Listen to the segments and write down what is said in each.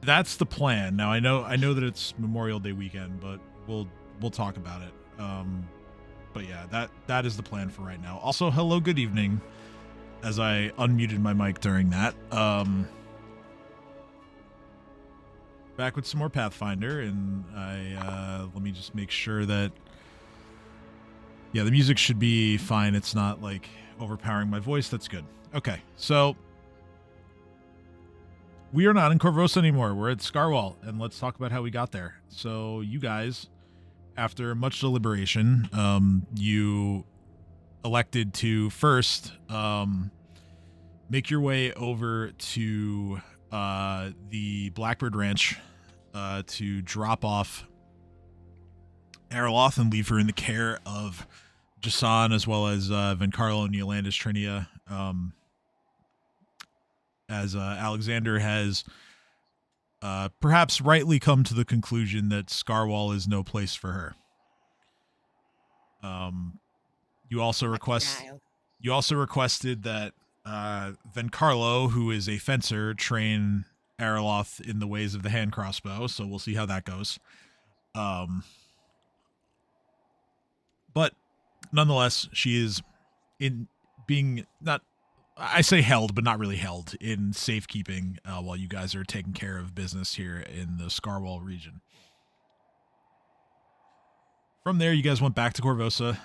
That's the plan. Now I know that it's Memorial Day weekend, but we'll talk about it. But yeah, that is the plan for right now. Also, hello, good evening. As I unmuted my mic during that. Back with some more Pathfinder, and I let me just make sure that the music should be fine. It's not like overpowering my voice. That's good. Okay, so we are not in Corvosa anymore. We're at Scarwall, and let's talk about how we got there. So you guys, after much deliberation, you elected to first make your way over to the Blackbird Ranch to drop off Aerloth and leave her in the care of Jason, as well as Vencarlo and Yolanda's Trinia, as Alexander has perhaps rightly come to the conclusion that Scarwall is no place for her. You also requested that Vencarlo, who is a fencer, train Aerloth in the ways of the hand crossbow, so we'll see how that goes. But nonetheless, she is in being not, I say held, but not really held in safekeeping while you guys are taking care of business here in the Scarwall region. From there, you guys went back to Corvosa,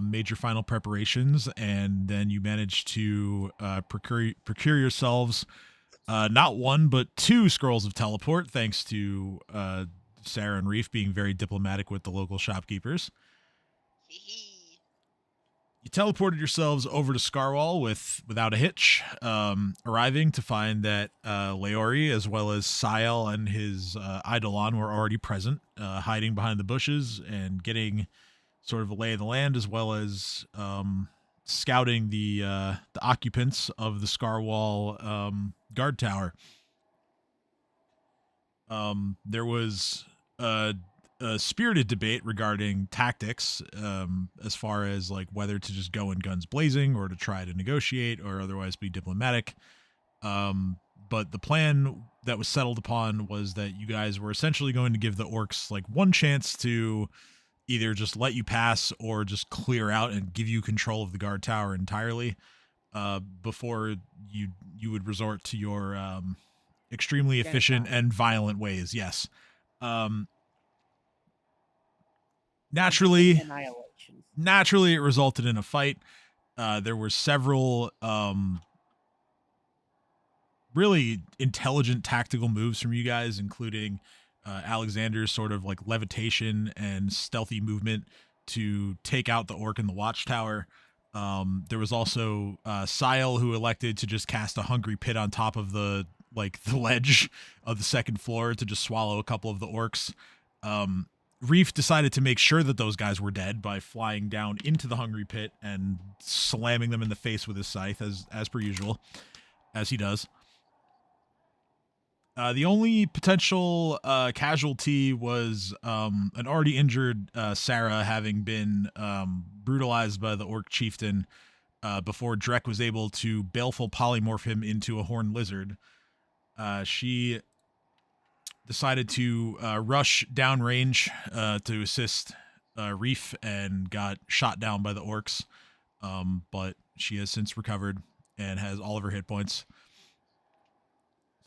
made your final preparations, and then you managed to procure yourselves not one, but two scrolls of teleport, thanks to Sarah and Reef being very diplomatic with the local shopkeepers. You teleported yourselves over to Scarwall without a hitch, arriving to find that Leori, as well as Sile and his Eidolon, were already present, hiding behind the bushes and getting sort of a lay of the land, as well as scouting the occupants of the Scarwall guard tower. There was a spirited debate regarding tactics, as far as like whether to just go in guns blazing or to try to negotiate or otherwise be diplomatic. But the plan that was settled upon was that you guys were essentially going to give the orcs like one chance to either just let you pass or just clear out and give you control of the guard tower entirely, before you would resort to your extremely efficient and violent ways. Yes. Naturally, it resulted in a fight. There were several really intelligent tactical moves from you guys, including Alexander's sort of like levitation and stealthy movement to take out the orc in the watchtower. There was also Sile, who elected to just cast a hungry pit on top of the ledge of the second floor to just swallow a couple of the orcs. Reef decided to make sure that those guys were dead by flying down into the hungry pit and slamming them in the face with his scythe, as per usual, as he does. The only potential casualty was an already injured Sarah, having been brutalized by the orc chieftain before Drek was able to baleful polymorph him into a horned lizard. She decided to rush downrange to assist Reef and got shot down by the orcs, but she has since recovered and has all of her hit points.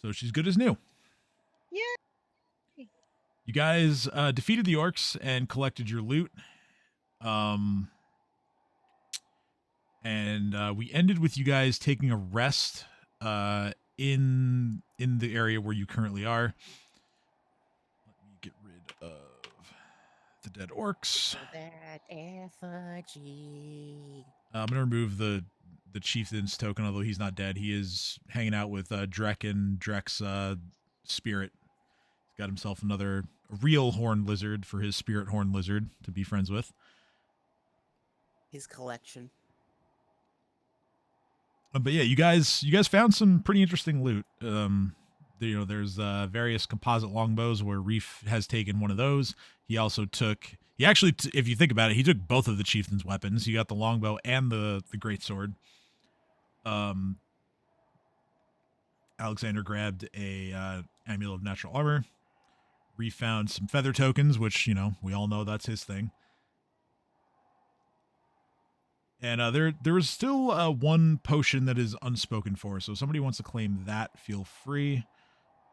So she's good as new. Yeah. You guys defeated the orcs and collected your loot. And we ended with you guys taking a rest in the area where you currently are. Let me get rid of the dead orcs. That effigy. I'm gonna remove the chieftain's token, although he's not dead. He is hanging out with Drek and Drek's spirit. He's got himself another real horned lizard for his spirit horned lizard to be friends with. His collection. But yeah, you guys found some pretty interesting loot. There's various composite longbows where Reef has taken one of those. He also took. He actually, if you think about it, he took both of the chieftain's weapons. He got the longbow and the greatsword. Alexander grabbed a amulet of natural armor. Reef found some feather tokens, which, we all know that's his thing. And there was still one potion that is unspoken for. So if somebody wants to claim that, feel free.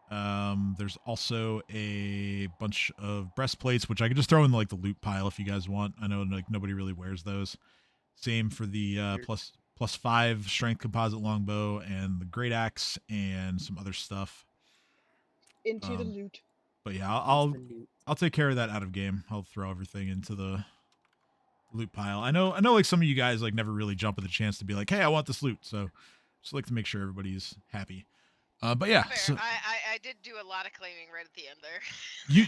There's also a bunch of breastplates, which I could just throw in like the loot pile if you guys want. I know like nobody really wears those. Same for the +5 strength composite longbow and the great axe and some other stuff. Into the loot. But yeah, I'll take care of that out of game. I'll throw everything into the loot pile. I know like some of you guys like never really jump at the chance to be like, hey, I want this loot. So just like to make sure everybody's happy. But yeah, so I did do a lot of claiming right at the end there.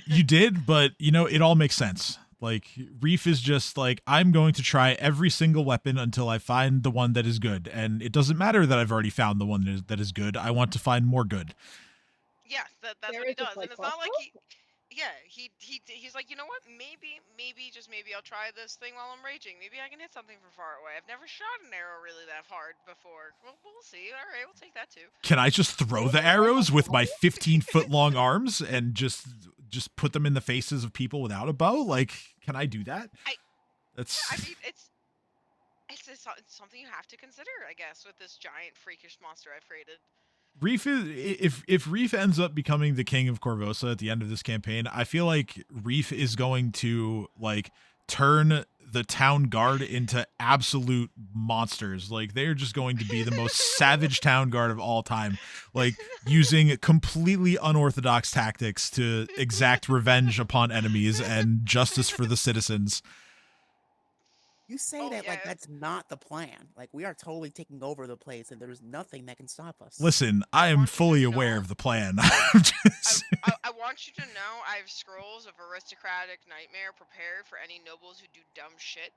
you did, but it all makes sense. Like Reef is just like, I'm going to try every single weapon until I find the one that is good, and it doesn't matter that I've already found the one that is good. I want to find more good. Yes, that's what he does, and it's not like he's like, you know what? Maybe I'll try this thing while I'm raging. Maybe I can hit something from far away. I've never shot an arrow really that hard before. Well, we'll see. All right, we'll take that too. Can I just throw the arrows with my 15-foot long arms and just put them in the faces of people without a bow? Like, can I do that? I mean, it's something you have to consider, I guess, with this giant freakish monster I've created. Reef is if Reef ends up becoming the king of Corvosa at the end of this campaign, I feel like Reef is going to like turn the town guard into absolute monsters. Like they're just going to be the most savage town guard of all time, like using completely unorthodox tactics to exact revenge upon enemies and justice for the citizens. You say like that's not the plan. Like we are totally taking over the place, and there's nothing that can stop us. Listen, I am fully aware of the plan. I want you to know I have scrolls of aristocratic nightmare prepared for any nobles who do dumb shit,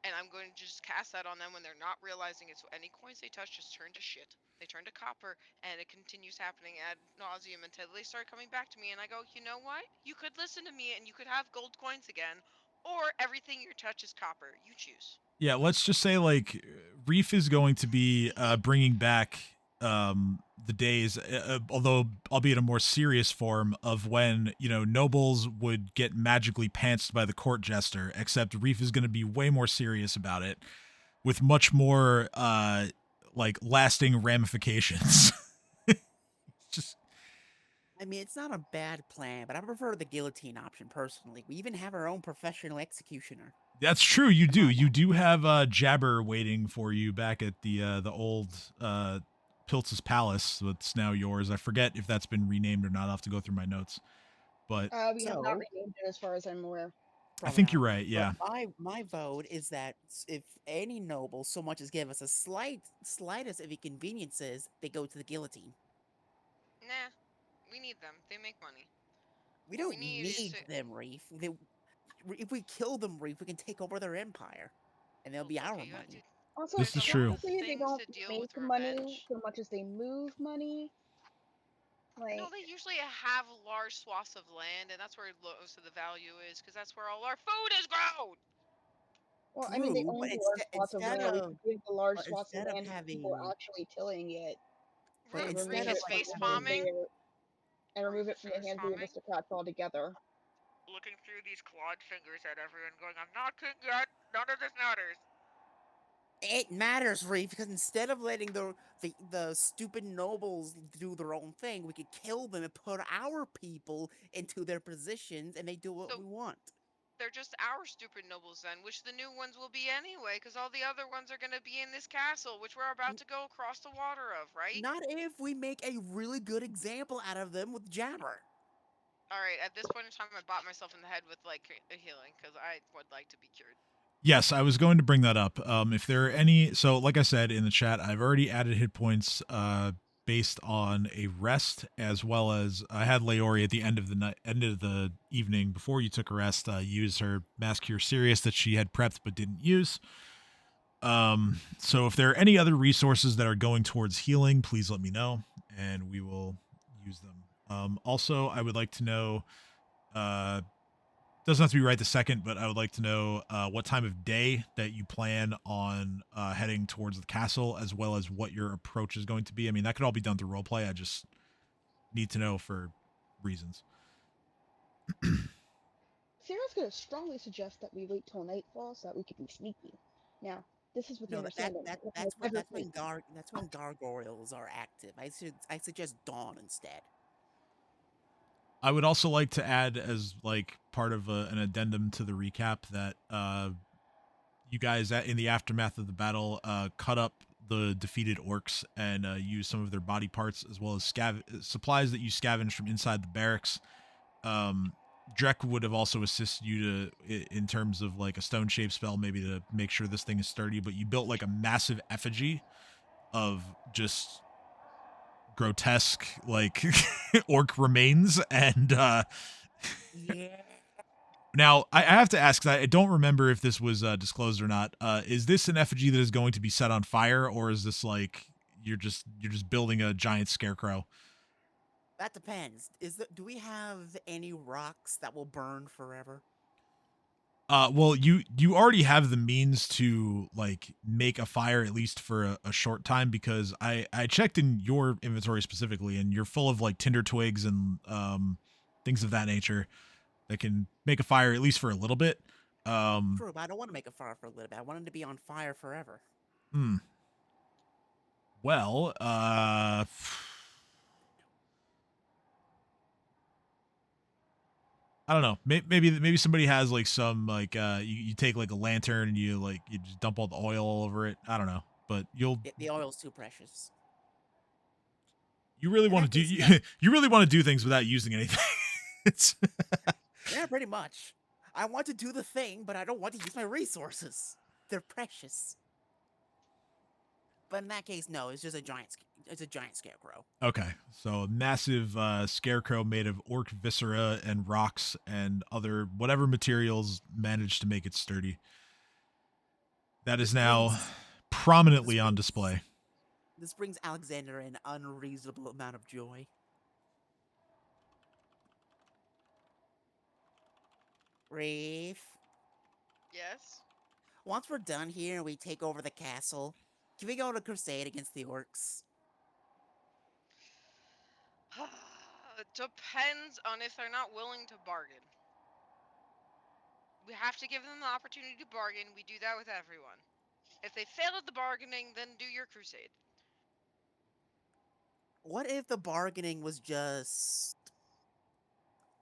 and I'm going to just cast that on them when they're not realizing it. So any coins they touch just turn to shit. They turn to copper, and it continues happening ad nauseum until they start coming back to me, and I go, you know what? You could listen to me, and you could have gold coins again. Or everything you touch is copper. You choose. Yeah, let's just say like Reef is going to be bringing back the days, although albeit a more serious form of when nobles would get magically pantsed by the court jester. Except Reef is going to be way more serious about it, with much more like lasting ramifications. Just. I mean, it's not a bad plan, but I prefer the guillotine option personally. We even have our own professional executioner. That's true. You do. You do have Jabber waiting for you back at the old Piltz's Palace. That's now yours. I forget if that's been renamed or not. I'll have to go through my notes. But we have not renamed it as far as I'm aware. I think you're right. Yeah. My vote is that if any noble so much as give us a slightest of inconveniences, they go to the guillotine. Nah. We need them. They make money. We don't need them, Reef. If we kill them, Reef, we can take over their empire, and they'll be our money. Also, this is true. They don't make money so much as they move money. Like, no, they usually have large swaths of land, and that's where most of the value is, because that's where all our food is grown. Well, I mean, they own the large swaths of land. We give the large swaths of land to people actually tilling it. Reef is face palming. And remove it from the hands of the aristocrats altogether. Looking through these clawed fingers at everyone, going, I'm not king yet. None of this matters. It matters, Reef, because instead of letting the stupid nobles do their own thing, we could kill them and put our people into their positions, and they do what we want. They're just our stupid nobles then, which the new ones will be anyway, because all the other ones are going to be in this castle, which we're about to go across the water of, right? Not if we make a really good example out of them with Jabber. Alright, at this point in time, I bought myself in the head with, like, a healing, because I would like to be cured. Yes, I was going to bring that up. If there are any... So, like I said in the chat, I've already added hit points based on a rest, as well as I had Leori at the end of the evening before you took a rest use her Mass Cure Serious that she had prepped but didn't use. So if there are any other resources that are going towards healing, please let me know and we will use them. Also, I would like to know doesn't have to be right this second, but I would like to know what time of day that you plan on heading towards the castle, as well as what your approach is going to be. I mean, that could all be done through roleplay. I just need to know for reasons. Sarah's going to strongly suggest that we wait till nightfall so that we can be sneaky. Now, this is with the No, understanding. that's when gargoyles are active. I suggest dawn instead. I would also like to add, as like part of an addendum to the recap, that you guys in the aftermath of the battle cut up the defeated orcs and used some of their body parts as well as supplies that you scavenged from inside the barracks. Drek would have also assisted you in terms of like a stone shape spell, maybe to make sure this thing is sturdy, but you built like a massive effigy of just grotesque like orc remains. And Yeah. now I have to ask, I don't remember if this was disclosed or not. Is this an effigy that is going to be set on fire, or is this like you're just building a giant scarecrow? That depends. Do we have any rocks that will burn forever? Well, you already have the means to like make a fire, at least for a short time, because I checked in your inventory specifically, and you're full of like tinder twigs and things of that nature that can make a fire at least for a little bit. True, but I don't want to make a fire for a little bit. I want it to be on fire forever. Well, I don't know. Maybe somebody has like some like you take like a lantern and you just dump all the oil all over it. I don't know, but The oil's too precious. You really want to do you really want to do things without using anything. Yeah, pretty much. I want to do the thing, but I don't want to use my resources. They're precious. But in that case, no. It's just a giant scarecrow. Okay, so a massive scarecrow made of orc viscera and rocks and other whatever materials managed to make it sturdy. That is now prominently on display. This brings Alexander an unreasonable amount of joy. Reef. Yes? Once we're done here and we take over the castle, can we go on a crusade against the orcs? Depends on if they're not willing to bargain. We have to give them the opportunity to bargain. We do that with everyone. If they fail at the bargaining, then do your crusade. What if the bargaining was just...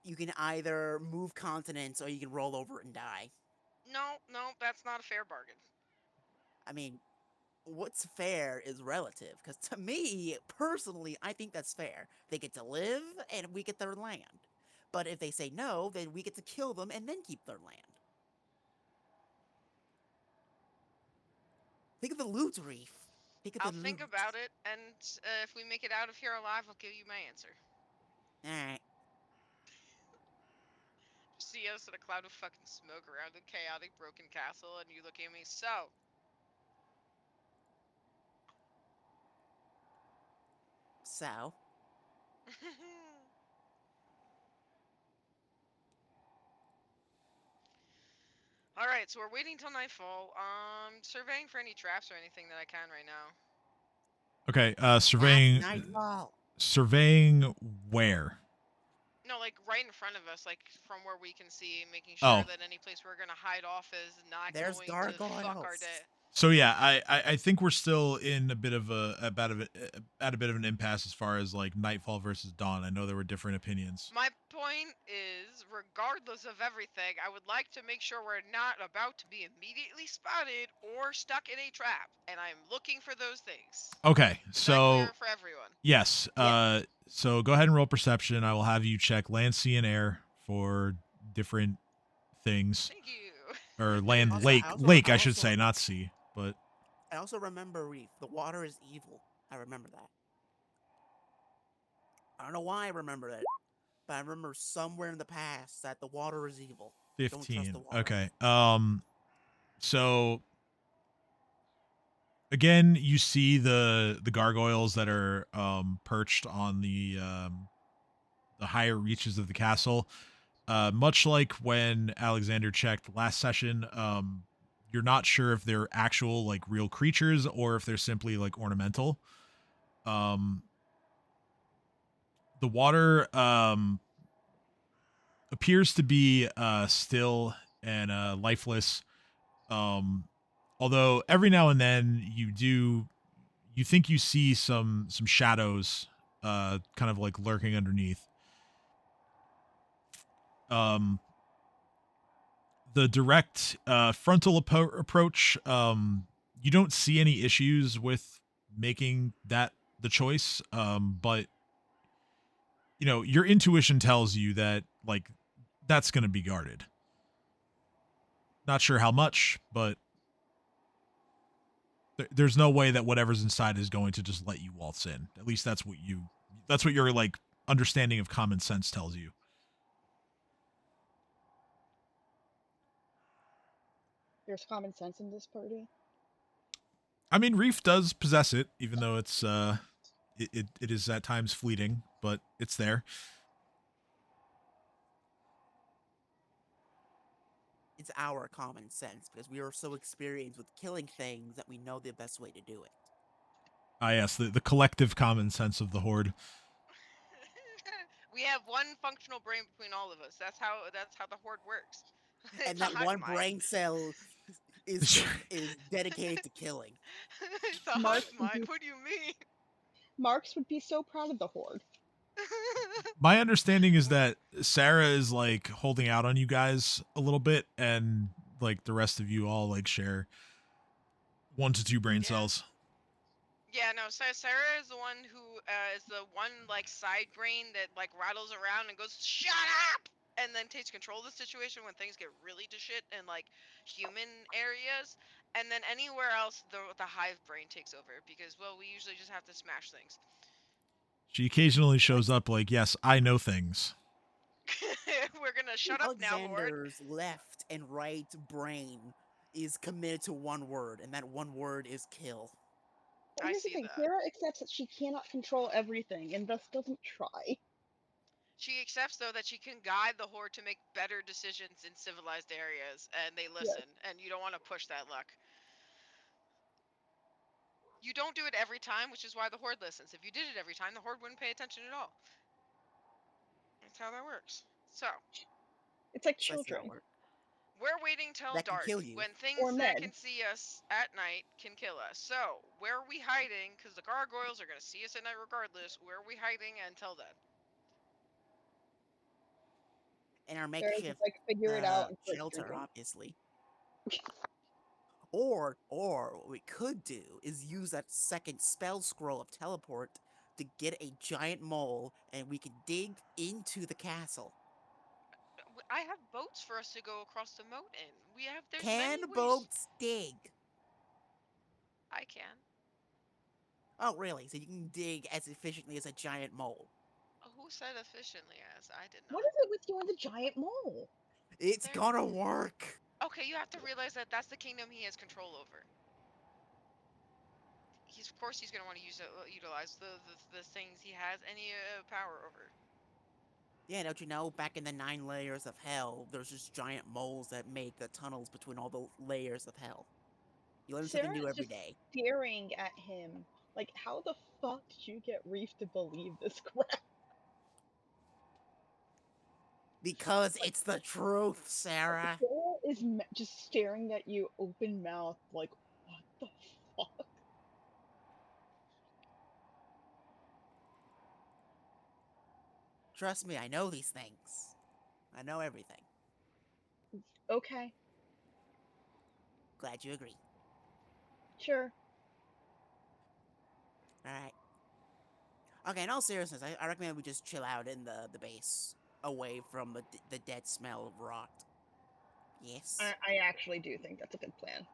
You can either move continents or you can roll over and die? No, that's not a fair bargain. I mean, what's fair is relative, because to me, personally, I think that's fair. They get to live, and we get their land. But if they say no, then we get to kill them and then keep their land. Think of the loot, Reef. I'll think about it, and if we make it out of here alive, I'll give you my answer. Alright. See us in a cloud of fucking smoke around a chaotic broken castle, and you look at me, so... So? Alright, so we're waiting till nightfall. Surveying for any traps or anything that I can right now. Okay, surveying... Nightfall. Surveying where? No, like right in front of us, like from where we can see, making sure that any place we're gonna hide off is not going to fuck our day. So yeah, I think we're still in a bit of an impasse as far as like nightfall versus dawn. I know there were different opinions. My point is, regardless of everything, I would like to make sure we're not about to be immediately spotted or stuck in a trap, and I'm looking for those things. Okay, is so that clear for everyone? Yes. Yeah. So go ahead and roll perception. I will have you check land, sea, and air for different things. Thank you. Or land, lake, I should say, not sea. But I also remember, Reef, the water is evil. I remember that. I don't know why I remember that, but I remember somewhere in the past that the water is evil. 15. Don't trust the water. Okay. So again, you see the gargoyles that are perched on the higher reaches of the castle. much like when Alexander checked last session, you're not sure if they're actual like real creatures or if they're simply like ornamental. The water appears to be still and lifeless. Although every now and then you think you see some shadows kind of like lurking underneath. The direct frontal approach, you don't see any issues with making that the choice, but you know, your intuition tells you that like that's going to be guarded. Not sure how much, but there's no way that whatever's inside is going to just let you waltz in. At least that's what your like understanding of common sense tells you. There's common sense in this party. I mean, Reef does possess it, even though it's it is at times fleeting, but it's there. It's our common sense because we are so experienced with killing things that we know the best way to do it. Ah, yes, the collective common sense of the Horde. We have one functional brain between all of us. That's how the Horde works. And that one brain cell is dedicated to killing. It's a hive mind. What do you mean? Marks would be so proud of the Horde. My understanding is that Sarah is like holding out on you guys a little bit, and like the rest of you all like share 1 to 2 brain cells. Yeah, no, Sarah is the one who is the one like side brain that like rattles around and goes, "Shut up!" and then takes control of the situation when things get really to shit in like human areas, and then anywhere else the hive brain takes over because well we usually just have to smash things. She occasionally shows up like, "Yes, I know things." We're gonna shut up now, Horde. Alexander's left and right brain is committed to one word, and that one word is kill. Well, here's the thing. Sarah accepts that she cannot control everything and thus doesn't try. She accepts, though, that she can guide the Horde to make better decisions in civilized areas, and they listen, and you don't want to push that luck. You don't do it every time, which is why the Horde listens. If you did it every time, the Horde wouldn't pay attention at all. That's how that works. So. It's like children. We're waiting till dark, when things that can see us at night can kill us. So, where are we hiding? Because the gargoyles are going to see us at night regardless. Where are we hiding until then? In our makeshift figure it out shelter, obviously. Or what we could do is use that second spell scroll of teleport to get a giant mole, and we can dig into the castle. I have boats for us to go across the moat in. There's can many ways. Boats dig? I can. Oh, really? So you can dig as efficiently as a giant mole? Who said efficiently as? I did not. What is it with you and the giant mole? It's gonna work. Okay, you have to realize that that's the kingdom he has control over. Of course he's going to want to utilize the things he has any power over. Yeah, don't you know, back in the 9 layers of hell, there's just giant moles that make the tunnels between all the layers of hell. You learn something new every day. Staring at him. Like, how the fuck did you get Reef to believe this crap? Because it's the truth, Sarah. Sarah is just staring at you open mouth like, what the fuck? Trust me, I know these things. I know everything. Okay. Glad you agree. Sure. Alright. Okay, in all seriousness, I recommend we just chill out in the base, away from the dead smell of rot. Yes? I actually do think that's a good plan.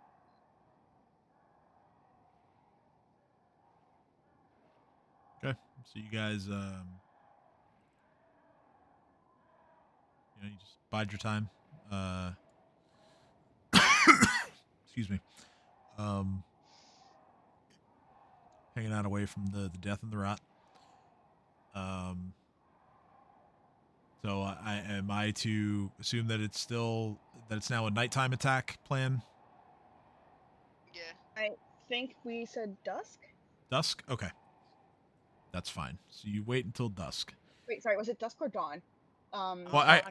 Okay, so you guys, you just bide your time. Excuse me. Hanging out away from the death and the rot. So am I to assume that it's now a nighttime attack plan? Yeah. I think we said dusk. Dusk? Okay. That's fine. So you wait until dusk. Wait, sorry, was it dusk or dawn? Well, I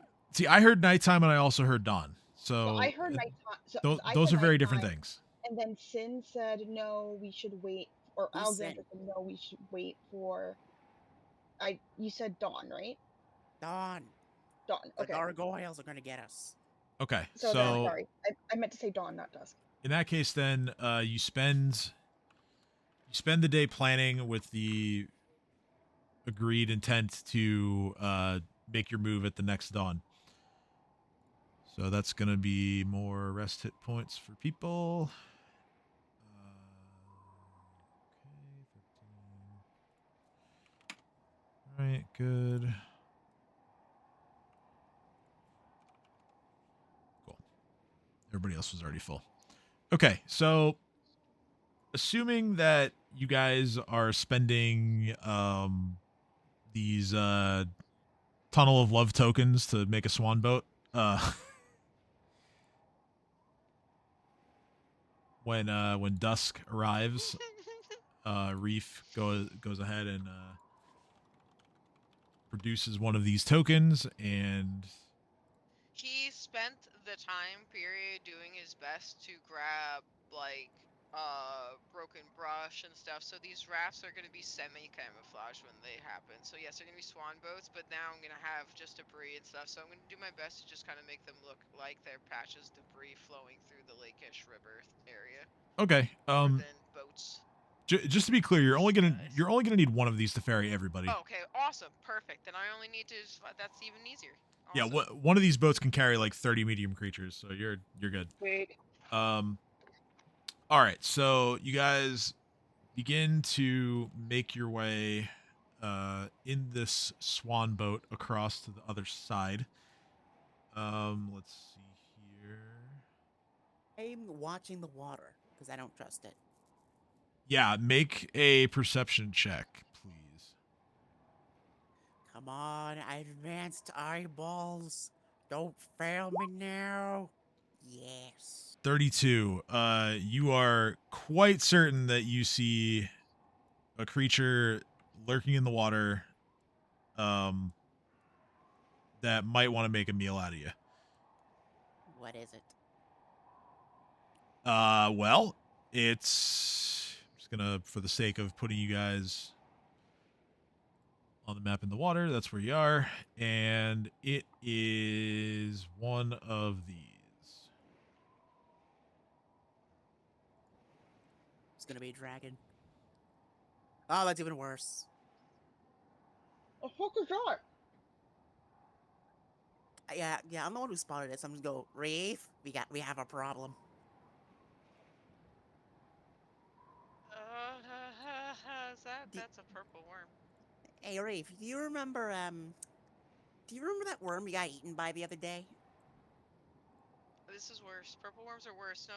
heard nighttime and I also heard dawn. So I heard nighttime. So I those said are very different nighttime, things. and then Sin said no, we should wait, or Who's Alexander Sin? said no, we should wait for. You said dawn, right? Dawn. Dawn. The Okay. gargoyles are gonna get us. Okay. So then, sorry, I meant to say dawn, not dusk. In that case, then you spend the day planning with the agreed intent to make your move at the next dawn. So that's going to be more rest hit points for people. Okay, 13. All right, good. Cool. Everybody else was already full. Okay, so assuming that you guys are spending these tunnel of love tokens to make a swan boat, when dusk arrives, Reef goes ahead and produces one of these tokens, and he spent the time period doing his best to grab like broken brush and stuff, so these rafts are going to be semi-camouflage when they happen. So yes, they're going to be swan boats, but now I'm going to have just debris and stuff, so I'm going to do my best to just kind of make them look like they're patches debris flowing through the lake-ish river area. Okay, rather than boats. Just to be clear, you're only gonna need one of these to ferry everybody. Oh, okay, awesome, perfect. Then I only need to. That's even easier. Awesome. Yeah, one of these boats can carry like 30 medium creatures, so you're good. Wait. All right, so you guys begin to make your way in this swan boat across to the other side. Let's see here. I'm watching the water because I don't trust it. Yeah, make a perception check, please. Come on, advanced eyeballs. Don't fail me now. Yes. 32. You are quite certain that you see a creature lurking in the water that might want to make a meal out of you. What is it? Well, it's... I'm just gonna, for the sake of putting you guys on the map in the water, that's where you are. And it is one of these. It's gonna be a dragon. Oh, that's even worse. The fuck is that? Yeah, I'm the one who spotted it, so I'm just go, Reef, we have a problem. That's a purple worm. Hey, Reef, do you remember that worm you got eaten by the other day? This is worse. Purple worms are worse. No.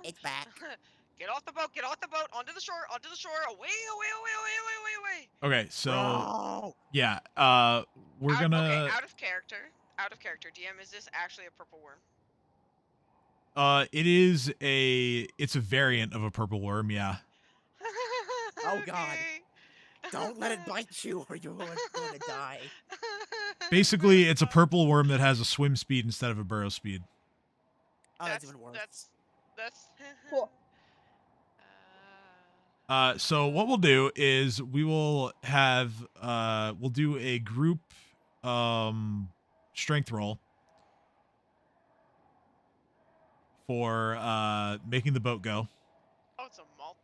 It's back. Get off the boat, onto the shore, away. Okay, so... Bro. Yeah, we're gonna... Okay, out of character. DM, is this actually a purple worm? It's a variant of a purple worm, yeah. Oh god. Don't let it bite you or you're going to die. Basically, it's a purple worm that has a swim speed instead of a burrow speed. Oh, that's even worse. That's Cool. So what we'll do is we will have we'll do a group strength roll for making the boat go. Oh, it's a malted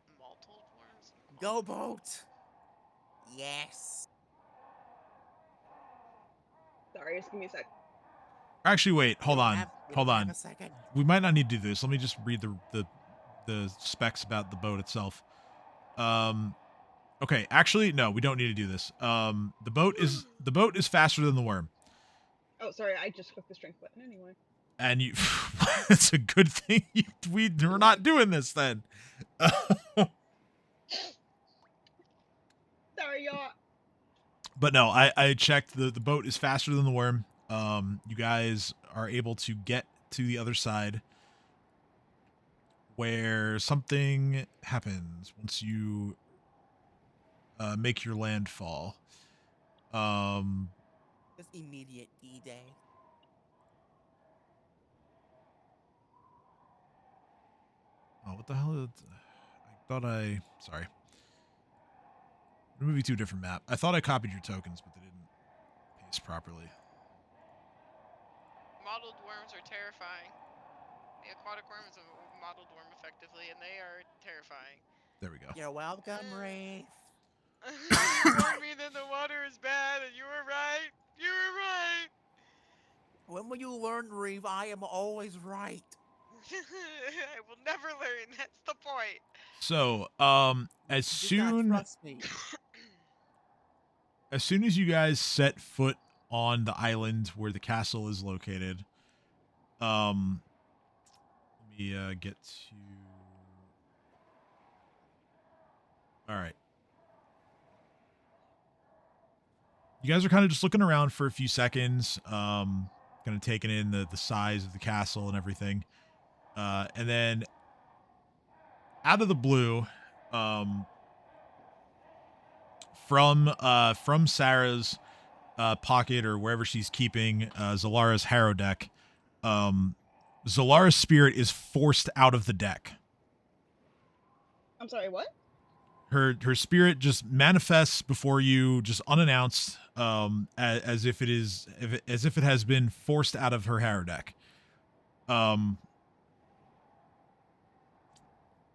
worms. Go boat. Yes. Sorry, just give me a sec. Actually, wait, hold on. Have a second. We might not need to do this. Let me just read the specs about the boat itself. Okay, actually, no, we don't need to do this. The boat is faster than the worm. Oh, sorry, I just clicked the strength button anyway. And you, it's a good thing we're not doing this then. Sorry, y'all. But no, I checked. The boat is faster than the worm. You guys are able to get to the other side where something happens once you make your landfall. Just immediate D-Day. Oh, what the hell? Sorry. We're moving to a different map. I thought I copied your tokens, but they didn't paste properly. Mottled worms are terrifying. The aquatic worm is a mottled worm, effectively, and they are terrifying. There we go. You're welcome, Rafe. You warned me that the water is bad, and you were right. You were right. When will you learn, Reeve? I am always right. I will never learn. That's the point. So, as You did not soon trust me. as soon as you guys set foot on the island where the castle is located, let me get to. All right. You guys are kind of just looking around for a few seconds, kind of taking in the size of the castle and everything. And then out of the blue, from Sarah's pocket or wherever she's keeping Zalara's harrow deck, Zalara's spirit is forced out of the deck. I'm sorry, what? Her spirit just manifests before you, just unannounced, as if it has been forced out of her harrow deck.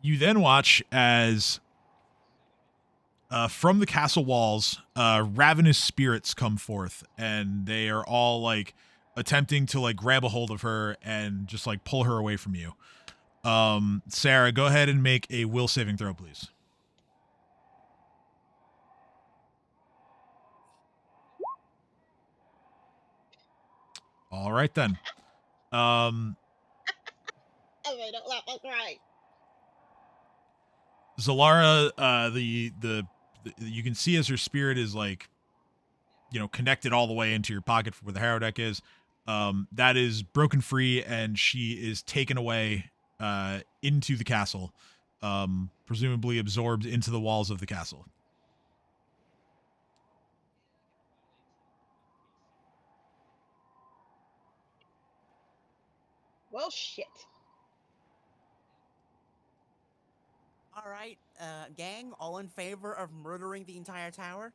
You then watch as from the castle walls, ravenous spirits come forth, and they are all like attempting to like grab a hold of her and just like pull her away from you. Sarah, go ahead and make a will saving throw, please. All right then. Oh, I don't laugh. I'll cry. Zalara, the you can see as her spirit is like, connected all the way into your pocket where the harrow deck is. That is broken free, and she is taken away into the castle, presumably absorbed into the walls of the castle. Well, shit. All right, gang, all in favor of murdering the entire tower?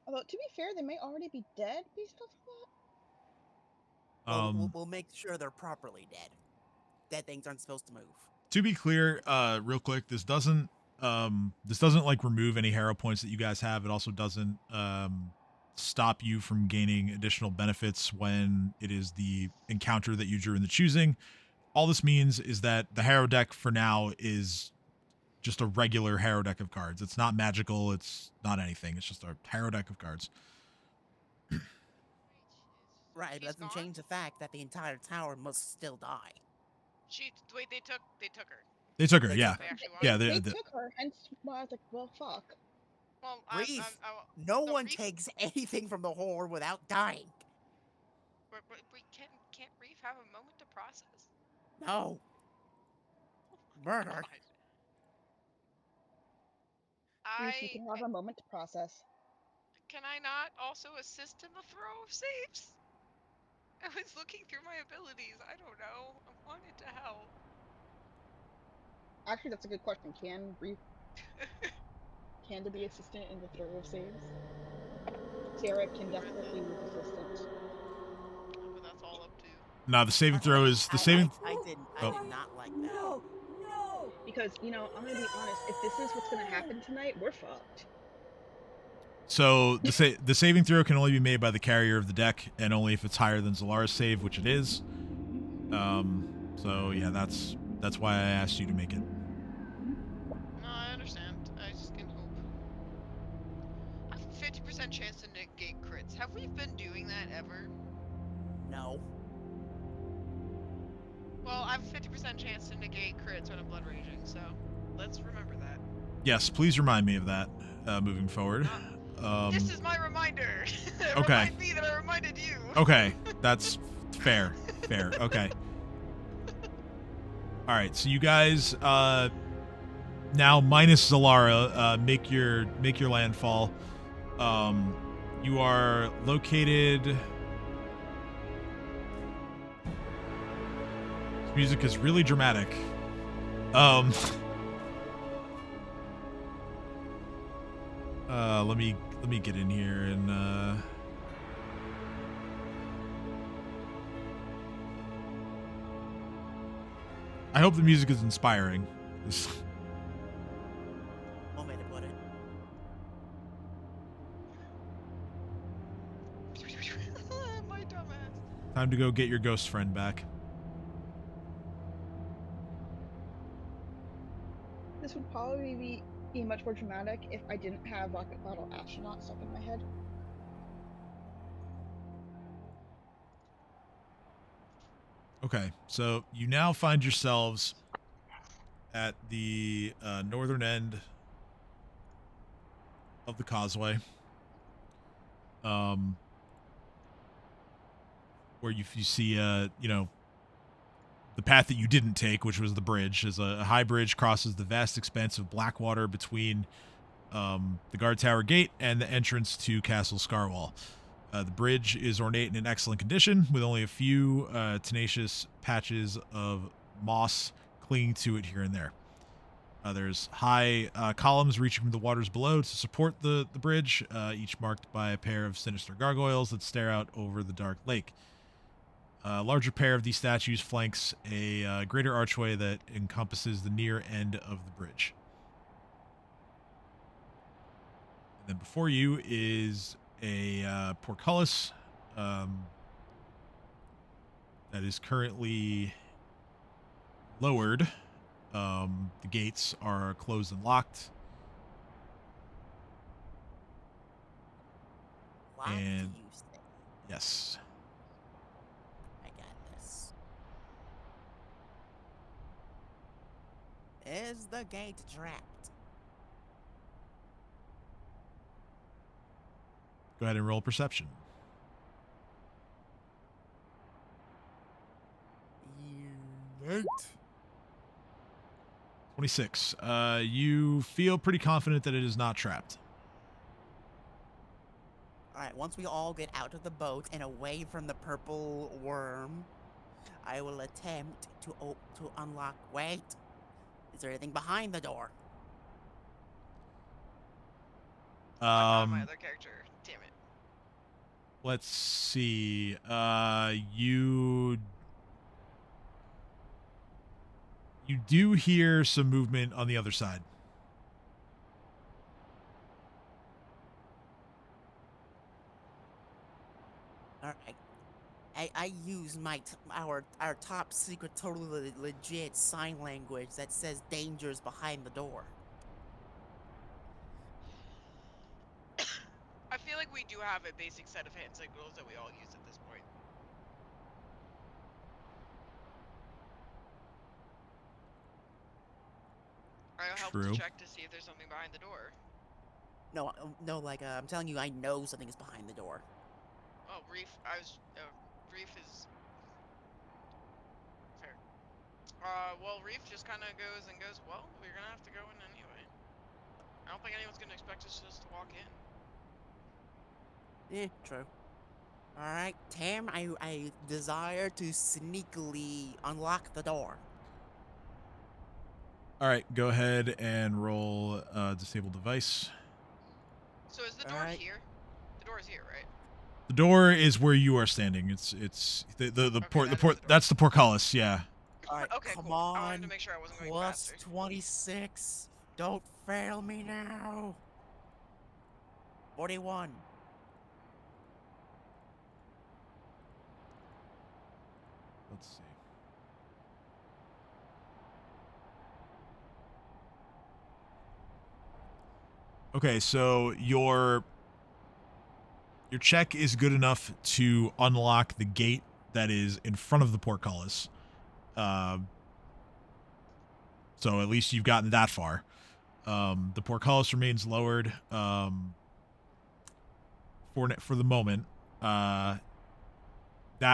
Although, to be fair, they may already be dead based off of that. Well, we'll make sure they're properly dead. Dead things aren't supposed to move. To be clear, real quick, this doesn't like remove any hero points that you guys have. It also doesn't stop you from gaining additional benefits when it is the encounter that you drew in the choosing. All this means is that the harrow deck for now is just a regular harrow deck of cards. It's not magical. It's not anything. It's just a harrow deck of cards. Right, but that doesn't change the fact that the entire tower must still die. Wait, they took her. They took her, They yeah. took her. Yeah, they took her, hence why I was like, well, fuck. Well, Reeve, no one takes anything from the Hoard without dying. Can't Reeve have a moment to process? No. Murder. You can have a moment to process. Can I not also assist in the throw of saves? I was looking through my abilities. I don't know. I wanted to help. Actually, that's a good question. Can there be assistant in the throw of saves? Sarah can definitely be assistant. But that's all up to. No, the saving throw is the saving. I did not like that. No. Because I'm gonna be honest. If this is what's gonna happen tonight, we're fucked. So the saving throw can only be made by the carrier of the deck, and only if it's higher than Zalara's save, which it is. So yeah, that's why I asked you to make it. No, I understand. I just can hope. I have a 50% chance to negate crits. Have we been doing that ever? No. Well, I have a 50% chance to negate crits when I'm blood raging, so let's remember that. Yes, please remind me of that moving forward. This is my reminder. Okay. Remind me that I reminded you. Okay, that's fair. Fair. Okay. All right, so you guys now minus Zalara make your landfall. You are located. This music is really dramatic. Let me get in here and I hope the music is inspiring. One way to put it. My dumbass. Time to go get your ghost friend back. This would probably be much more dramatic if I didn't have Rocket Bottle Astronaut stuck in my head. Okay, so you now find yourselves at the northern end of the causeway, where you see the path that you didn't take, which was the bridge. As a high bridge crosses the vast expanse of black water between the guard tower gate and the entrance to Castle Scarwall. The bridge is ornate and in excellent condition, with only a few tenacious patches of moss clinging to it here and there. There's high columns reaching from the waters below to support the bridge, each marked by a pair of sinister gargoyles that stare out over the dark lake. A larger pair of these statues flanks a greater archway that encompasses the near end of the bridge. And then before you is a portcullis that is currently lowered. The gates are closed and locked. Locked, And you say? yes. I got this. Is the gate trapped? Go ahead and roll perception. Right. 26. You feel pretty confident that it is not trapped. Alright, once we all get out of the boat and away from the purple worm, I will attempt to unlock. Wait. Is there anything behind the door? I found my other character. Damn it. Let's see. You do hear some movement on the other side. Alright. I use our top secret, totally legit sign language that says dangers behind the door. I feel like we do have a basic set of hand signals that we all use at this point. I'll help True. to check to see if there's something behind the door. No, like, I'm telling you, I know something is behind the door. Oh, Reef, Reef is... Fair. Well, Reef just kind of goes, well, we're gonna have to go in anyway. I don't think anyone's gonna expect us just to walk in. Yeah, true. Alright, Tam, I desire to sneakily unlock the door. All right, go ahead and roll disable device. So is the door here? The door is here, right? The door is where you are standing. It's the port. That's the portcullis. Yeah. Alright, Okay, come cool. I wanted on. to make sure I wasn't going Plus faster. 26. Don't fail me now. 41. Let's see. Okay, so your check is good enough to unlock the gate that is in front of the portcullis. So at least you've gotten that far. The portcullis remains lowered for the moment. That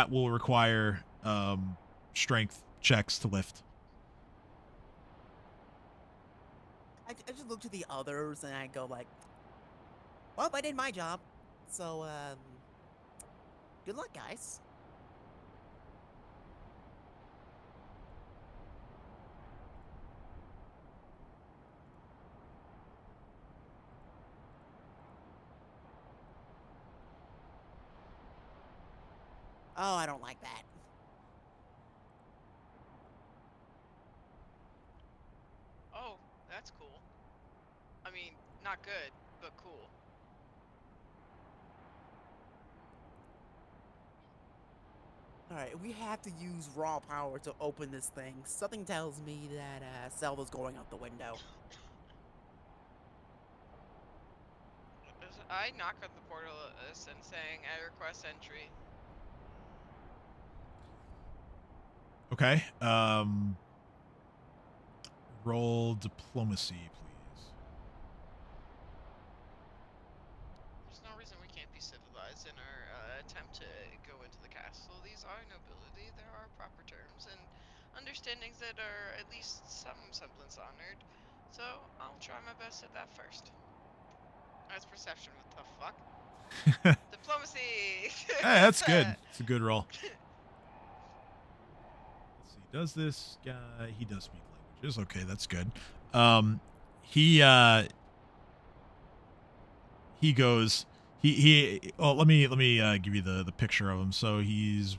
will require strength checks to lift. I just look to the others and I go like, well, I did my job. So, good luck, guys. Oh, I don't like that. Oh, that's cool. I mean, not good, but cool. Alright, we have to use raw power to open this thing. Something tells me that Selva's going out the window. I knock on the portal and saying, I request entry. Okay. Roll diplomacy, please. There's no reason we can't be civilized in our attempt to go into the castle. These are nobility. There are proper terms and understandings that are at least some semblance honored. So I'll try my best at that first. That's perception. What the fuck? Diplomacy. Hey, that's good. It's a good roll. Let's see. Does this guy? He does speak languages. Okay, that's good. He goes. Oh, let me give you the picture of him. So he's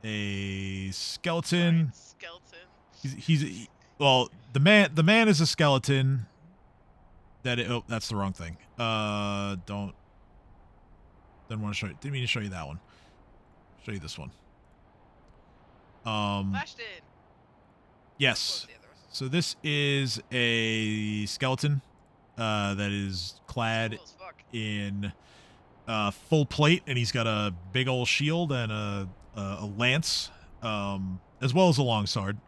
a skeleton. Giant skeleton. Well, the man is a skeleton. Oh, that's the wrong thing. Didn't want to show you. Didn't mean to show you that one. Show you this one. Flashed in. Yes. So this is a skeleton that is clad in full plate, and he's got a big old shield and a lance, as well as a longsword.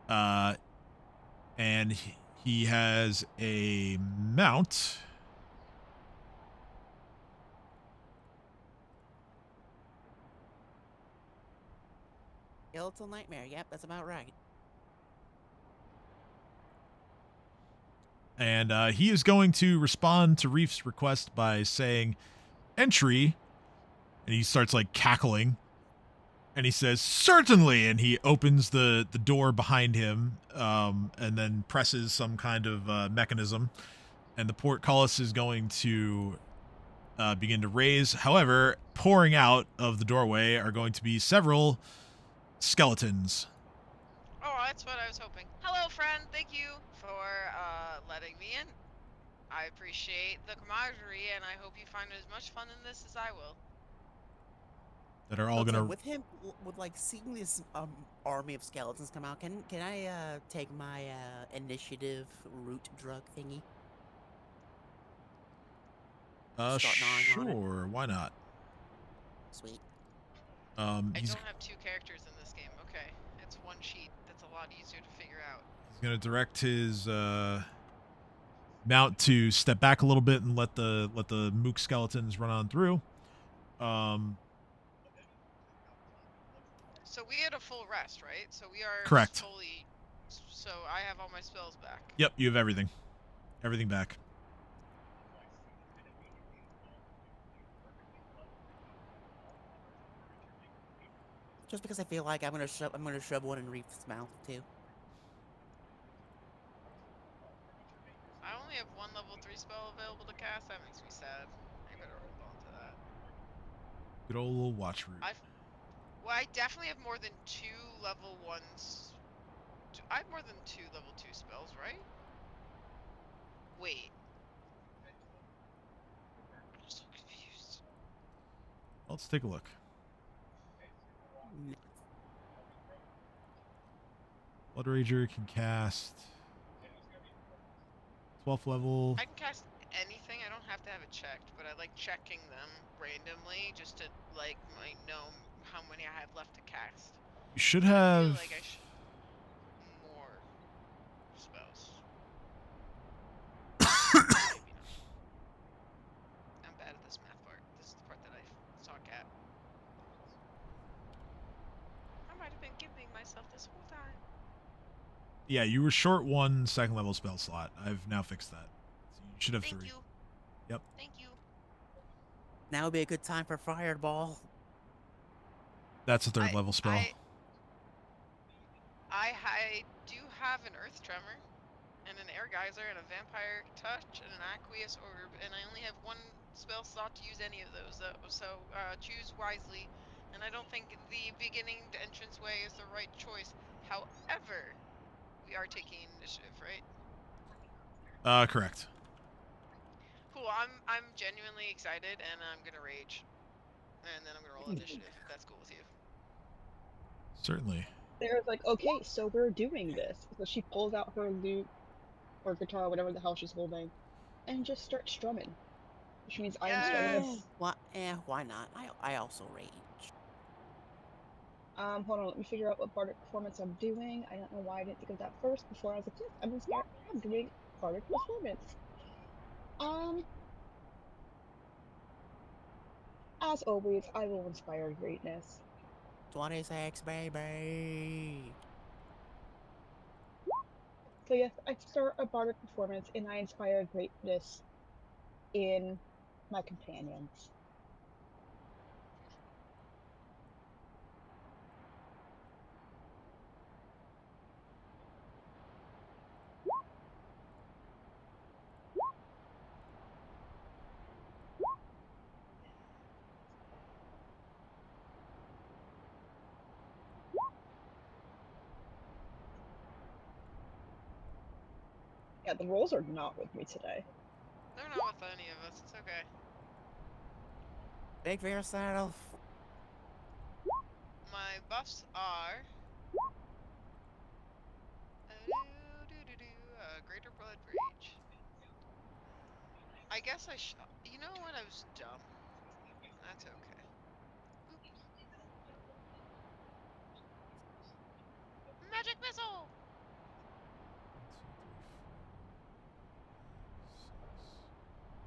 And he has a mount. Skeletal Nightmare, yep, that's about right. And he is going to respond to Reef's request by saying, entry. And he starts like cackling. And he says, certainly. And he opens the door behind him and then presses some kind of mechanism. And the portcullis is going to begin to raise. However, pouring out of the doorway are going to be several skeletons. Oh, that's what I was hoping. Hello, friend. Thank you for letting me in. I appreciate the camaraderie, and I hope you find as much fun in this as I will. That are all gonna. With him, with like seeing this army of skeletons come out, can I take my initiative root drug thingy? Sure. Why not? Sweet. I don't have two characters in this game. Okay, it's one sheet. That's a lot easier to figure out. He's gonna direct his mount to step back a little bit and let the mook skeletons run on through. So we had a full rest, right? So we are correct. Fully. So I have all my spells back. Yep, you have everything. Everything back. Just because I feel like I'm gonna shove one in Reef's mouth too. I only have one level 3 spell available to cast. That makes me sad. I better hold on to that. Good old watch root. Well, I definitely have more than 2 level 1s. I have more than 2 level 2 spells, right? Wait. I'm so confused. Let's take a look. Blood Rager can cast 12th level. I can cast anything. I don't have to have it checked, but I like checking them randomly just to like know how many I have left to cast. You should have. I feel like I should more spells. myself this whole time. Yeah, you were short 1 second level spell slot. I've now fixed that. So you should have 3. Thank you. Yep. Thank you. Now would be a good time for Fireball. That's a 3rd level spell. I do have an Earth Tremor, and an Air Geyser, and a Vampire Touch, and an Aqueous Orb, and I only have 1 spell slot to use any of those, though, so choose wisely. And I don't think the beginning entranceway is the right choice. However, we are taking initiative, right? Correct. Cool. I'm genuinely excited, and I'm gonna rage, and then I'm gonna roll initiative. If that's cool with you. Certainly. Sarah's like, okay, so we're doing this. So she pulls out her lute or guitar, whatever the hell she's holding, and just starts strumming. Which means I am starting Yes. Why not? I also rage. Hold on, let me figure out what bardic performance I'm doing. I don't know why I didn't think of that first before I was like, yes, I'm doing bardic performance. As always, I will inspire greatness. 26, baby. So yes, I start a bardic performance and I inspire greatness in my companions. Yeah, the rolls are not with me today. They're not with any of us. It's okay. Big for yourself. My buffs are greater blood rage. I guess you know what? I was dumb. That's okay. Boop. Magic missile.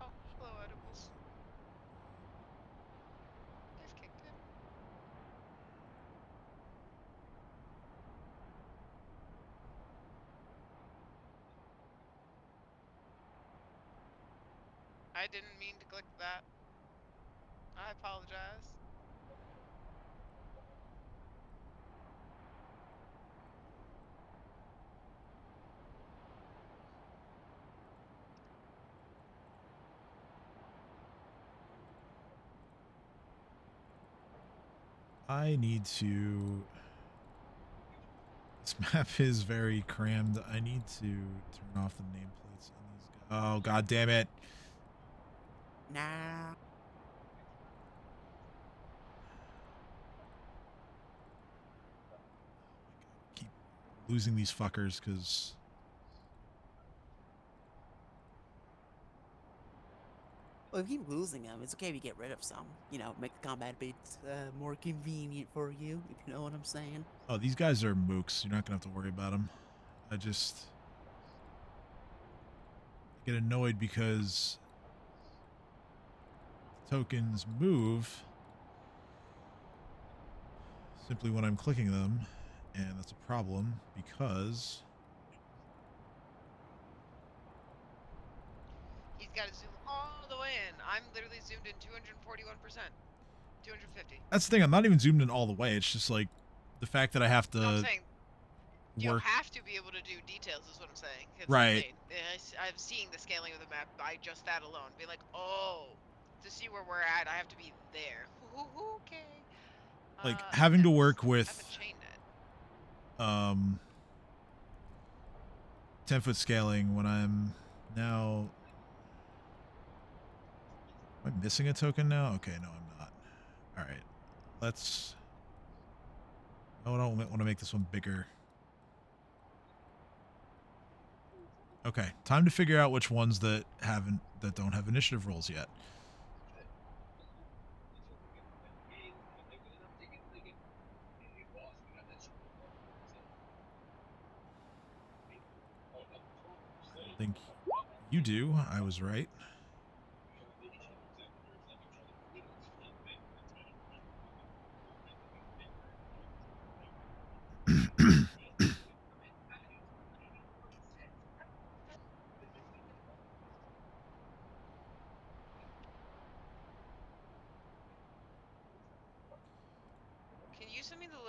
Oh, hello, edibles. They've kicked in. I didn't mean to click that. I apologize. I need to... This map is very crammed. I need to turn off the nameplates on these guys. Oh, god damn it. Nah. Keep losing these fuckers because... Well, if you keep losing them, it's okay if you get rid of some. You know, make the combat a bit more convenient for you, if you know what I'm saying. Oh, these guys are mooks. You're not going to have to worry about them. I get annoyed because tokens move simply when I'm clicking them, and that's a problem because... He's got to zoom all the way in. I'm literally zoomed in 241%. 250. That's the thing. I'm not even zoomed in all the way. It's just like the fact that I have to... No, I'm saying you work... have to be able to do details is what I'm saying. It's right. insane. I'm seeing the scaling of the map by just that alone. Being like, oh, to see where we're at, I have to be there. Okay. Like having to work I with have a chain net. 10-foot scaling when I'm now... Am I missing a token now? Okay, no, I'm not. All right, let's... Oh, I don't want to make this one bigger. Okay, time to figure out which ones that don't have initiative rolls yet. I think you do. I was right.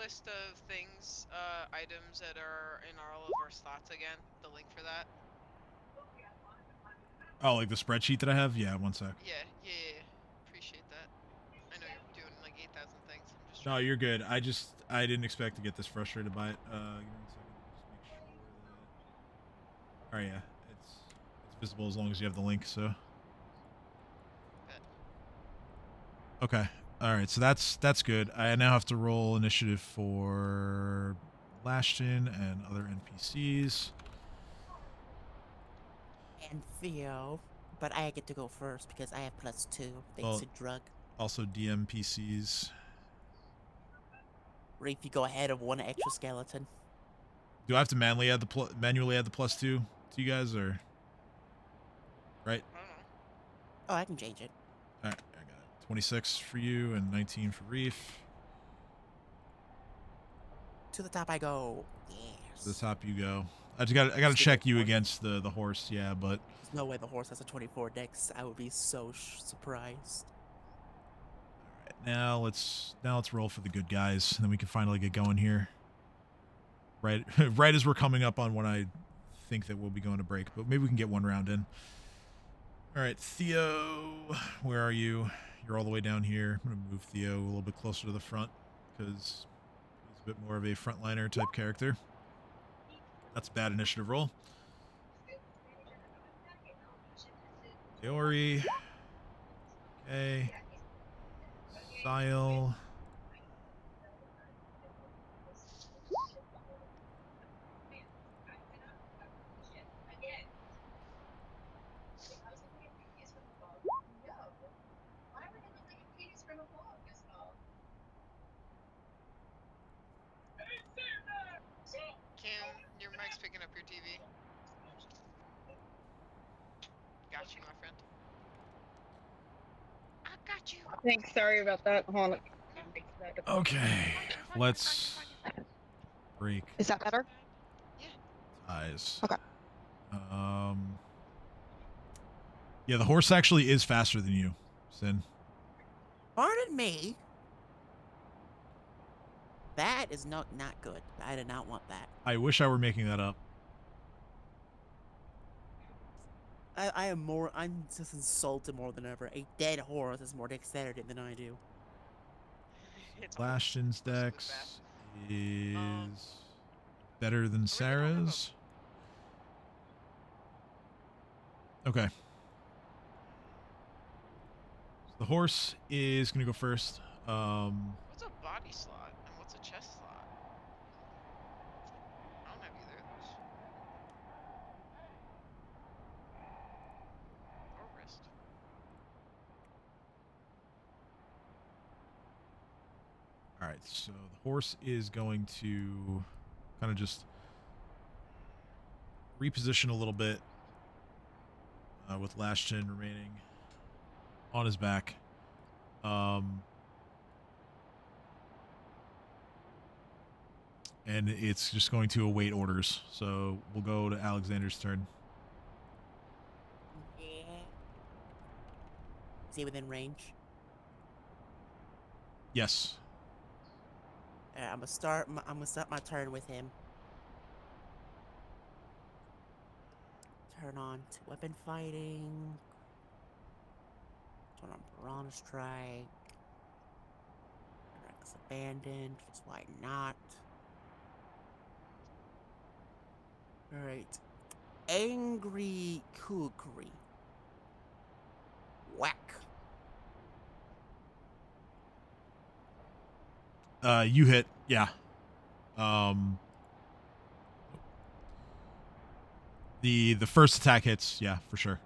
list of things, items that are in all of our slots again? The link for that? Oh, like the spreadsheet that I have? Yeah, one sec. Yeah. Appreciate that. I know you're doing like 8,000 things. I'm just No, trying. you're good. I didn't expect to get this frustrated by it. Give me 1 second. Just make sure that. Oh yeah, it's visible as long as you have the link. So. Bet. Okay. All right. So that's good. I now have to roll initiative for Lashton and other NPCs. And Theo, but I get to go first because I have +2 thanks Well- to drug. Also DMPCs. Reef, you go ahead of 1 extra skeleton. Do I have to manually add the +2 to you guys, or right? I don't know. Oh, I can change it. All right, I got it. 26 for you and 19 for Reef. To the top I go. Yes. To the top you go. I got to check you against the horse, yeah, but There's no way the horse has a 24 dex. I would be so surprised. all right, now let's roll for the good guys, and then we can finally get going here. Right, right as we're coming up on when I think that we'll be going to break, but maybe we can get one round in. All right, Theo, where are you? You're all the way down here. I'm gonna move Theo a little bit closer to the front because he's a bit more of a frontliner type character. That's a bad initiative roll. Deori. Okay. Sile. Kim, your mic's picking up your TV. Got you, my friend. I got you. Thanks. Sorry about that. Hold on. Okay. Let's break Is that better? Yeah. ties. Okay. Yeah, the horse actually is faster than you, Sin. Pardon me. That is not good. I did not want that. I wish I were making that up. I'm just insulted more than ever. A dead horse has more dexterity than I do. It's Lashton's Horses with dex fast. is better than we don't have Sarah's. Okay. So the horse is going to go first. What's a body slot and what's a chest slot? I don't have either of those. Or wrist. All right, so the horse is going to kind of just reposition a little bit with Lashton remaining on his back. And it's just going to await orders. So we'll go to Alexander's turn. Yeah. Is he within range? Yes. I'm gonna start my turn with him. Turn on to weapon fighting. Turn on Piranha Strike. Rex Abandoned, just why not? Alright. Angry Kukri. Whack. You hit, yeah. The first attack hits, yeah, for sure.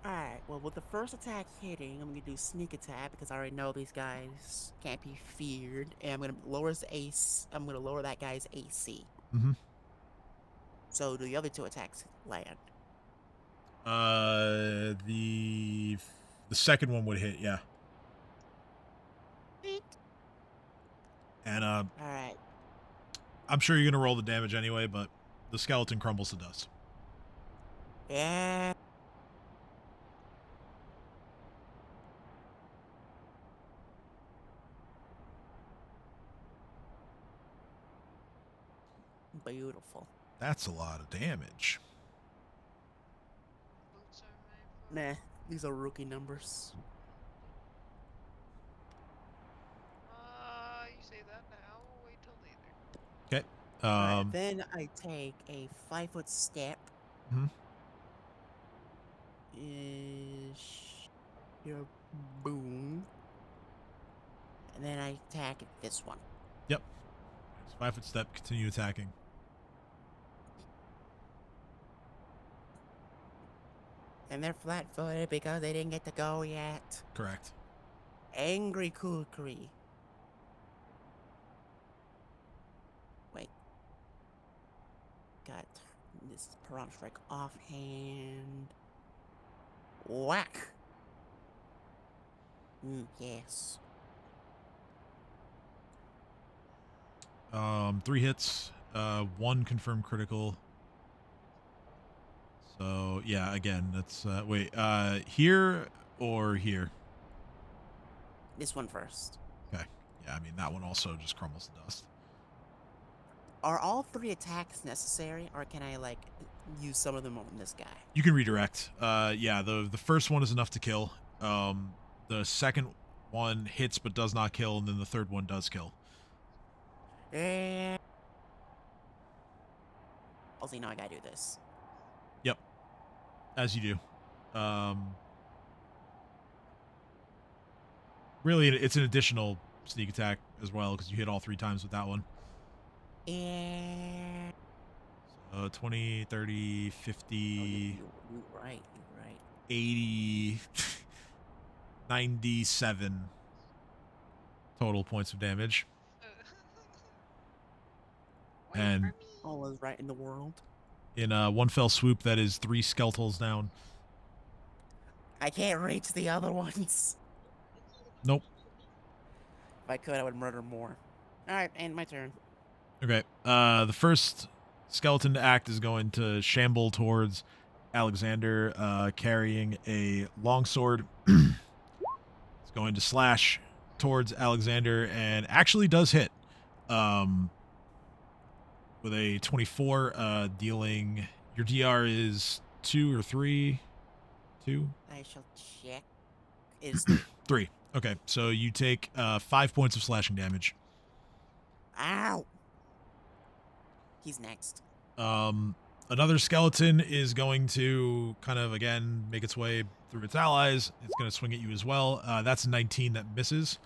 Alright, well with the first attack hitting, I'm gonna do sneak attack because I already know these guys can't be feared. And I'm gonna lower that guy's AC. Mm-hmm. So do the other 2 attacks land? The second one would hit, yeah. Beep. And Alright. I'm sure you're gonna roll the damage anyway, but the skeleton crumbles to dust. Yeah. Beautiful. That's a lot of damage. Boots are made for- Nah, these are rookie numbers. You say that now. Wait till later. Okay. Alright, then I take a 5-foot step. Mhm. Is your boom. And then I attack this one. Yep. 5-foot step. Continue attacking. And they're flat-footed because they didn't get to go yet. Correct. Angry Kukri. Wait. Got this Piranha Strike offhand. Whack. Yes. 3 hits. 1 confirmed critical. So yeah, again, that's wait. Here or here? This one first. Okay. Yeah, I mean that one also just crumbles to dust. Are all 3 attacks necessary, or can I like use some of them on this guy? You can redirect. Yeah, the first one is enough to kill. The second one hits but does not kill, and then the third one does kill. And also, now I gotta do this. Yep. As you do. Really, it's an additional sneak attack as well because you hit all 3 times with that one. And 20, 30, 50, you're right. 80, 97 total points of damage. Wait And- for me. All is right in the world. In one fell swoop, that is 3 skeletals down. I can't reach the other ones. Nope. If I could, I would murder more. Alright, and my turn. Okay. The first skeleton to act is going to shamble towards Alexander, carrying a longsword. It's going to slash towards Alexander and actually does hit. With a 24, dealing. Your DR is 2 or 3? 2? I shall check. Is 3. Okay, so you take 5 points of slashing damage. Ow! He's next. Another skeleton is going to kind of, again, make its way through its allies. It's going to swing at you as well. That's a 19 that misses.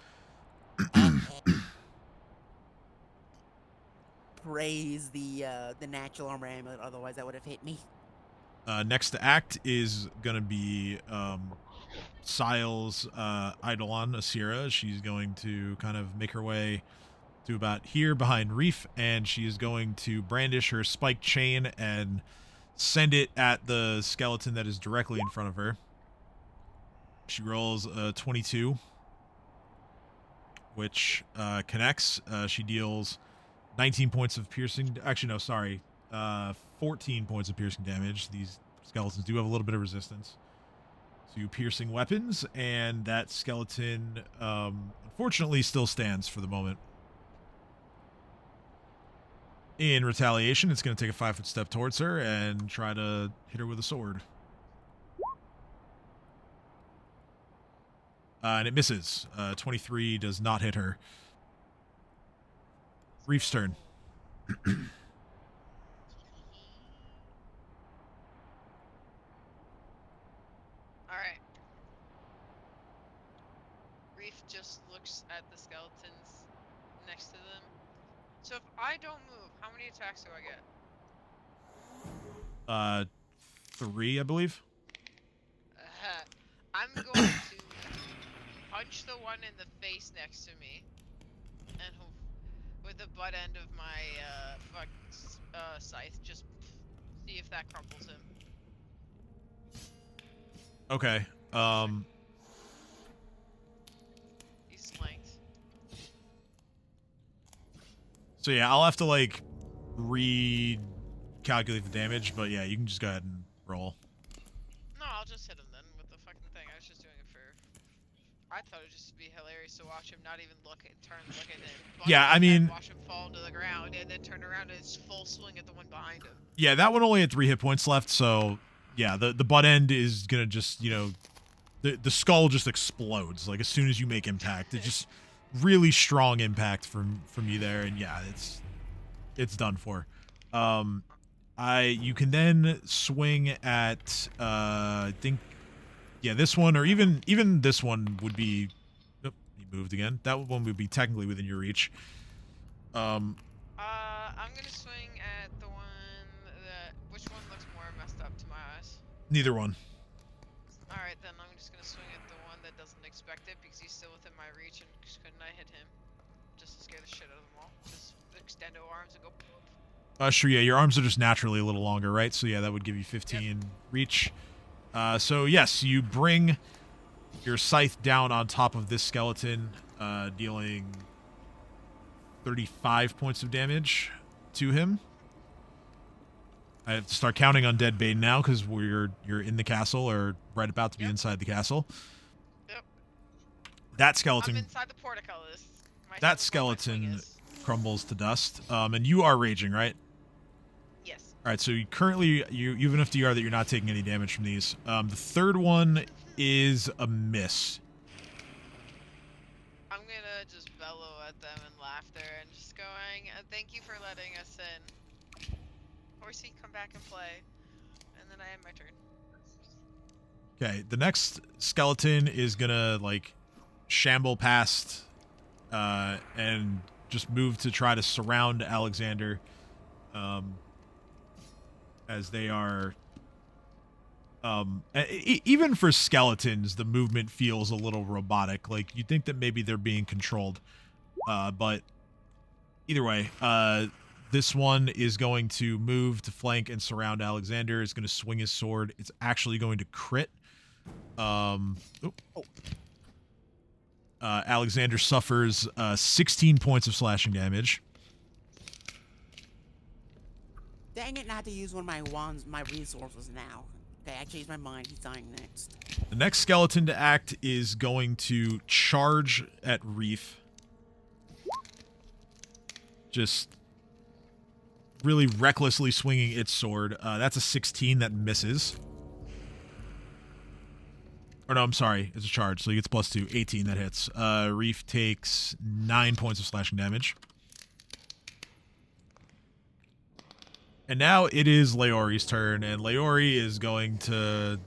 Praise the natural armor amulet, otherwise that would have hit me. Next to act is going to be Sile's Eidolon, Asira. She's going to kind of make her way to about here behind Reef, and she is going to brandish her spiked chain and send it at the skeleton that is directly in front of her. She rolls a 22, which connects. She deals 19 points of piercing. Actually, no, sorry. 14 points of piercing damage. These skeletons do have a little bit of resistance to piercing weapons, and that skeleton, unfortunately, still stands for the moment. In retaliation, it's going to take a 5-foot step towards her and try to hit her with a sword. And it misses. 23 does not hit her. Reef's turn. Alright. Reef just looks at the skeletons next to them. So if I don't move, how many attacks do I get? 3, I believe. I'm going to punch the one in the face next to me, and with the butt end of my scythe, just see if that crumples him. Okay. He's flanked. So yeah, I'll have to like recalculate the damage, but yeah, you can just go ahead and roll. No, I'll just hit him then with the fucking thing. I was just doing it for I thought it'd just be hilarious to watch him not even look at him. Yeah, I mean, watch him fall to the ground and then turn around and it's full swing at the one behind him. yeah, that one only had 3 hit points left, so yeah, the butt end is gonna just, you know, the skull just explodes like as soon as you make impact. It's just really strong impact from you there, and yeah, it's done for. You can then swing at I think, yeah, this one, or even this one would be. Oh, he moved again. That one would be technically within your reach. I'm gonna swing at the one that. Which one looks more messed up to my eyes? Neither one. All right, then I'm just gonna swing at the one that doesn't expect it because he's still within my reach, and couldn't I hit him? Just to scare the shit out of them all. Just extend our arms and go. Sure, yeah, your arms are just naturally a little longer, right? So yeah, that would give you 15 reach. So yes, you bring your scythe down on top of this skeleton, dealing 35 points of damage to him. I have to start counting on dead Bane now because you're in the castle, or right about to be inside the castle. Yep. That skeleton. I'm inside the portcullis. That skeleton crumbles to dust. And you are raging, right? Yes. All right. So you have enough DR that you're not taking any damage from these. The third one is a miss. I'm gonna just bellow at them in laughter and just going, "Thank you for letting us in." Horsey, come back and play. And then I end my turn. Okay, the next skeleton is gonna like shamble past and just move to try to surround Alexander, as they are even for skeletons the movement feels a little robotic. Like you'd think that maybe they're being controlled, but either way, this one is going to move to flank and surround Alexander. Is going to swing his sword. It's actually going to crit. Alexander suffers 16 points of slashing damage. Dang it, not to use one of my wands, my resources now. Okay, I changed my mind. He's dying next. The next skeleton to act is going to charge at Reef. Just really recklessly swinging its sword. That's a 16 that misses. Or no, I'm sorry. It's a charge, so he gets +2. 18 that hits. Reef takes 9 points of slashing damage. And now it is Leori's turn, and Leori is going to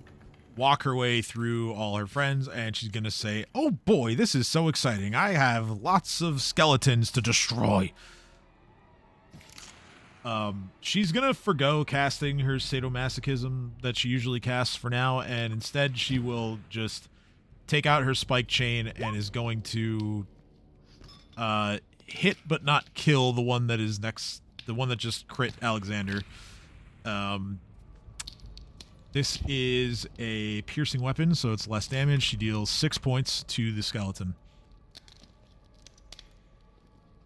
walk her way through all her friends, and she's going to say, "Oh boy, this is so exciting. I have lots of skeletons to destroy." She's going to forgo casting her sadomasochism that she usually casts for now, and instead she will just take out her spike chain and is going to hit but not kill the one that is next, the one that just crit Alexander. This is a piercing weapon, so it's less damage. She deals 6 points to the skeleton.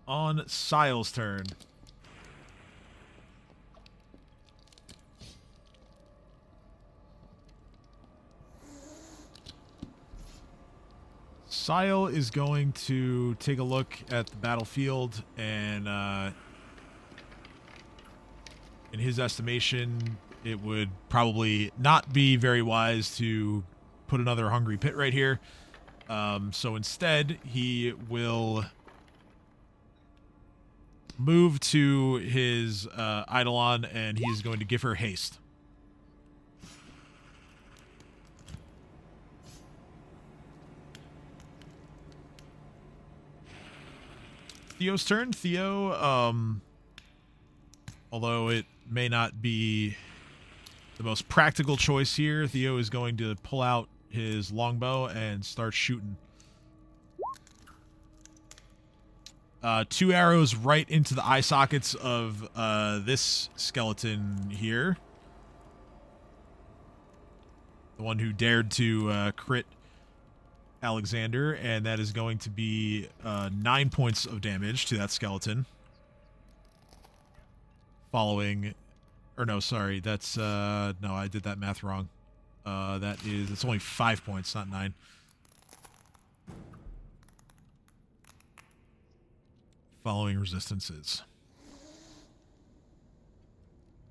On Sile's turn. Sile is going to take a look at the battlefield, and in his estimation, it would probably not be very wise to put another hungry pit right here. So instead, he will move to his Eidolon, and he's going to give her haste. Theo's turn. Theo, although it may not be the most practical choice here, Theo is going to pull out his longbow and start shooting. 2 arrows right into the eye sockets of this skeleton here. The one who dared to crit Alexander, and that is going to be 9 points of damage to that skeleton. Following, or no, sorry, that's no, I did that math wrong. It's only 5 points, not 9. following resistances.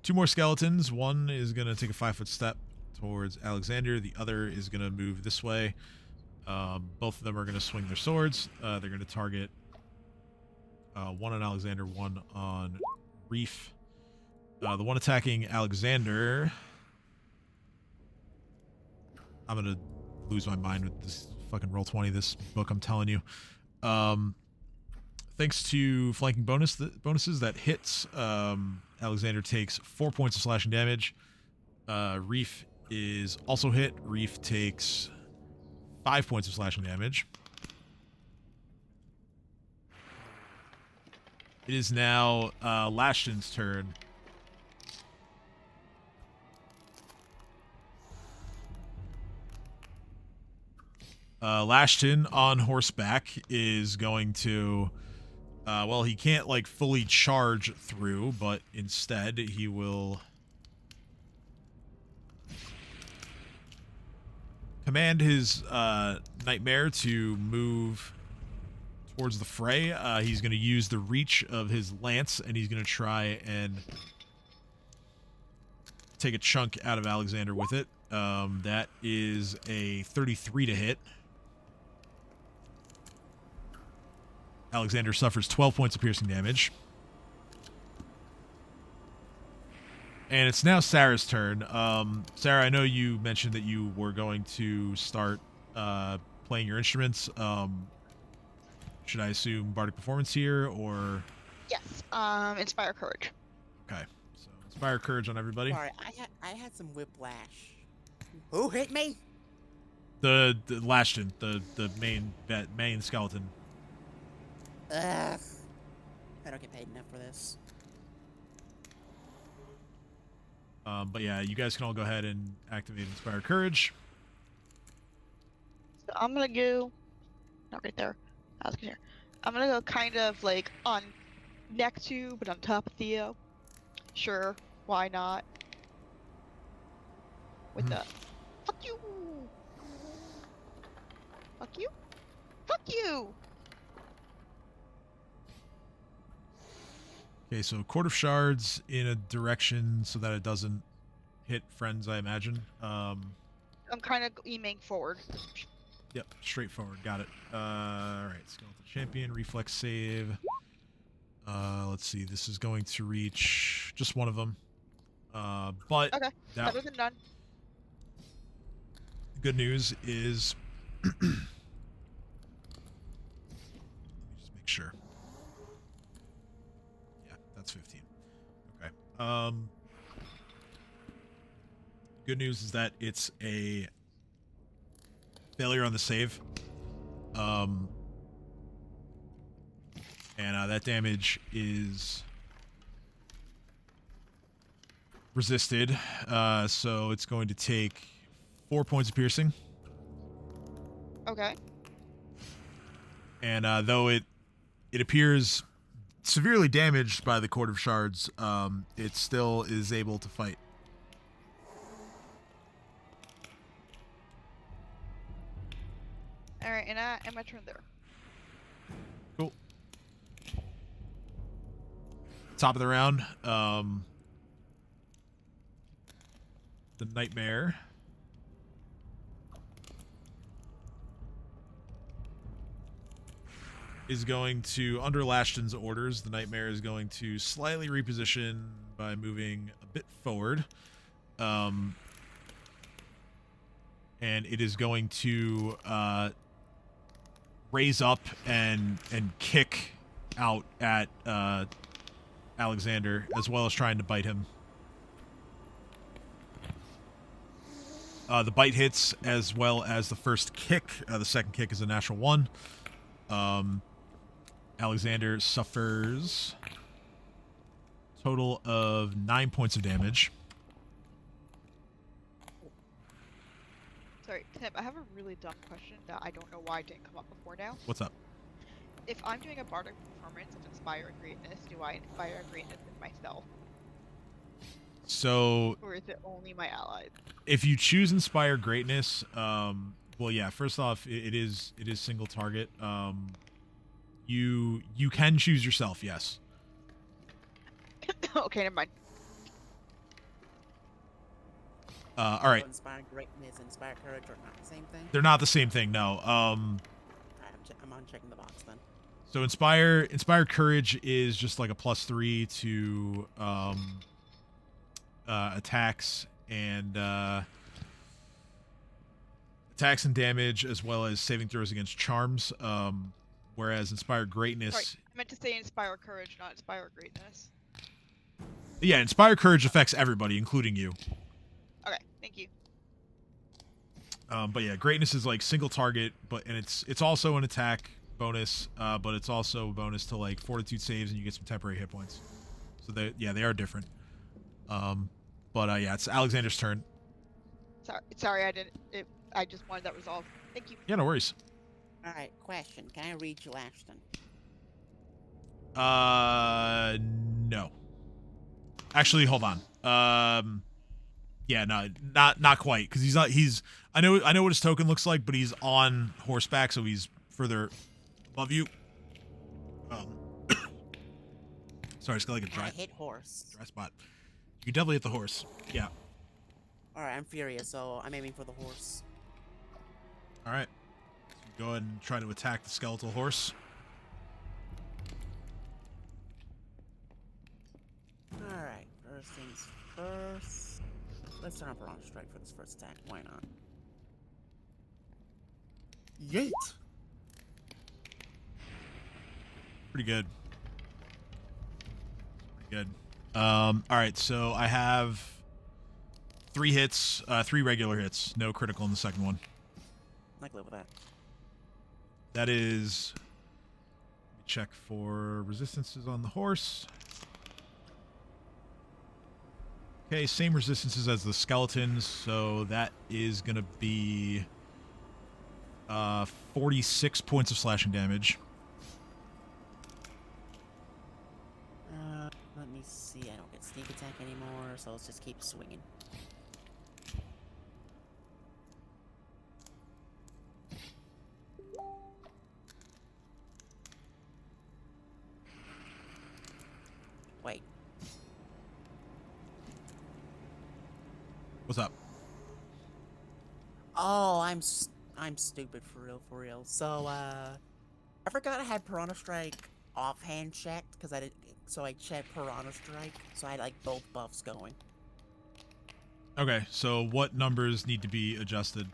2 more skeletons. One is going to take a 5-foot step towards Alexander. The other is going to move this way. Both of them are going to swing their swords. They're going to target one on Alexander, one on Reef. The one attacking Alexander... I'm going to lose my mind with this fucking Roll20, this book, I'm telling you. Thanks to flanking bonuses that hits, Alexander takes 4 points of slashing damage. Reef is also hit. Reef takes 5 points of slashing damage. It is now Lashton's turn. Lashton on horseback is going to, well, he can't like fully charge through, but instead he will command his nightmare to move towards the fray. He's going to use the reach of his lance, and he's going to try and take a chunk out of Alexander with it. That is a 33 to hit. Alexander suffers 12 points of piercing damage. And it's now Sarah's turn. Sarah, I know you mentioned that you were going to start playing your instruments. Should I assume Bardic Performance here, or...? Yes, Inspire Courage. Okay, so Inspire Courage on everybody. Sorry, I had some whiplash. Who hit me? The Lashton, the main skeleton. Ugh. I don't get paid enough for this. But yeah, you guys can all go ahead and activate Inspire Courage. So I'm gonna go... Not right there. I was here. I'm gonna go kind of like on next to, but on top of Theo. Sure, why not? With the... Fuck you! Fuck you! Fuck you! Okay, so Court of Shards in a direction so that it doesn't hit friends, I imagine. I'm kind of aiming forward. Yep, straightforward. Got it. Alright, Skeletal Champion, reflex save. Let's see, this is going to reach just one of them. But Okay, better than none. Good news is... Let me just make sure. Yeah, that's 15. Okay. Good news is that it's a failure on the save. And that damage is resisted. So it's going to take 4 points of piercing. Okay. And though it appears severely damaged by the Court of Shards, it still is able to fight. Alright, and my turn there. Cool. Top of the round, the Nightmare is going to, under Lashton's orders, the Nightmare is going to slightly reposition by moving a bit forward. And it is going to raise up and kick out at Alexander, as well as trying to bite him. The bite hits, as well as the first kick. The second kick is a natural 1. Alexander suffers a total of 9 points of damage. Sorry, Tim, I have a really dumb question that I don't know why it didn't come up before now. What's up? If I'm doing a bardic performance of Inspire Greatness, do I inspire greatness in myself? So, Or is it only my allies? if you choose Inspire Greatness, well, yeah, first off, it is single target. You can choose yourself, yes. Okay, never mind. All right. So inspire greatness, inspire courage are not the same thing. They're not the same thing, no. I'm unchecking the box then. So inspire courage is just like a +3 to attacks and damage, as well as saving throws against charms. Whereas inspire greatness. Sorry, I meant to say inspire courage, not inspire greatness. Yeah, inspire courage affects everybody, including you. Okay, thank you. But yeah, greatness is like single target, and it's also an attack bonus, but it's also a bonus to like fortitude saves, and you get some temporary hit points. So they are different. But yeah, it's Alexander's turn. Sorry, I just wanted that resolved. Thank you. Yeah, no worries. All right, question. Can I read you, Ashton? No. Actually, hold on. Yeah, no, not quite, because he's. I know what his token looks like, but he's on horseback, so he's further above you. Sorry, it's got like a dry hit horse. spot. You can definitely hit the horse. Yeah. All right, I'm furious, so I'm aiming for the horse. All right. So you go ahead and try to attack the skeletal horse. All right, first things first. Let's turn up our on strike for this first attack. Why not? Yeet! Pretty good. Pretty good. All right, so I have 3 hits, 3 regular hits, no critical in the second one. I can live with that. That is. Let me check for resistances on the horse. Okay, same resistances as the skeletons, so that is gonna be 46 points of slashing damage. Let me see. I don't get sneak attack anymore, so let's just keep swinging. Wait. What's up? Oh, I'm stupid for real. So, I forgot I had Piranha Strike offhand checked, because I didn't, so I checked Piranha Strike, so I had, like, both buffs going. Okay, so what numbers need to be adjusted?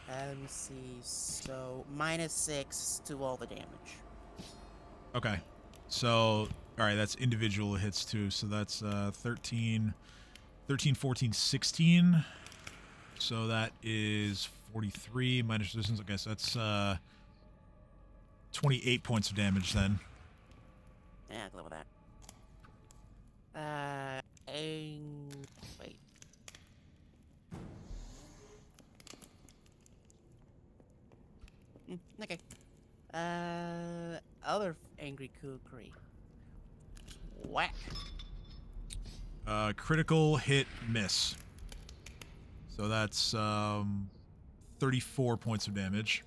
Let me see, so, -6 to all the damage. Okay, so, alright, that's individual hits too, so that's 13, 14, 16. So that is 43 minus resistance. Okay, so that's 28 points of damage then. Yeah, I can live with that. Wait. Okay. Other angry kukri. Whack. Critical hit miss. So that's 34 points of damage.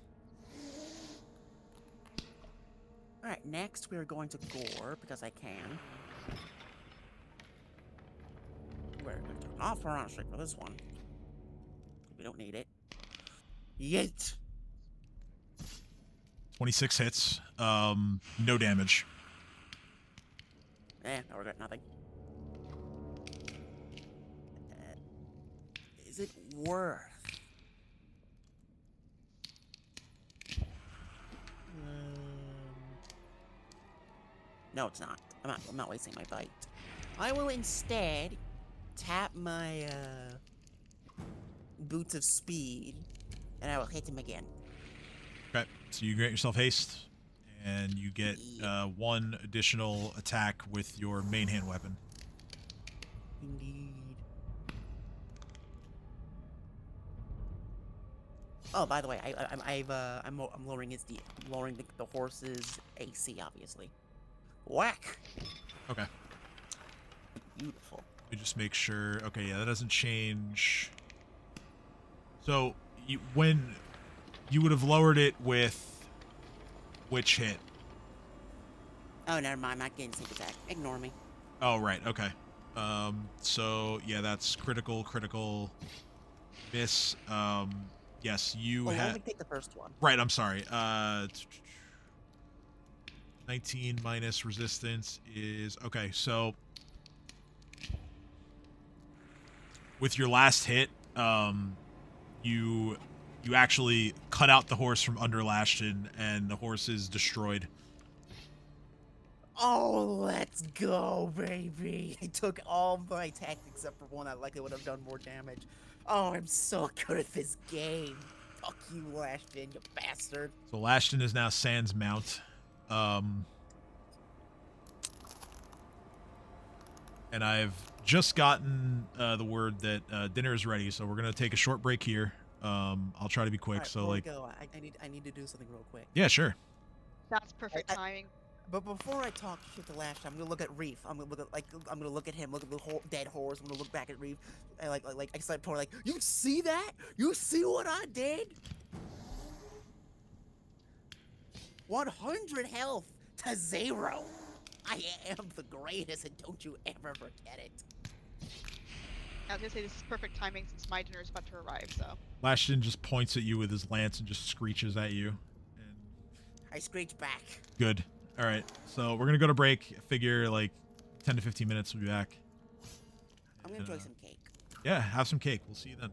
Alright, next we are going to gore, because I can. We're going to turn off Piranha Strike for this one. We don't need it. Yeet! 26 hits. No damage. I regret nothing. Is it worth? No, it's not. I'm not wasting my bite. I will instead tap my boots of speed, and I will hit him again. Okay, so you grant yourself haste, and you get 1 additional attack with your main hand weapon. Indeed. Oh, by the way, I'm lowering the horse's AC, obviously. Whack! Okay. Beautiful. We just make sure. Okay, yeah, that doesn't change. So when you would have lowered it with which hit? Oh, never mind. I'm not getting sneak attack. Ignore me. Oh, right. Okay. So yeah, that's critical miss. Yes, you Well, had. only take the first one. Right. I'm sorry. 19 minus resistance is okay. So with your last hit, you actually cut out the horse from under Lashton, and the horse is destroyed. Oh, let's go, baby. I took all my attacks except for one. I likely would have done more damage. Oh, I'm so good at this game. Fuck you, Lashton, you bastard. So Lashton is now Sans mount. And I've just gotten the word that dinner is ready, so we're gonna take a short break here. I'll try to be quick. Alright, So before we like, go, I need to do something real quick. yeah, sure. That's perfect I- timing. But before I talk shit to Lashton, I'm gonna look at Reef. I'm gonna look at him, look at the dead horse. I'm gonna look back at Reef, and like I start pouring like, you see that? You see what I did? 100 health to 0. I am the greatest, and don't you ever forget it. I was gonna say this is perfect timing since my dinner is about to arrive. So Lashton just points at you with his lance and just screeches at you. And I screech back. good. All right. So we're gonna go to break. Figure like 10 to 15 minutes. We'll be back. I'm gonna enjoy some cake. Yeah, have some cake. We'll see you then.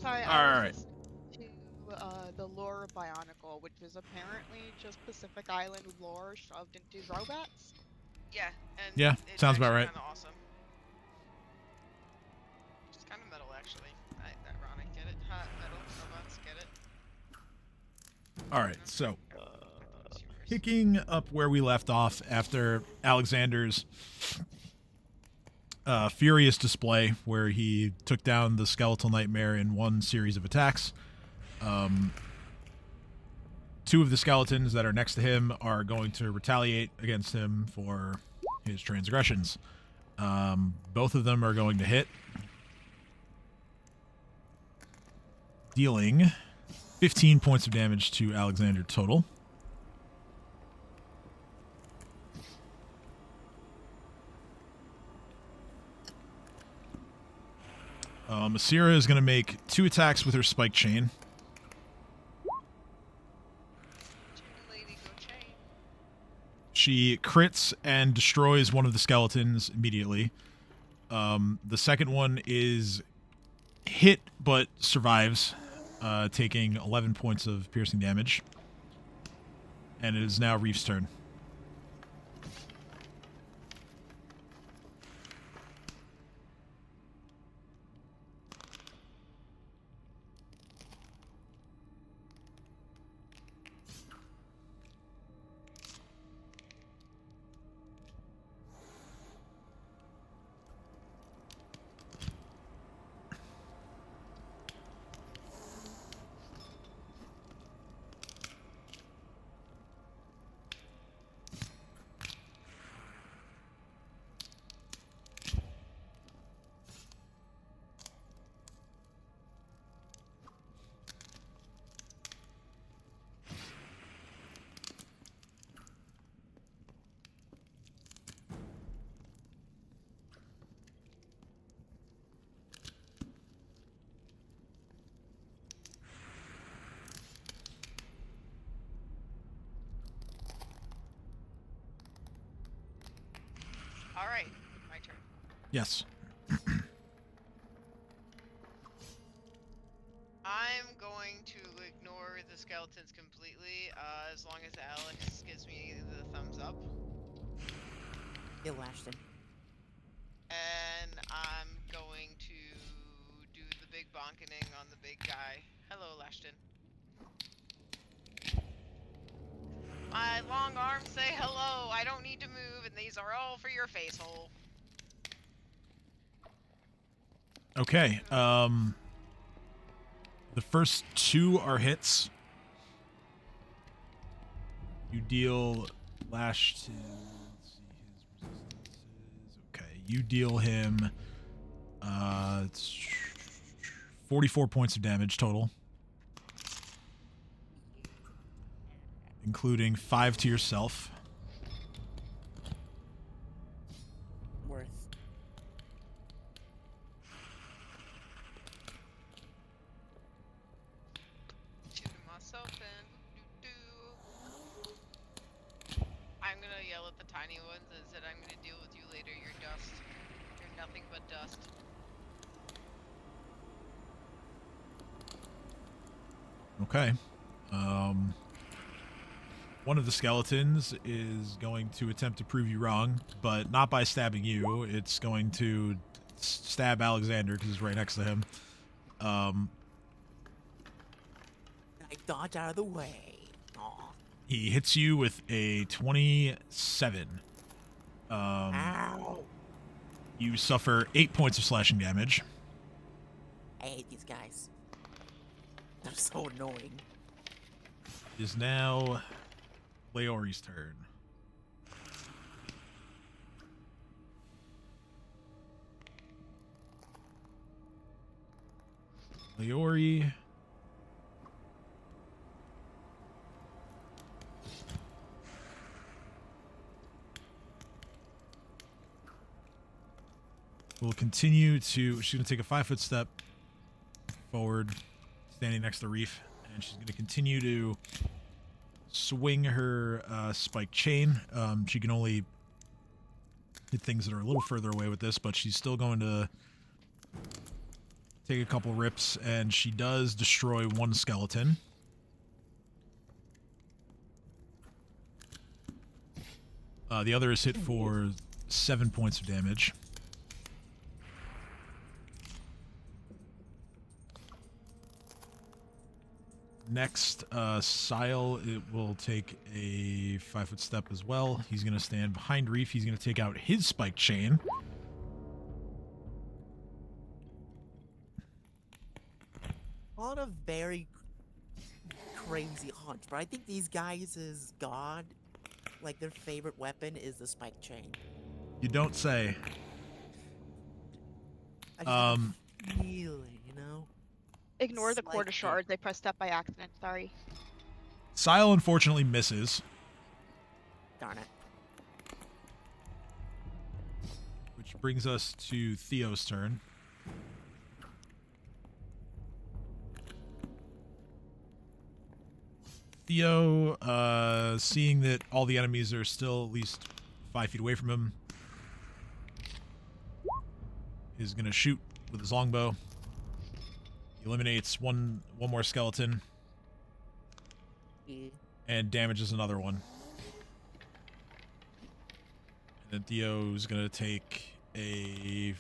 Sorry, All I was right. listening to the lore of Bionicle, which is apparently just Pacific Island lore shoved into robots. Yeah, and Yeah, it's sounds about actually right. kind of awesome. It's kind of metal, actually. Ironic, get it? Hot metal robots, get it? All right, so What's yours? picking up where we left off after Alexander's furious display, where he took down the skeletal nightmare in one series of attacks. Two of the skeletons that are next to him are going to retaliate against him for his transgressions. Both of them are going to hit, dealing 15 points of damage to Alexander total. Asira is going to make 2 attacks with her spike chain. Chain lady, go chain. She crits and destroys one of the skeletons immediately. The second one is hit but survives, taking 11 points of piercing damage. And it is now Reef's turn. All right, my turn. Yes. I'm going to ignore the skeletons completely, as long as Alex gives me the thumbs up. It lashed him. And I'm going to do the big bonkening on the big guy. Hello, Lashton. My long arms say hello. I don't need to move, and these are all for your face hole. Okay. The first 2 are hits. You deal lash to, let's see his resistances. Okay, you deal him it's 44 points of damage total, including 5 to yourself. Worth. Shooting myself in. I'm gonna yell at the tiny ones and said I'm gonna deal with you later. You're dust. You're nothing but dust. Okay. One of the skeletons is going to attempt to prove you wrong, but not by stabbing you. It's going to stab Alexander because he's right next to him. I dodge out of the way. Aw. He hits you with a 27. Ow. You suffer 8 points of slashing damage. I hate these guys. They're so annoying. It is now Leori's turn. Leori will continue to, she's going to take a 5-foot step forward, standing next to the reef, and she's going to continue to swing her spike chain. She can only hit things that are a little further away with this, but she's still going to take a couple rips, and she does destroy one skeleton. The other is hit for 7 points of damage. Next, Sile, it will take a 5-foot step as well. He's going to stand behind Reef. He's going to take out his spike chain. A lot of very crazy hunts, but I think these guys is god. Like, their favorite weapon is the spike chain. You don't say. I just have a feeling, you know? Ignore the quarter Slightly. shards. I pressed that by accident. Sorry. Sile unfortunately misses, Darn it. which brings us to Theo's turn. Theo, seeing that all the enemies are still at least 5 feet away from him, is going to shoot with his longbow. He eliminates one more skeleton Yeah. and damages another one. And then Theo's going to take a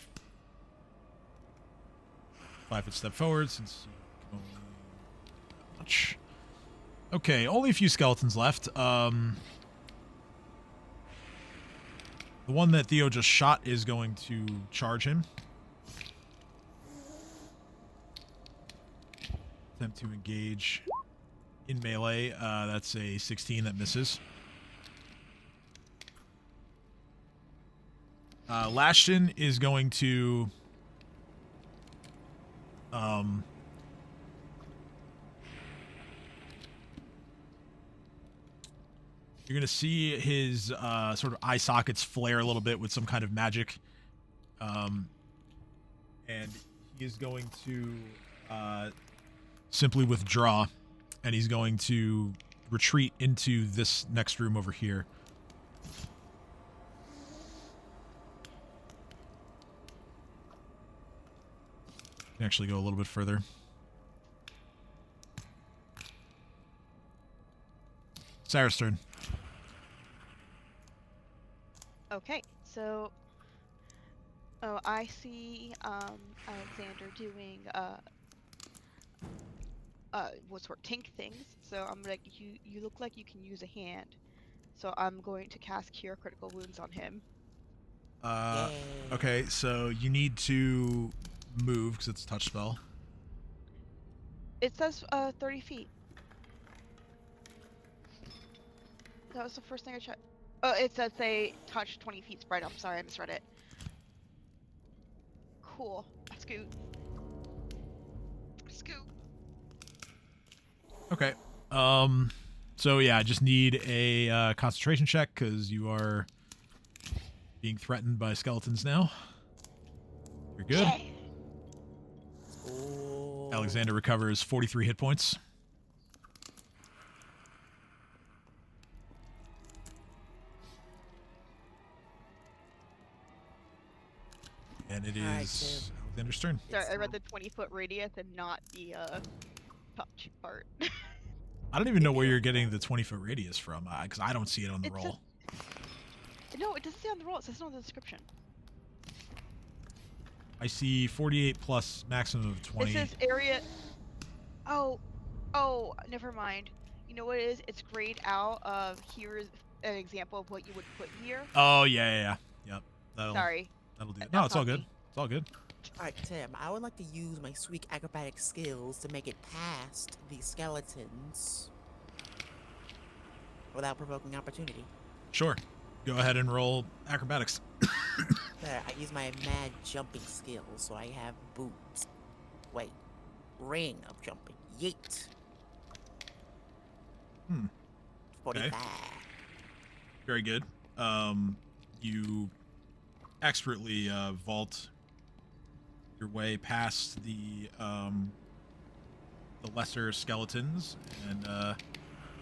5-foot step forward since he can only do that much. Okay, only a few skeletons left. The one that Theo just shot is going to charge him. Attempt to engage in melee. That's a 16 that misses. Lashton is going to you're going to see his sort of eye sockets flare a little bit with some kind of magic. And he is going to simply withdraw, and he's going to retreat into this next room over here. Can actually go a little bit further. Sarah's turn. Okay, so I see Alexander doing what sort tink things. So I'm like, you look like you can use a hand. So I'm going to cast Cure Critical Wounds on him. Yay. Okay, so you need to move because it's a touch spell. It says 30 feet. That was the first thing I checked. Oh, it says they touch 20 feet spread. I'm sorry, I misread it. Cool. Scoot. Scoop. Okay. So yeah, I just need a concentration check because you are being threatened by skeletons now. You're good. Oh. Alexander recovers 43 hit points. And it Alright, is so- Alexander's turn. Sorry, I It's read the 20-foot radius and not the touch part. I don't even know where you're getting the 20-foot radius from because I don't see it on the It roll. No, it doesn't say on the roll. It says it on the description. I see 48 plus maximum of 20. It says area. Oh, never mind. You know what it is? It's grayed out of here's an example of what you would put here. Oh yeah. Yep. Sorry. That'll do it. That's No, it's all on good. me. It's all good. Alright, Tim, I would like to use my sweet acrobatic skills to make it past the skeletons without provoking opportunity. Sure. Go ahead and roll acrobatics. There, I use my mad jumping skills, so I have boots. Wait, ring of jumping. Yeet. Hmm. 45. Very good. You expertly vault your way past the lesser skeletons and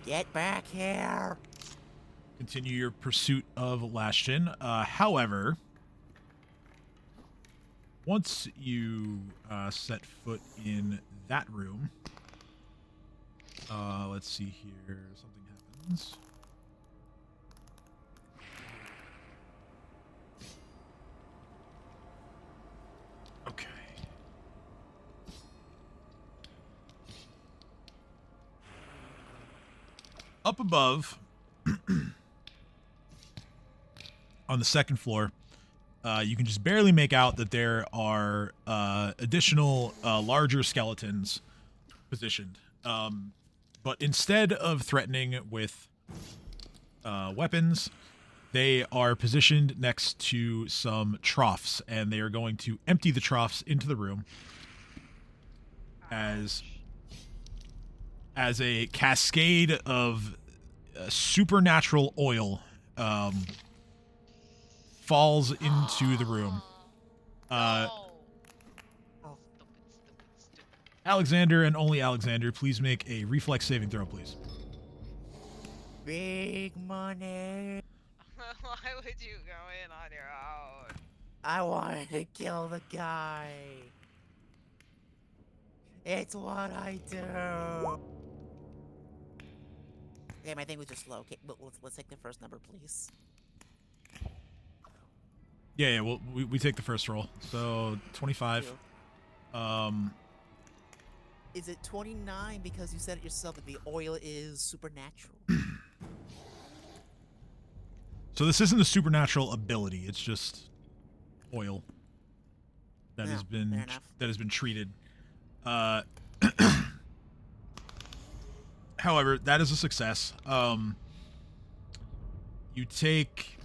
Get back here! continue your pursuit of Lashton. However, once you set foot in that room, let's see here. Something happens. Okay. Up above, on the second floor, you can just barely make out that there are additional larger skeletons positioned. But instead of threatening with weapons, they are positioned next to some troughs, and they are going to empty the troughs into the room as a cascade of supernatural oil falls into the room. No. Oh. Stupid. Alexander, and only Alexander, please make a reflex saving throw, please. Big money. Why would you go in on your own? I wanted to kill the guy. It's what I do. Okay, my thing was just slow. Okay, but let's take the first number, please. Yeah, well, we take the first roll. So 25. Is it 29 because you said it yourself that the oil is supernatural? So this isn't a supernatural ability. It's just oil that Yeah, has been fair enough. treated. However, that is a success. You take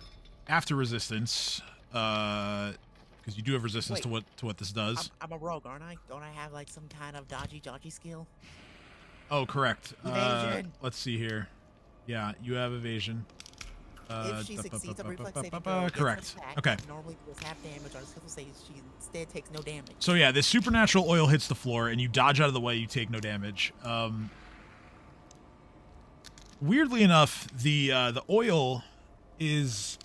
after resistance, because you do have resistance Wait. to what this does. I'm a rogue, aren't I? Don't I have like some kind of dodgy skill? Oh, correct. Evasion. Let's see here. Yeah, you have evasion. If she succeeds on reflex saving throw, gets correct. an attack, Okay. normally does half damage on a skill save. She instead takes no damage. So yeah, this supernatural oil hits the floor, and you dodge out of the way. You take no damage. Weirdly enough, the oil is.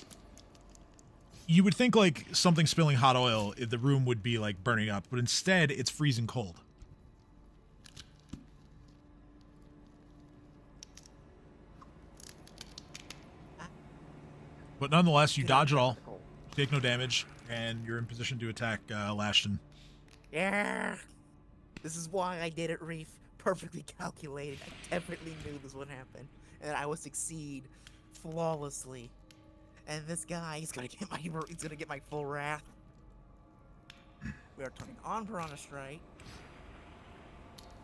You would think like something spilling hot oil, the room would be like burning up, but instead it's freezing cold. But nonetheless, you dodge it all, take no damage, and you're in position to attack Lashton. Yeah. This is why I did it, Reef. Perfectly calculated. I definitely knew this would happen, and that I would succeed flawlessly. And this guy, he's gonna get my full wrath. We are turning on Piranha Strike.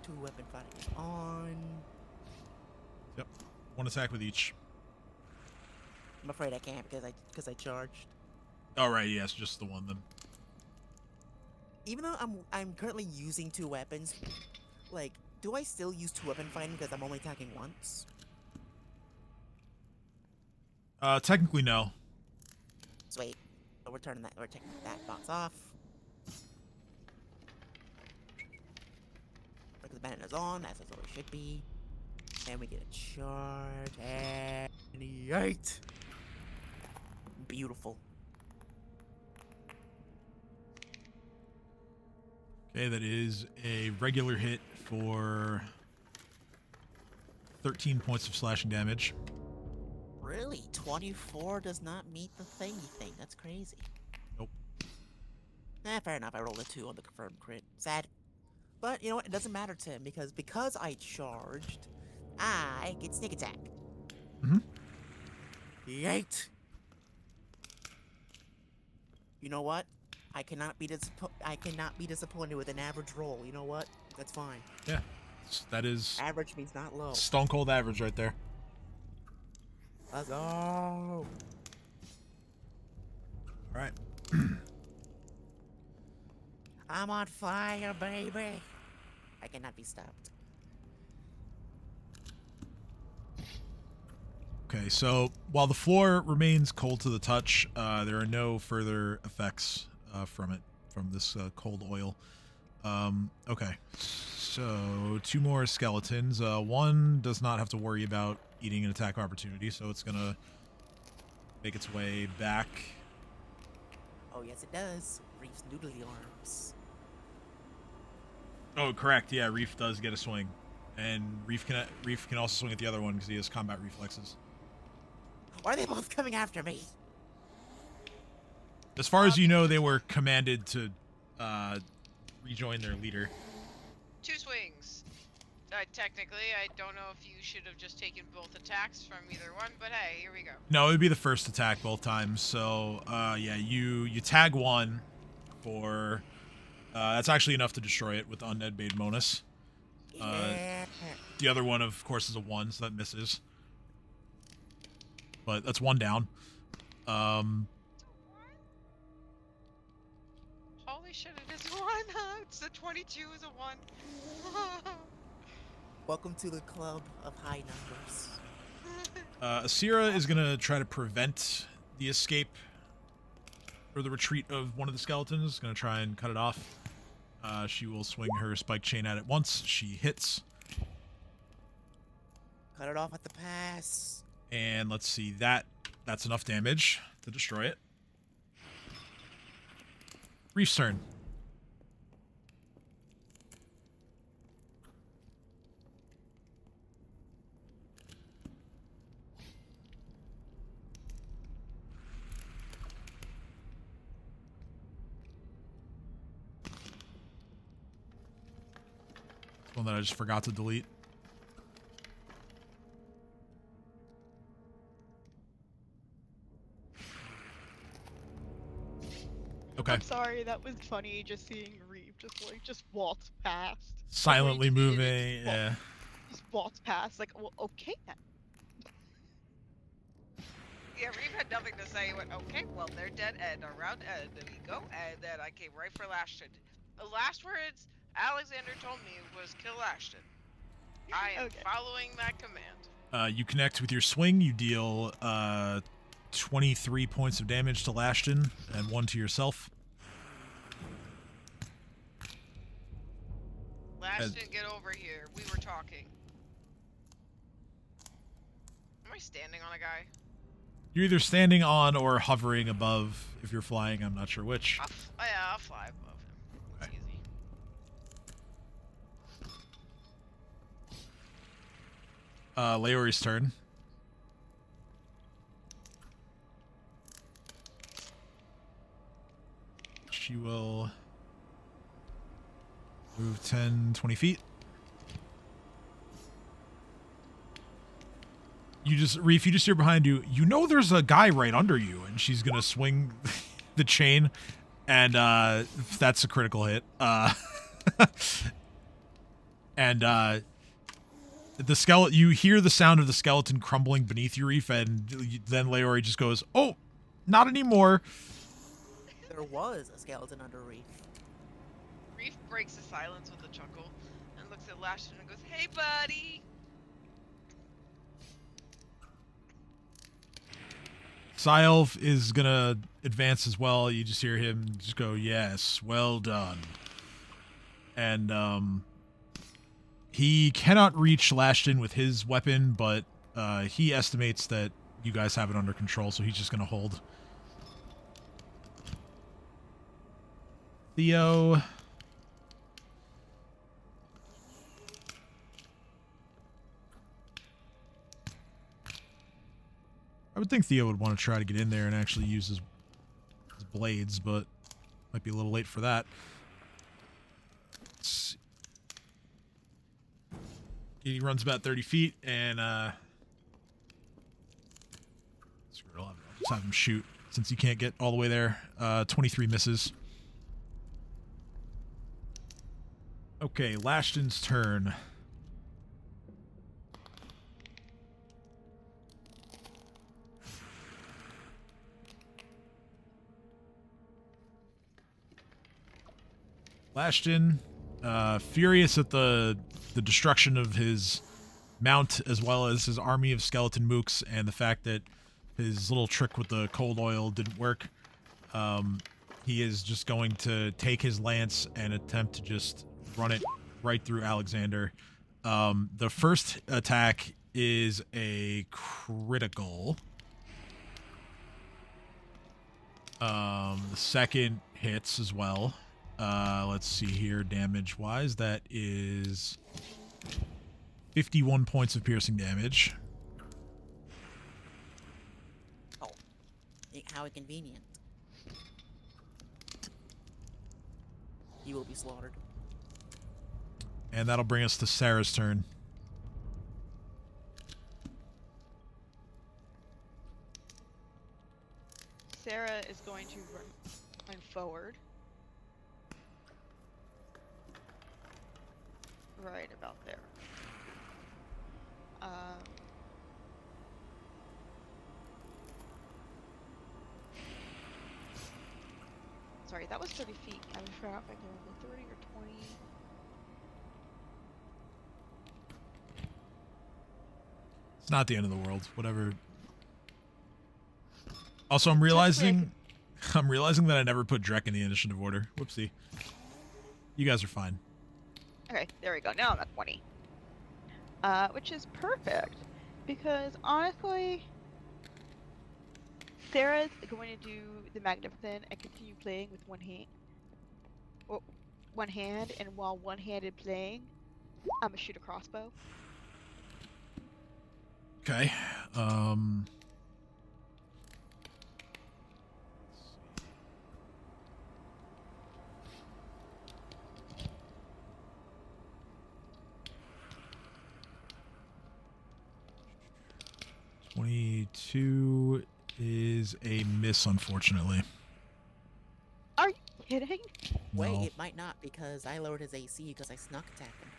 2-weapon fighting is on. Yep, one attack with each. I'm afraid I can't because I charged. All right, yes, just the one then. Even though I'm currently using 2 weapons, like, do I still use 2-weapon fighting because I'm only attacking once? Technically no. Sweet. So we're taking that box off. Because the bandit is on, as it always should be. And we get a charge and 8. Beautiful. Okay, that is a regular hit for 13 points of slashing damage. Really? 24 does not meet the thingy thing. That's crazy. Nope. Fair enough. I rolled a 2 on the confirmed crit. Sad. But, you know what? It doesn't matter to him because I charged, I get sneak attack. Mm-hmm. 8. You know what? I cannot be disappointed with an average roll. You know what? That's fine. Yeah, that is Average means not low. stone cold average right there. Let's go. All right. I'm on fire, baby. I cannot be stopped. Okay, so while the floor remains cold to the touch, there are no further effects from this cold oil. Okay, so 2 more skeletons. One does not have to worry about eating an attack opportunity, so it's gonna make its way back. Oh yes, it does. Reef's noodly arms. Oh, correct. Yeah, Reef does get a swing, and Reef can also swing at the other one because he has combat reflexes. Why are they both coming after me? As far as you know, they were commanded to rejoin their leader. 2 swings. Technically, I don't know if you should have just taken both attacks from either one, but hey, here we go. No, it would be the first attack both times. So, yeah, you tag one for... that's actually enough to destroy it with the Undead Bane bonus. Yeah. The other one, of course, is a 1, so that misses. But that's 1 down. Holy shit, it is 1! It's the 22 is a 1. Welcome to the club of high numbers. Asira is going to try to prevent the escape or the retreat of one of the skeletons. Going to try and cut it off. She will swing her spike chain at it once. She hits. Cut it off at the pass. And let's see, that's enough damage to destroy it. Reef's turn. One that I just forgot to delete. Okay. I'm sorry, that was funny just seeing Reeve just waltz past. Silently Like, moving, yeah. Just waltz past, like, well, okay then. Yeah, Reeve had nothing to say. He went, okay, well, they're dead, and around Ed, there we go, and then I came right for Lashton. The last words Alexander told me was kill Ashton. I am Okay. following that command. You connect with your swing. You deal 23 points of damage to Lashton and 1 to yourself. Lashton, get over here. We were talking. Am I standing on a guy? You're either standing on or hovering above. If you're flying, I'm not sure which. Yeah, I'll fly above him. It's easy. Leori's turn. She will move 10, 20 feet. Reef, you just hear behind you, you know there's a guy right under you, and she's gonna swing the chain, and that's a critical hit. And the skeleton, you hear the sound of the skeleton crumbling beneath you, Reef, and then Leori just goes, oh, not anymore. There was a skeleton under Reef. Reef breaks the silence with a chuckle and looks at Lashton and goes, hey, buddy! Psyelf is gonna advance as well. You just hear him just go, yes, well done. And he cannot reach Lashton with his weapon, but he estimates that you guys have it under control, so he's just gonna hold. Theo. I would think Theo would want to try to get in there and actually use his blades, but might be a little late for that. Let's see. He runs about 30 feet, and screw it, I'll just have him shoot since he can't get all the way there. 23 misses. Okay, Lashton's turn. Lashton, furious at the destruction of his mount as well as his army of skeleton mooks and the fact that his little trick with the cold oil didn't work, he is just going to take his lance and attempt to just run it right through Alexander. The first attack is a critical. The second hits as well. Let's see here, damage-wise. That is 51 points of piercing damage. Oh, how inconvenient. He will be slaughtered. And that'll bring us to Sarah's turn. Sarah is going to run forward. Right about there. Sorry, that was 30 feet. I forgot if I can 30 or 20. It's not the end of the world. Whatever. Also, I'm realizing that I never put Drek in the initiative order. Whoopsie. You guys are fine. Okay, there we go. Now I'm at 20. Which is perfect. Because honestly, Sarah's going to do the Magnificent and continue playing with one hand. Well, one hand, and while one-handed playing, I'm gonna shoot a crossbow. Okay. 22 is a miss, unfortunately. Are you kidding? Wait, No. it might not because I lowered his AC because I snuck attacked him.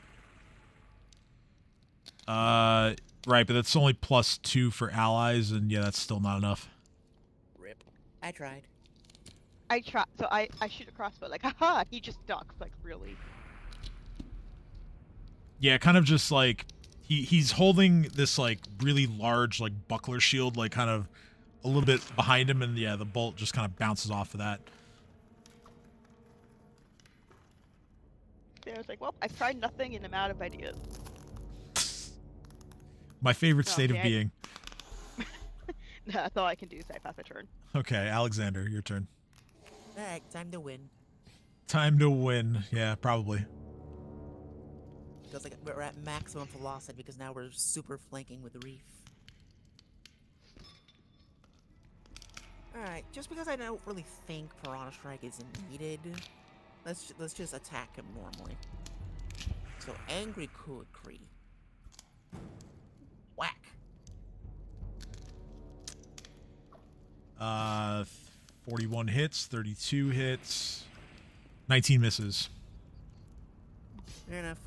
Right, but that's only +2 for allies, and yeah, that's still not enough. Rip. I tried. I try. So I shoot a crossbow. Like, haha! He just ducks. Like, really? Yeah, kind of just like he's holding this like really large like buckler shield, like kind of a little bit behind him, and yeah, the bolt just kind of bounces off of that. Yeah, I was like, well, I've tried nothing and I'm out of ideas. My favorite Oh, state of yeah. being. That's all I can do. So I pass a turn. Okay, Alexander, your turn. Alright, time to win. Time to win. Yeah, probably. Because like we're at maximum velocity because now we're super flanking with the reef. Alright, just because I don't really think Piranha Strike is needed, let's just attack him normally. So Angry Kukri. Whack. 41 hits, 32 hits, 19 misses. Fair enough.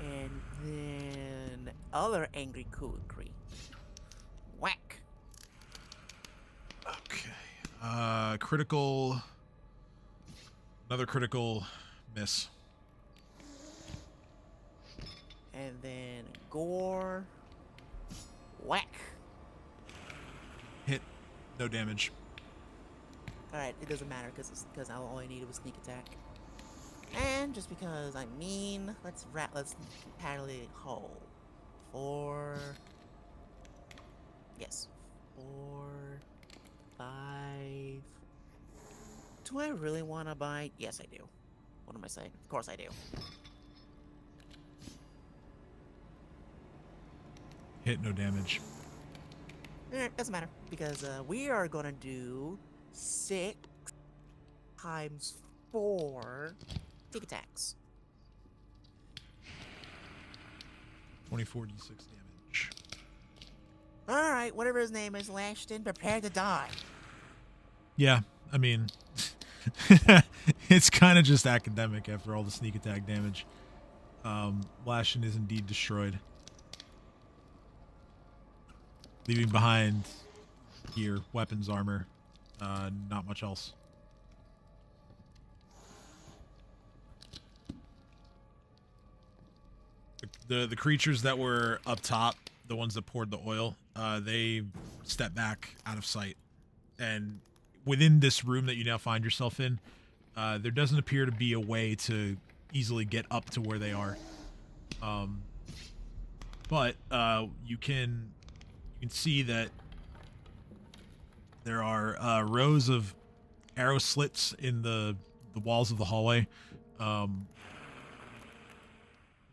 And then other Angry Kukri. Whack. Okay. Critical. Another critical miss. And then Gore. Whack. Hit. No damage. Alright, it doesn't matter because all I needed was sneak attack. And just because I'm mean, let's tally it whole. 4. Yes. 4. 5. Do I really want to bite? Yes, I do. What am I saying? Of course I do. Hit. No damage. Doesn't matter because we are gonna do 6 times 4 sneak attacks. 24d6 damage. Alright, whatever his name is, Lashton, prepare to die. Yeah, I mean, it's kind of just academic after all the sneak attack damage. Lashin is indeed destroyed, leaving behind gear, weapons, armor, not much else. The creatures that were up top, the ones that poured the oil, they step back out of sight. And within this room that you now find yourself in, there doesn't appear to be a way to easily get up to where they are. But you can see that there are rows of arrow slits in the walls of the hallway.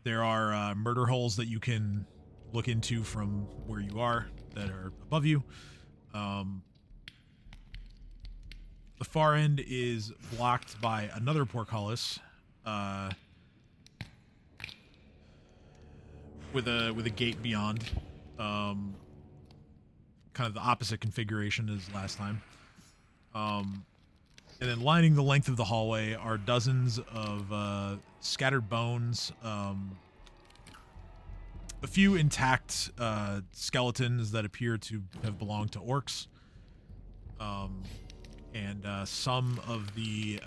There are murder holes that you can look into from where you are that are above you. The far end is blocked by another portcullis, with a gate beyond, kind of the opposite configuration as last time. And then lining the length of the hallway are dozens of scattered bones, a few intact skeletons that appear to have belonged to orcs, and some of the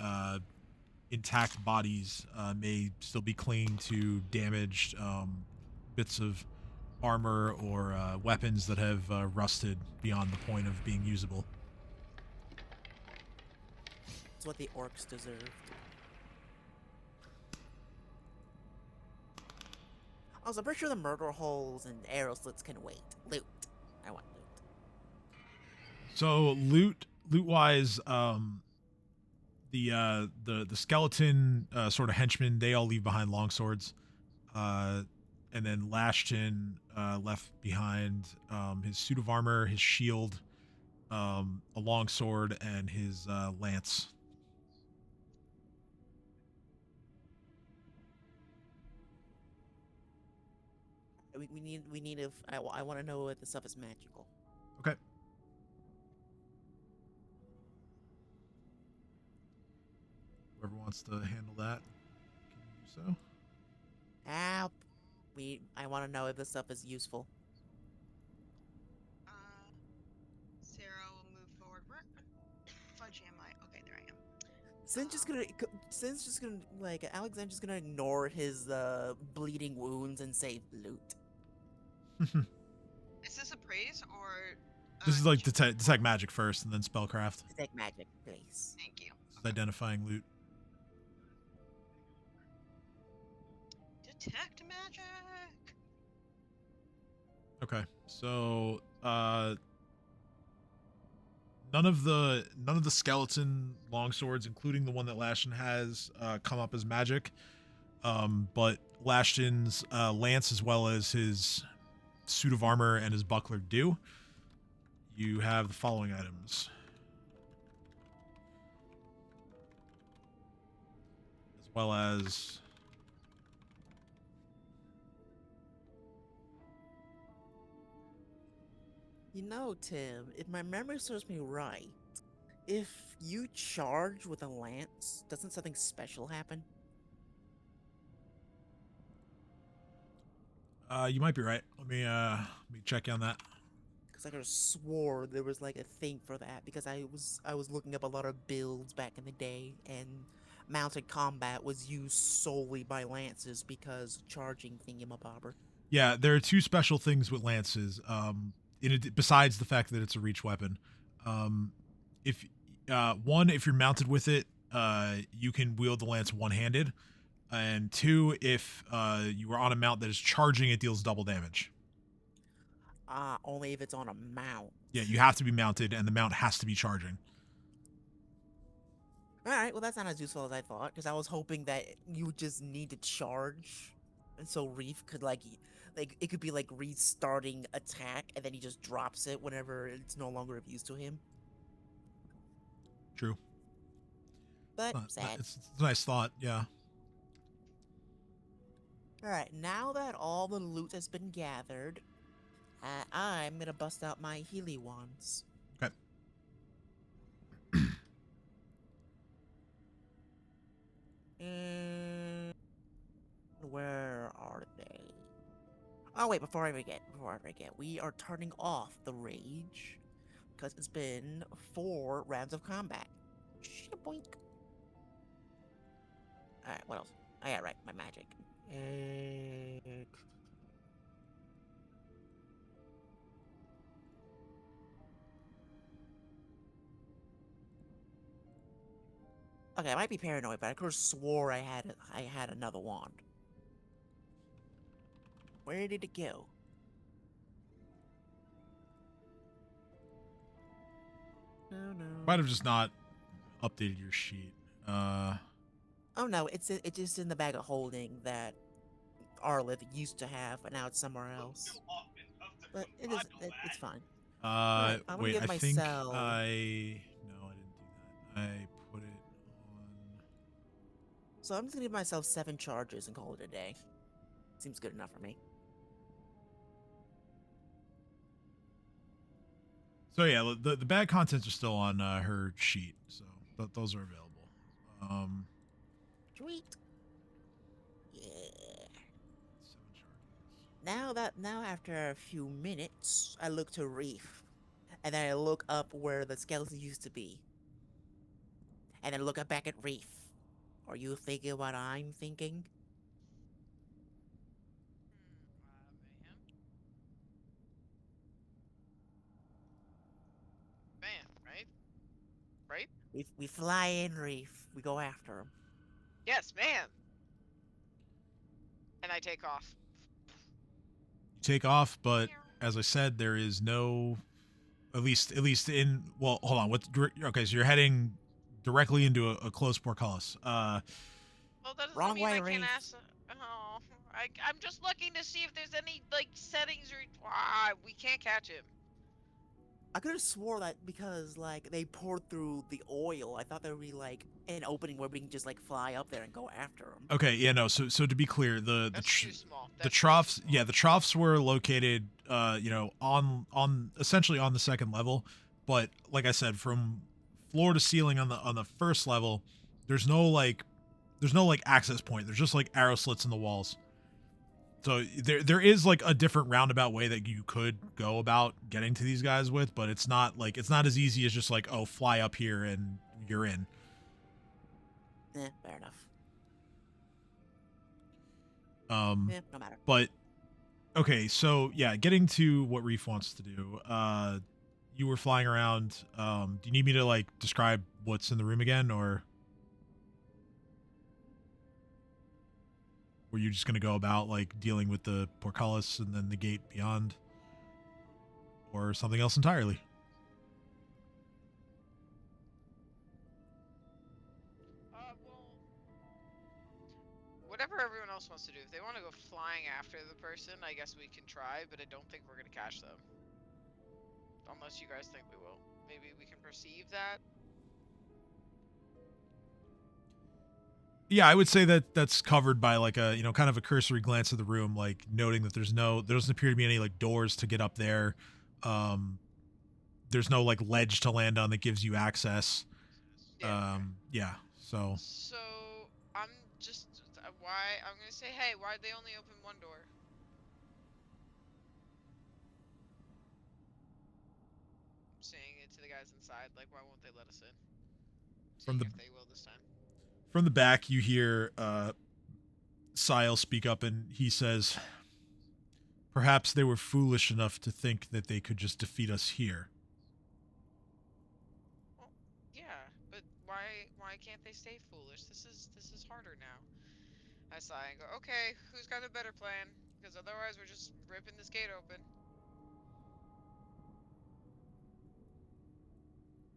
intact bodies may still be clinging to damaged bits of armor or weapons that have rusted beyond the point of being usable. It's what the orcs deserved. Also, I'm pretty sure the murder holes and arrow slits can wait. Loot. I want loot. So loot-wise, the skeleton sort of henchmen, they all leave behind longswords, and then Lashton left behind his suit of armor, his shield, a longsword, and his lance. We need if I want to know if the stuff is magical. Okay. Whoever wants to handle that can do so. Help! I want to know if this stuff is useful. Sarah will move forward. Where fudge am I? Okay, there I am. Sin's just gonna like Alexander's gonna ignore his bleeding wounds and say loot. Is this a praise or? This is like detect magic first, and then spellcraft. Detect magic, please. Thank you. It's identifying loot. Detect magic. Okay, so none of the skeleton longswords, including the one that Lashton has, come up as magic. But Lashton's lance, as well as his suit of armor and his buckler, do. You have the following items: as well as You know, Tim, if my memory serves me right, if you charge with a lance, doesn't something special happen? you might be right. Let me check on that. Because I could have swore there was like a thing for that. Because I was looking up a lot of builds back in the day, and mounted combat was used solely by lances because charging thingamabobber. Yeah, there are two special things with lances. Besides the fact that it's a reach weapon, if you're mounted with it, you can wield the lance one-handed, and two, if you are on a mount that is charging, it deals double damage. Only if it's on a mount. Yeah, you have to be mounted, and the mount has to be charging. Alright, well that's not as useful as I thought, because I was hoping that you would just need to charge, and so Reef could like it could be like restarting attack, and then he just drops it whenever it's no longer of use to him. True. But sad. It's a nice thought, yeah. Alright, now that all the loot has been gathered, I'm gonna bust out my Healy wands. Okay. And where are they? Oh wait, before I forget, we are turning off the rage because it's been 4 rounds of combat. Boink. All right, what else? Oh yeah, right, my magic. Okay, I might be paranoid, but I could have swore I had another wand. Where did it go? No. Might have just not updated your sheet. Oh no, it's just in the bag of holding that Arlith used to have, but now it's somewhere else. But it's fine. Alright, I'm gonna Wait, give I think myself. no, I didn't do that. I put it on. So I'm just gonna give myself 7 charges and call it a day. Seems good enough for me. So yeah, the bad contents are still on her sheet, so those are available. Sweet. Yeah. 7 charges. Now after a few minutes, I look to Reef, and then I look up where the skeleton used to be, and then look up back at Reef. Are you thinking what I'm thinking? Man, right? Right? We fly in, Reef. We go after him. Yes, ma'am. And I take off. You take off, but as I said, there is no. At least in. Well, hold on. Okay, so you're heading directly into a close portcullis. Well, that doesn't Wrong mean way, I can't Reef. ask. Oh, I'm just looking to see if there's any like settings or. We can't catch him. I could have swore that because like they poured through the oil. I thought there would be like an opening where we can just like fly up there and go after him. Okay, yeah, no. So to be clear, the That's too small. the That's troughs, too small. yeah, the troughs were located, on essentially on the second level. But like I said, from floor to ceiling on the first level, there's no access point. There's just like arrow slits in the walls. So there is like a different roundabout way that you could go about getting to these guys with, but it's not as easy as just like, oh, fly up here and you're in. Fair enough. No matter. But okay, so yeah, getting to what Reef wants to do. You were flying around. Do you need me to like describe what's in the room again, or were you just gonna go about like dealing with the portcullis and then the gate beyond, or something else entirely? Well, whatever everyone else wants to do. If they want to go flying after the person, I guess we can try, but I don't think we're gonna catch them. Unless you guys think we will. Maybe we can perceive that. Yeah, I would say that that's covered by like a kind of a cursory glance of the room, like noting that there doesn't appear to be any like doors to get up there. There's no like ledge to land on that gives you access. Yeah. Yeah. So So I'm just why I'm gonna say, hey, why'd they only open one door? I'm saying it to the guys inside, like why won't they let us in? From Seeing the- if they will this time. from the back, you hear Sile speak up, and he says, "Perhaps they were foolish enough to think that they could just defeat us here." Well, yeah, but why can't they stay foolish? This is harder now. I sigh and go, okay, who's got a better plan? Because otherwise we're just ripping this gate open.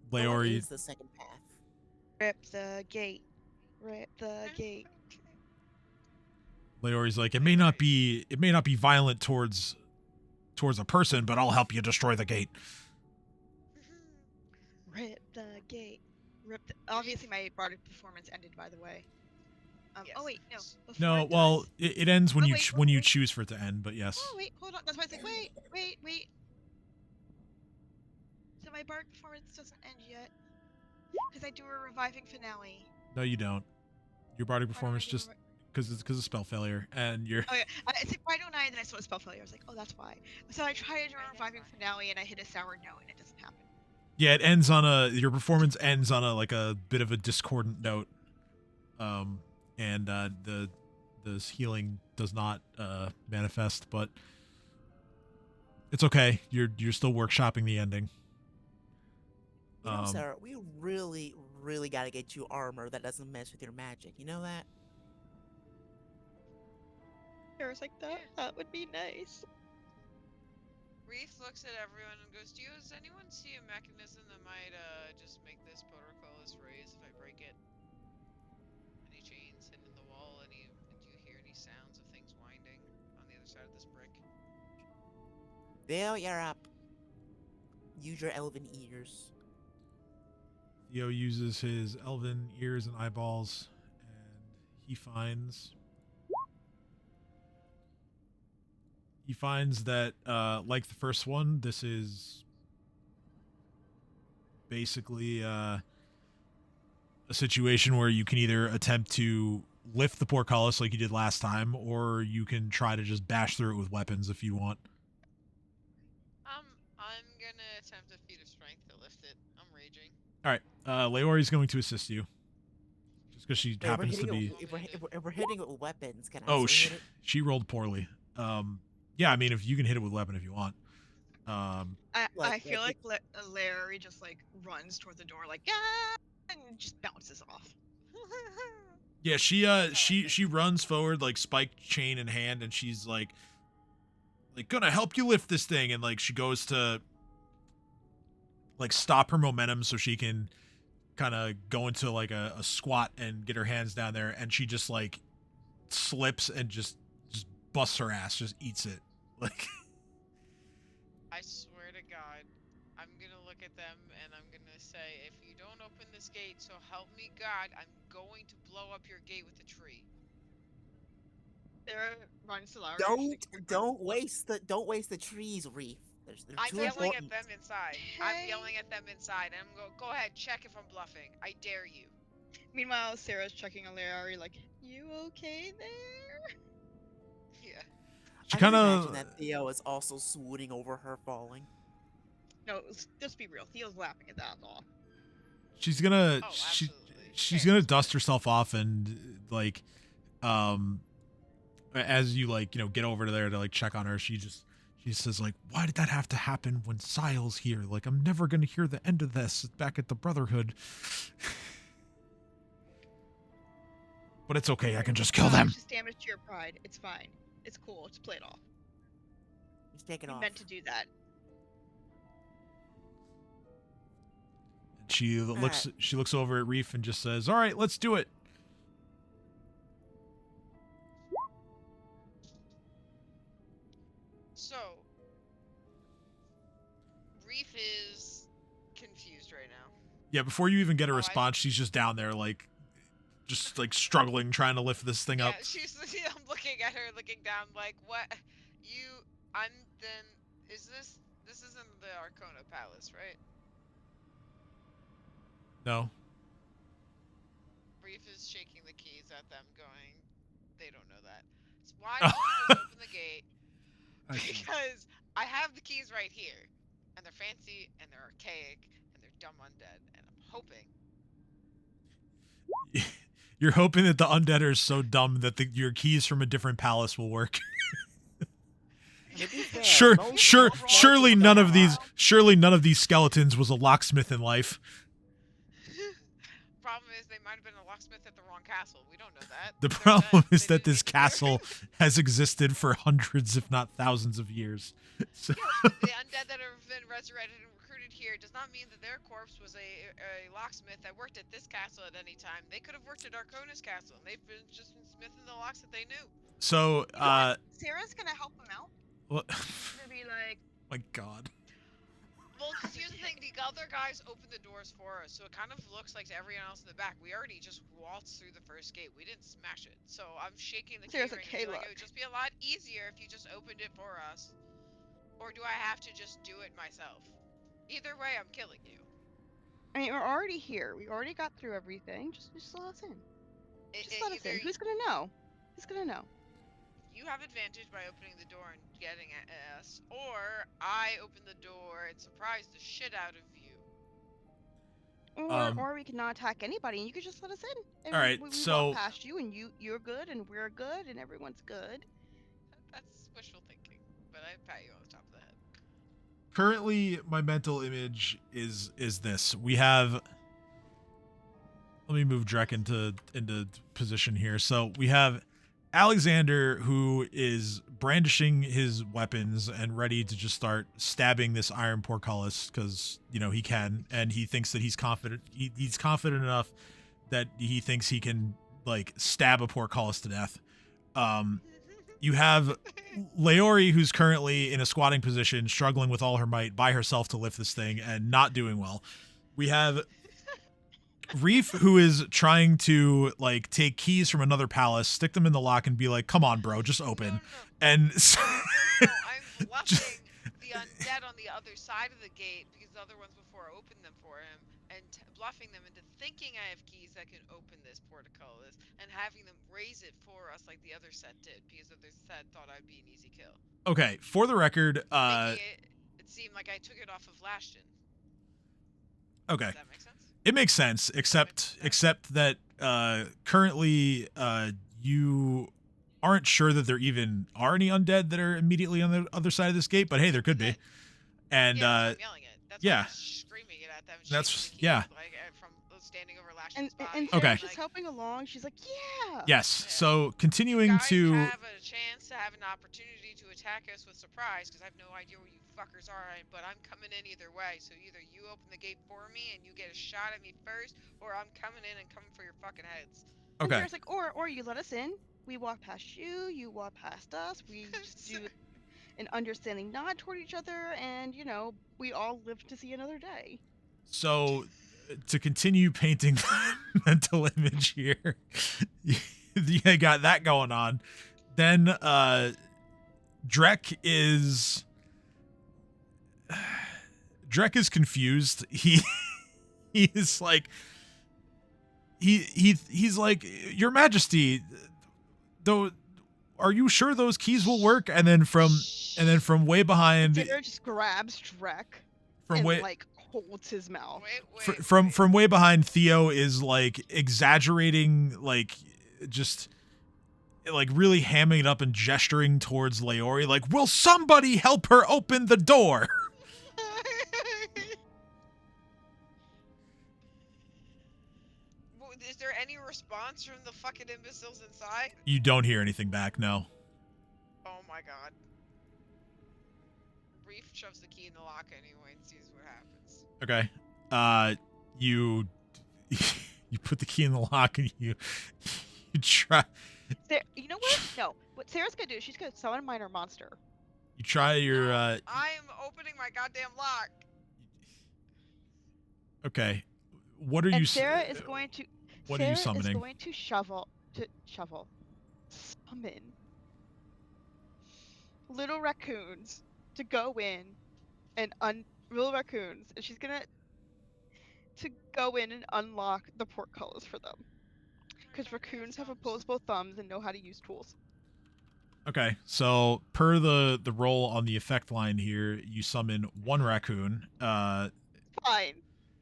What Leori, is the second path? Rip the gate. Rip the gate. Leori's like, it may not be violent towards a person, but I'll help you destroy the gate. Rip the gate. Rip the... Obviously my bardic performance ended, by the way. Yes. Oh wait, no. Before No, it well, does... it ends when Oh, you wait, when you wait. choose for it to end, but yes. Oh wait, hold on. That's why I was like, wait. So my bardic performance doesn't end yet. Because I do a reviving finale. No, you don't. Your bardic Why don't I performance do just because of spell failure, and you're Oh yeah, I said why don't I? And then I saw a spell failure. I was like, oh, that's why. So I tried to do a reviving finale, and I hit a sour note, and it doesn't happen. yeah. It ends on your performance ends on a bit of a discordant note, and the healing does not manifest, but it's okay. You're still workshopping the ending. You know, Sarah, we really gotta get you armor that doesn't mess with your magic. You know that? I was like, that would be nice. Reef looks at everyone and goes, does anyone see a mechanism that might just make this protocolus raise if I break it? Any chains hidden in the wall? Do you hear any sounds of things winding on the other side of this brick? Theo, you're up. Use your elven ears. Theo uses his elven ears and eyeballs, and he finds that, like the first one, this is basically a situation where you can either attempt to lift the portcullis like you did last time, or you can try to just bash through it with weapons if you want. I'm gonna attempt a feat of strength to lift it. I'm raging. All right, Leori's going to assist you, just because she happens to be. If we're hitting it with weapons, can I? Oh, hit it? she rolled poorly. Yeah, I mean, if you can hit it with a weapon if you want. I feel like Larry just like runs toward the door like and just bounces off. Yeah, she runs forward like spike chain in hand, and she's like gonna help you lift this thing, and like she goes to like stop her momentum so she can kind of go into like a squat and get her hands down there, and she just like slips and just busts her ass, just eats it. Like I swear to God, I'm gonna look at them and I'm gonna say, if you don't open this gate, so help me God, I'm going to blow up your gate with a tree. Sarah runs to Larry. Don't waste the trees, Reef. I'm yelling at them inside. I'm yelling at them inside, and I'm go ahead, check if I'm bluffing. I dare you. Meanwhile, Sarah's checking on Larry like, you okay there? Yeah. she I kind can of imagine that Theo is also swooning over her falling. No, let's be real. Theo's laughing at that all. she's gonna Oh, she's absolutely. gonna dust herself off and like as you like get over to there to like check on her, she says like, why did that have to happen when Sile's here? Like, I'm never gonna hear the end of this back at the Brotherhood. But it's okay, I can just kill them. It's just damage to your pride. It's fine. It's cool. Just play it off. Just take it You off. meant to do that. She looks over at Reef and just says, all right, let's do it. So, Reef is confused right now. Yeah, before you even get a Oh, response, she's just down there like just like struggling, trying to lift this thing up. Yeah, I'm looking at her, looking down, like, what? This isn't the Arcona Palace, right? No. Reef is shaking the keys at them, going, they don't know that. So why don't you just open the gate? Because I have the keys right here, and they're fancy, and they're archaic, and they're dumb undead, and I'm hoping. You're hoping that the undead are so dumb that your keys from a different palace will work. Surely none of these skeletons was a locksmith in life. Problem is, they might have been a locksmith at the wrong castle. We don't know that. The problem is that this castle has existed for hundreds, if not thousands of years. So. Yeah, the undead that have been resurrected and recruited here does not mean that their corpse was a locksmith that worked at this castle at any time. They could have worked at Arcona's castle, and they've been smithing the locks that they knew. So, Sarah's gonna help him out. What? Gonna be like, my God. Well, because here's the thing, the other guys opened the doors for us, so it kind of looks like to everyone else in the back, we already just waltzed through the first gate. We didn't smash it. So I'm shaking the key ring and be like, it would just be a lot easier if you just opened it for us. Or do I have to just do it myself? Either way, I'm killing you. I mean, we're already here. We already got through everything. Just let us in. Just let us in. Who's gonna know? Who's gonna know? You have advantage by opening the door and getting at us, or I open the door and surprise the shit out of you. Or we could not attack anybody, and you could just let us in. And all right, we so walk past you, and you're good, and we're good, and everyone's good. That's wishful thinking, but I pat you on the top of the head. Currently, my mental image is this. We have. Let me move Drek into position here. So we have Alexander, who is brandishing his weapons and ready to just start stabbing this iron portcullis because, you know, he can, and he thinks that he's confident. He's confident enough that he thinks he can, like, stab a portcullis to death. You have Leori, who's currently in a squatting position, struggling with all her might by herself to lift this thing and not doing well. We have Reef, who is trying to, like, take keys from another palace, stick them in the lock, and be like, "Come on, bro, just open." No. And No, I'm bluffing the undead on the other side of the gate because the other ones before opened them for him, and bluffing them into thinking I have keys that can open this portcullis, and having them raise it for us like the other set did because the other set thought I'd be an easy kill. Okay, for the record, Making it seemed like I took it off of Lashton. okay. Does that make sense? It makes sense, except that currently you aren't sure that there even are any undead that are immediately on the other side of this gate, but hey, there could be. And yeah, that's what I'm yelling it. That's why yeah. I'm screaming it at them. That's shaking the yeah. keys, like, from standing over Lashton's And body. Sarah's Okay. just helping along. She's like, yeah. Yes. Yeah. So continuing You guys to have a chance to have an opportunity to attack us with surprise because I have no idea where you fuckers are, but I'm coming in either way. So either you open the gate for me and you get a shot at me first, or I'm coming in and coming for your fucking heads. And okay. Sarah's like, or you let us in. We walk past you. You walk past us. We just do an understanding nod toward each other, and you know, we all live to see another day. So to continue painting the mental image here, you got that going on. Then Drek is confused. He is like he's like, "Your Majesty, though, are you sure those keys will work?" And then from way behind, Sarah just grabs Drek from and way like holds his mouth. Wait, from way behind, Theo is like exaggerating, like just like really hamming it up and gesturing towards Leori, like, "Will somebody help her open the door?" Is there any response from the fucking imbeciles inside? You don't hear anything back, no. Oh my god. Reef shoves the key in the lock anyway and sees what happens. Okay. You you put the key in the lock and you try You know what? No. What Sarah's gonna do? She's gonna summon a minor monster. you try your I am opening my goddamn lock. okay. What are And you Sarah is going to. what Sarah are you summoning? is going to summon little raccoons to go in and little raccoons, and she's gonna to go in and unlock the portcullis for them. Because raccoons have opposable thumbs and know how to use tools. Okay, so per the roll on the effect line here, you summon one raccoon. Fine.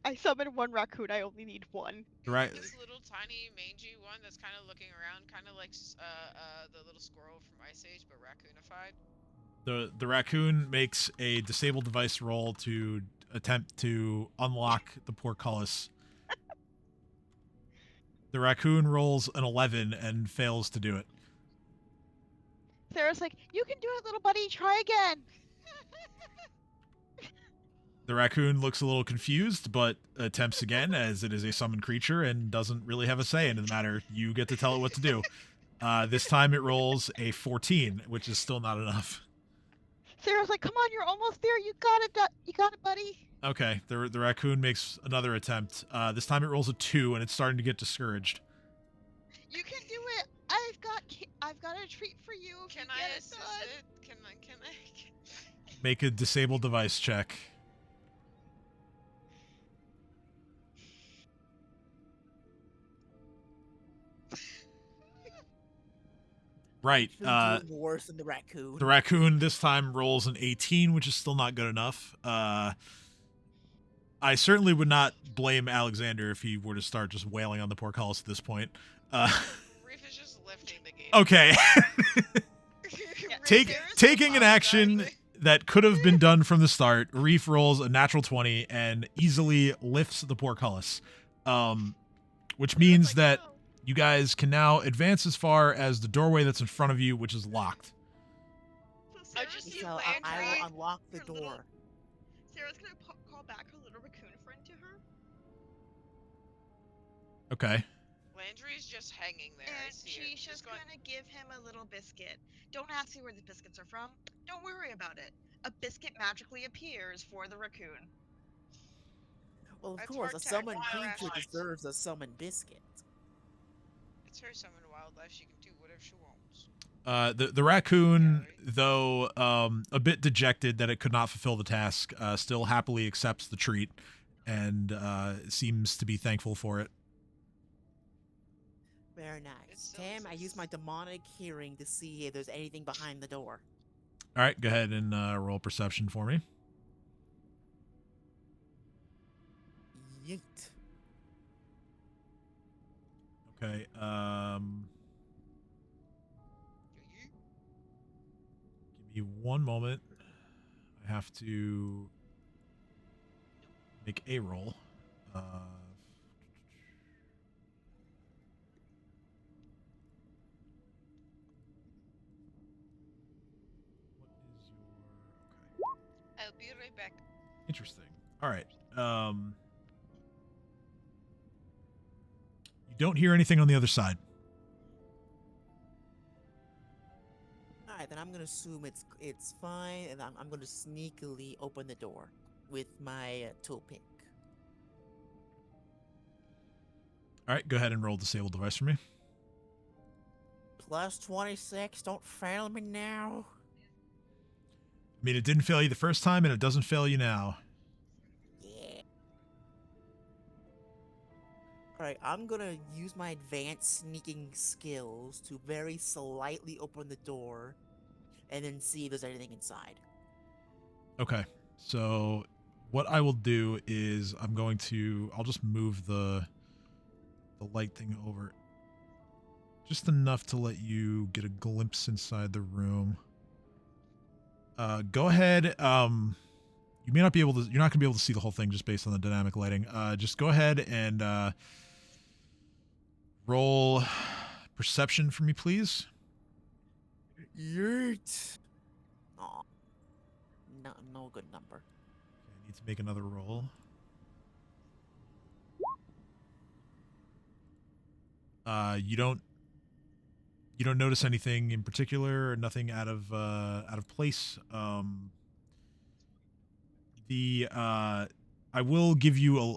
I summon one raccoon. I only need one. Right. This little tiny mangy one that's kind of looking around, kind of like the little squirrel from Ice Age, but raccoonified. The raccoon makes a disable device roll to attempt to unlock the portcullis. The raccoon rolls an 11 and fails to do it. Sarah's like, "You can do it, little buddy. Try again." The raccoon looks a little confused, but attempts again, as it is a summoned creature and doesn't really have a say in the matter. You get to tell it what to do. This time it rolls a 14, which is still not enough. Sarah's like, "Come on, you're almost there. You got it. You got it, buddy." Okay, the raccoon makes another attempt. This time it rolls a 2, and it's starting to get discouraged. You can do it. I've got a treat for you. If Can you I get assist it done. it? Can I? Make a disable device check. Right. You're doing worse than the raccoon. The raccoon this time rolls an 18, which is still not good enough. I certainly would not blame Alexander if he were to start just wailing on the portcullis at this point. Reef is just lifting the gate. Okay. Reef, Taking an action that could have been done from the start, Reef rolls a natural 20 and easily lifts the portcullis. Which means that You guys can now advance as far as the doorway that's in front of you, which is locked. So I just see So Landry. I will unlock the her little- door. Sarah's gonna call back her little raccoon friend to her. Okay. Landry's just hanging there. I And see she's it. just gonna give him a little biscuit. Don't ask me where the biscuits are from. Don't worry about it. A biscuit magically appears for the raccoon. Well, of That's course, hard a to summoned acquire creature rations. deserves a summoned biscuit. It's her summoned wildlife. She can do whatever she wants. The raccoon, though a bit dejected that it could not fulfill the task, still happily accepts the treat and seems to be thankful for it. Very nice. It's Tam, I use my demonic hearing to see if there's anything behind the door. All right, go ahead and roll perception for me. Yeet. Okay. Give me one moment. I have to make a roll. What is your... Okay. I'll be right back. Interesting. All right. You don't hear anything on the other side. All right, then I'm gonna assume it's fine, and I'm gonna sneakily open the door with my tool pick. All right, go ahead and roll disable device for me. Plus 26. Don't fail me now. I mean, it didn't fail you the first time, and it doesn't fail you now. Yeah. Alright, I'm gonna use my advanced sneaking skills to very slightly open the door and then see if there's anything inside. Okay, so what I will do is I'll just move the light thing over just enough to let you get a glimpse inside the room. Go ahead. You may not be able to. You're not gonna be able to see the whole thing just based on the dynamic lighting. Just go ahead and roll perception for me, please. Yeet. Aw. No good number. Okay, I need to make another roll. You don't notice anything in particular, or nothing out of place. I will give you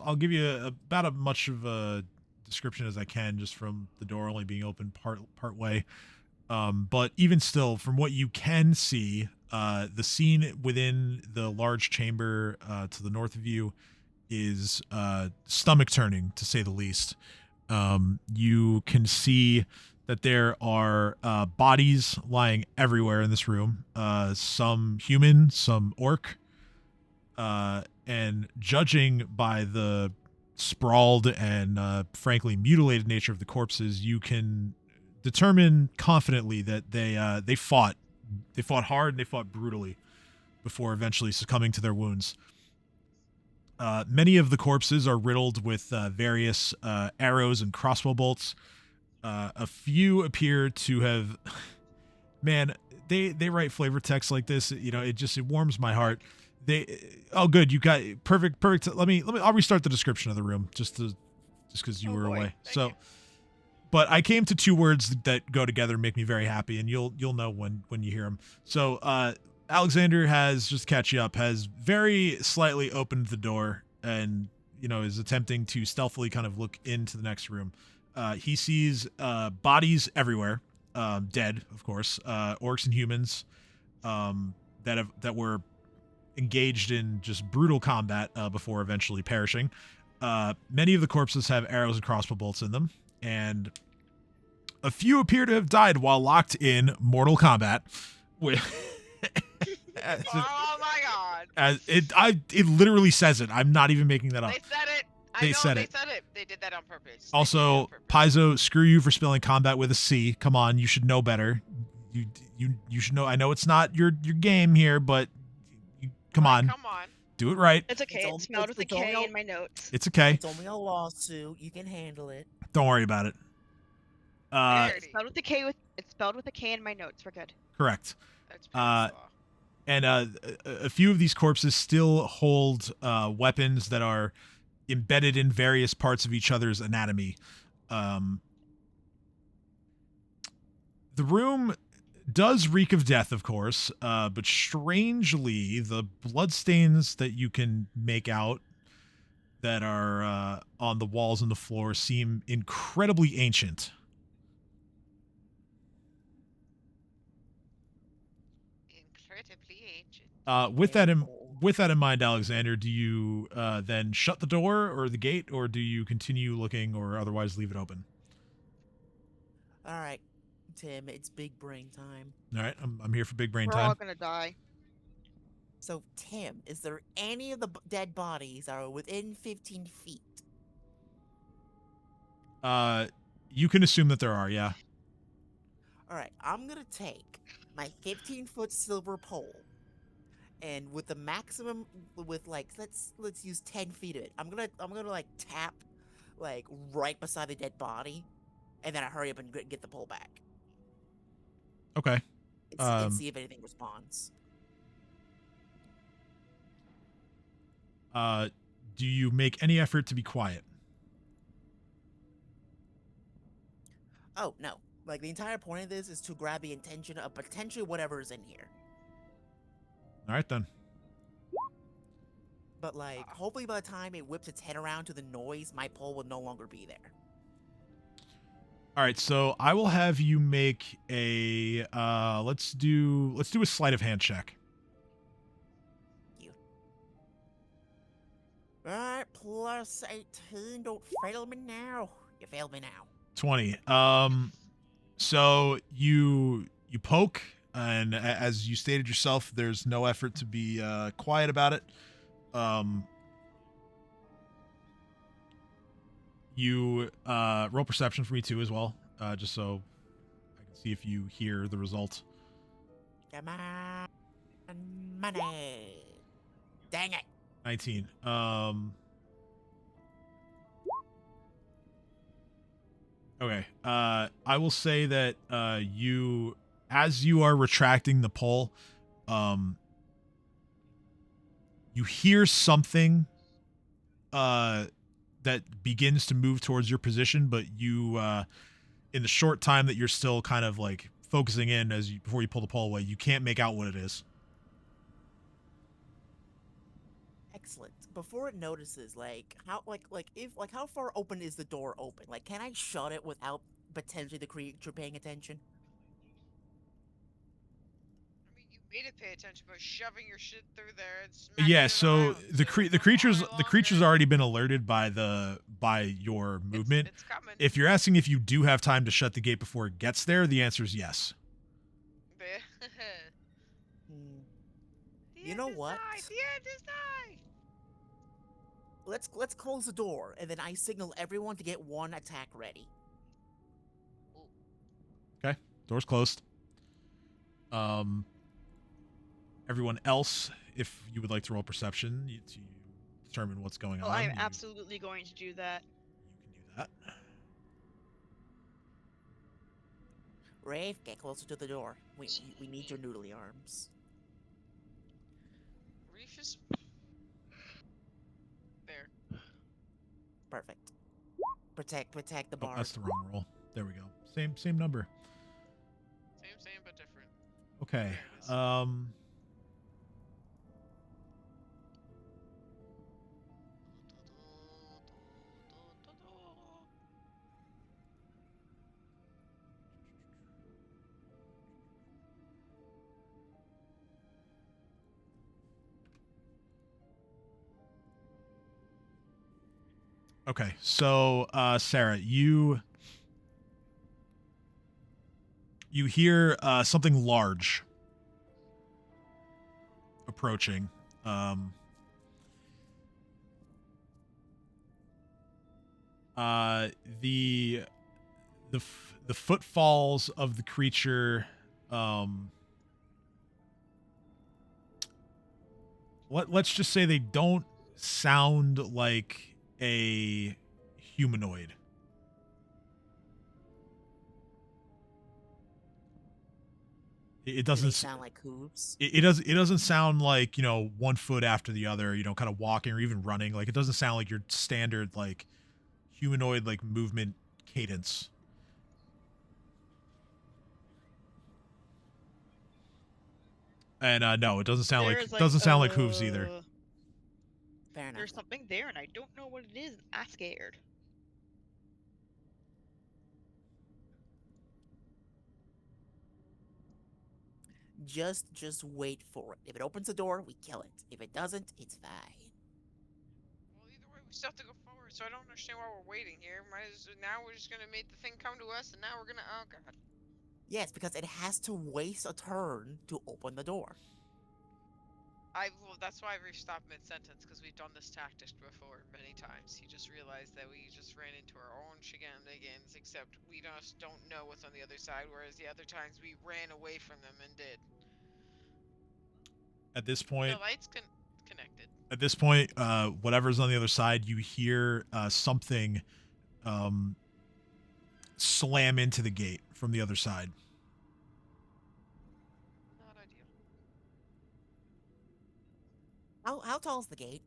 I'll give you about as much of a description as I can, just from the door only being open part way. But even still, from what you can see, the scene within the large chamber to the north of you is stomach turning, to say the least. You can see that there are bodies lying everywhere in this room. Some human, some orc. And judging by the sprawled and frankly mutilated nature of the corpses, you can determine confidently that they fought hard and they fought brutally before eventually succumbing to their wounds. Many of the corpses are riddled with various arrows and crossbow bolts. A few appear to have, man, they write flavor text like this. You know, it warms my heart. Oh, good, you got perfect. I'll restart the description of the room just because you were away. So, but I came to two words that go together, make me very happy, and you'll know when you hear them. So, Alexander has, just to catch you up, has very slightly opened the door and, is attempting to stealthily kind of look into the next room. He sees bodies everywhere, dead, of course, orcs and humans that were engaged in just brutal combat before eventually perishing. Many of the corpses have arrows and crossbow bolts in them, and a few appear to have died while locked in mortal combat with Oh my god! It literally says it. I'm not even making that up. They said it. They said it. They did that on purpose. Also, Paizo, screw you for spelling combat with a C. Come on, you should know better. You should know. I know it's not your game here, but come on. Come on. Do it right. It's okay. It's spelled with a K in my notes. It's okay. It's only a lawsuit. You can handle it. Don't worry about it. It's spelled with a K. It's spelled with a K in my notes. We're good. Correct. That's Parents' law. And a few of these corpses still hold weapons that are embedded in various parts of each other's anatomy. The room does reek of death, of course, but strangely, the bloodstains that you can make out that are on the walls and the floor seem incredibly ancient. Incredibly ancient. With that in mind, Alexander, do you then shut the door or the gate, or do you continue looking, or otherwise leave it open? All right, Tim, it's big brain time. All right, I'm here for big brain We're time. all gonna die. So, Tim, is there any of the dead bodies that are within 15 feet? You can assume that there are, yeah. All right, I'm gonna take my 15-foot silver pole, and with the maximum, with like let's use 10 feet of it. I'm gonna like tap, like right beside the dead body, and then I hurry up and get the pole back. Okay. And see if anything responds. Do you make any effort to be quiet? Oh, no. Like, the entire point of this is to grab the attention of potentially whatever is in here. All right, then. But, like, hopefully by the time it whips its head around to the noise, my pole will no longer be there. All right, so I will have you make a let's do a sleight of hand check. Alright, plus 18. Don't fail me now. You failed me now. 20. So you poke, and as you stated yourself, there's no effort to be quiet about it. You roll perception for me too as well, just so I can see if you hear the result. Come on, money. Dang it. 19. Okay. I will say that you, as you are retracting the pole, you hear something that begins to move towards your position, but you, in the short time that you're still kind of like focusing in before you pull the pole away, you can't make out what it is. Excellent. Before it notices, like how how far open is the door open? Like, can I shut it without potentially the creature paying attention? I mean, you made it pay attention by shoving your shit through there and smacking Yeah, it so around, the creature's longer. already been alerted by your movement. It's coming. If you're asking if you do have time to shut the gate before it gets there, the answer is yes. You know what? The end is nigh. Let's close the door, and then I signal everyone to get one attack ready. Okay, door's closed. Everyone else, if you would like to roll perception to determine what's going on. I'm absolutely going to do that. You can do that. Rafe, get closer to the door. We need your noodly arms. Reef is there. Perfect. Protect the bar. Oh, that's the wrong roll. There we go. Same number. Same but different. Okay. There it is. Okay, so Sarah, you hear something large approaching. The footfalls of the creature. Let's just say they don't sound like a humanoid. It Do they doesn't sound like hooves? it doesn't sound like, you know, 1 foot after the other, you know, kind of walking or even running. Like it doesn't sound like your standard like humanoid like movement cadence. And no, it doesn't sound There's like hooves either. Fair enough. There's something there, and I don't know what it is. I'm scared. Just wait for it. If it opens the door, we kill it. If it doesn't, it's fine. Well, either way, we still have to go forward, so I don't understand why we're waiting here. Now we're just gonna make the thing come to us, and now we're gonna. Oh god. Yes, because it has to waste a turn to open the door. Well, that's why we stopped mid-sentence, because we've done this tactic before many times. He just realized that we just ran into our own shenanigans, except we just don't know what's on the other side, whereas the other times we ran away from them and did. At this point, The lights connected. At this point, whatever's on the other side, you hear something slam into the gate from the other side. Not ideal. How tall is the gate?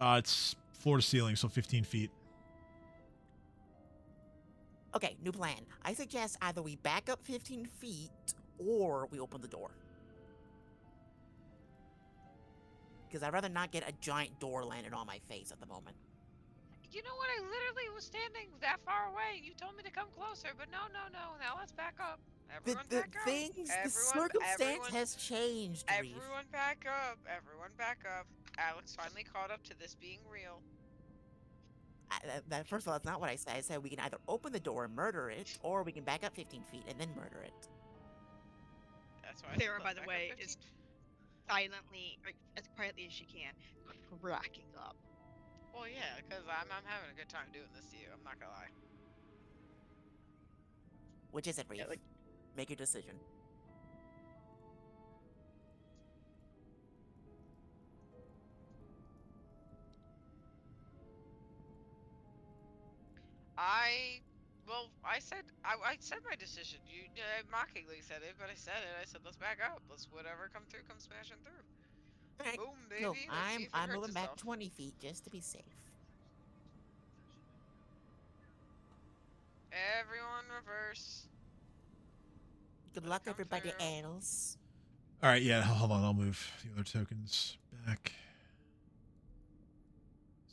It's floor to ceiling, so 15 feet. Okay, new plan. I suggest either we back up 15 feet or we open the door. Because I'd rather not get a giant door landed on my face at the moment. You know what? I literally was standing that far away. You told me to come closer, but no. Now let's back up. Everyone back up. The circumstance has changed, Reef. Everyone back up. Everyone back up. Alex finally caught up to this being real. First of all, that's not what I said. I said we can either open the door and murder it, or we can back up 15 feet and then murder it. That's why. Sarah, by the way, is silently, or as quietly as she can, cracking up. Well, yeah, because I'm having a good time doing this to you. I'm not gonna lie. Which is it, Reef? Yeah, like- Make your decision. I said my decision. You mockingly said it, but I said it. I said let's back up. Let's whatever come through, come smashing through. Alright, Boom, baby. no, Let's see if it I'm hurts moving back itself. 20 feet just to be safe. Everyone reverse. Good Let it luck, come everybody through. else. All right, yeah, hold on. I'll move the other tokens back.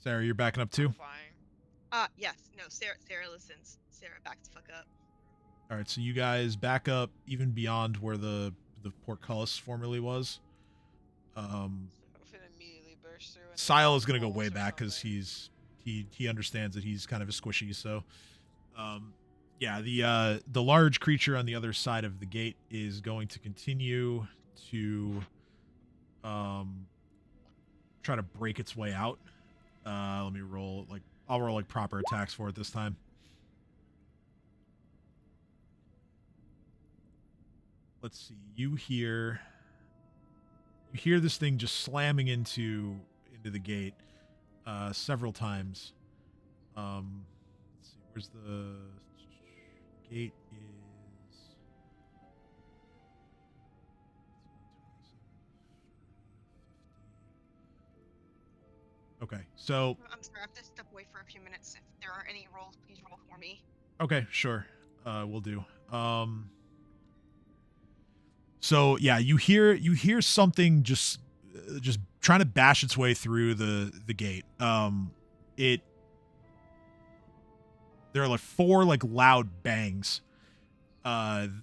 Sarah, you're backing up too? Flying. Yes, no, Sarah listens. Sarah backs the fuck up. All right, so you guys back up even beyond where the portcullis formerly was. So if it immediately bursts through. And Sile is gonna go falls way or back because something. he understands that he's kind of a squishy. So, yeah, the large creature on the other side of the gate is going to continue to try to break its way out. Let me roll I'll roll proper attacks for it this time. Let's see. You hear this thing just slamming into the gate several times. Let's see. Where's the gate is okay. So I'm sorry, I have to step away for a few minutes. If there are any rolls, please roll for me. okay, sure. We'll do. So yeah, you hear something just trying to bash its way through the gate. There are 4 loud bangs. On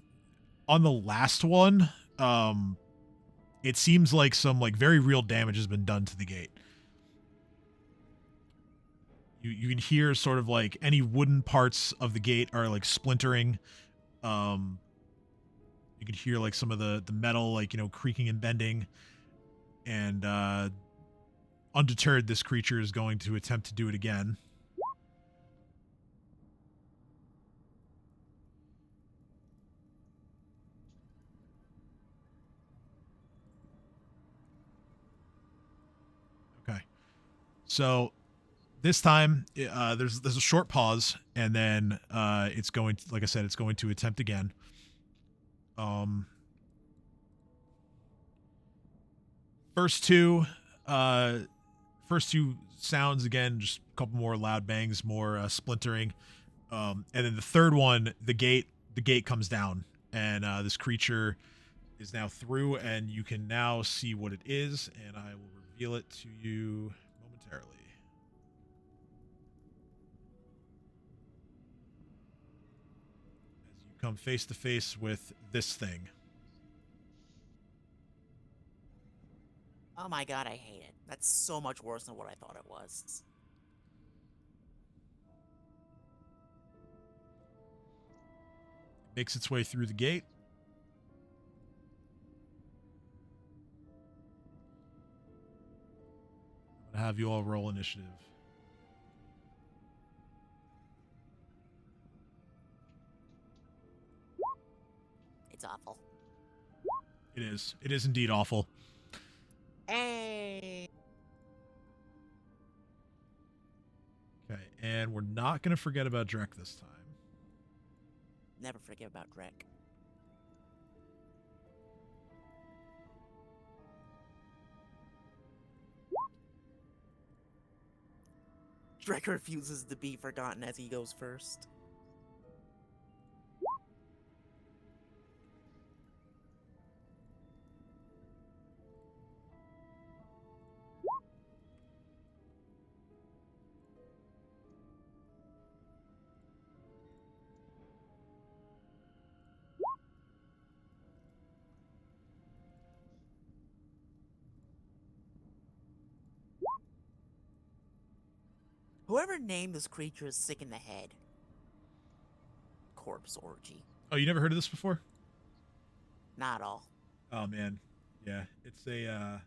the last one, it seems like some very real damage has been done to the gate. You can hear sort of any wooden parts of the gate are splintering. You can hear some of the metal creaking and bending. And undeterred, this creature is going to attempt to do it again. Okay. So this time there's a short pause, and then it's going to, like I said, it's going to attempt again. Um, first two, uh, first two sounds again, just a couple more loud bangs, more splintering, and then the third one, the gate comes down, and this creature is now through, and you can now see what it is, and I will reveal it to you momentarily. As you come face to face with this thing. Oh my god, I hate it. That's so much worse than what I thought it was. It makes its way through the gate. I'm gonna have you all roll initiative. It's awful. It is. It is indeed awful. Hey! Okay, and we're not gonna forget about Drek this time. Never forget about Drek. Drek refuses to be forgotten as he goes first. Whoever named this creature is sick in the head. Corpse orgy. Oh, you never heard of this before? Not all. Oh man, yeah, it's a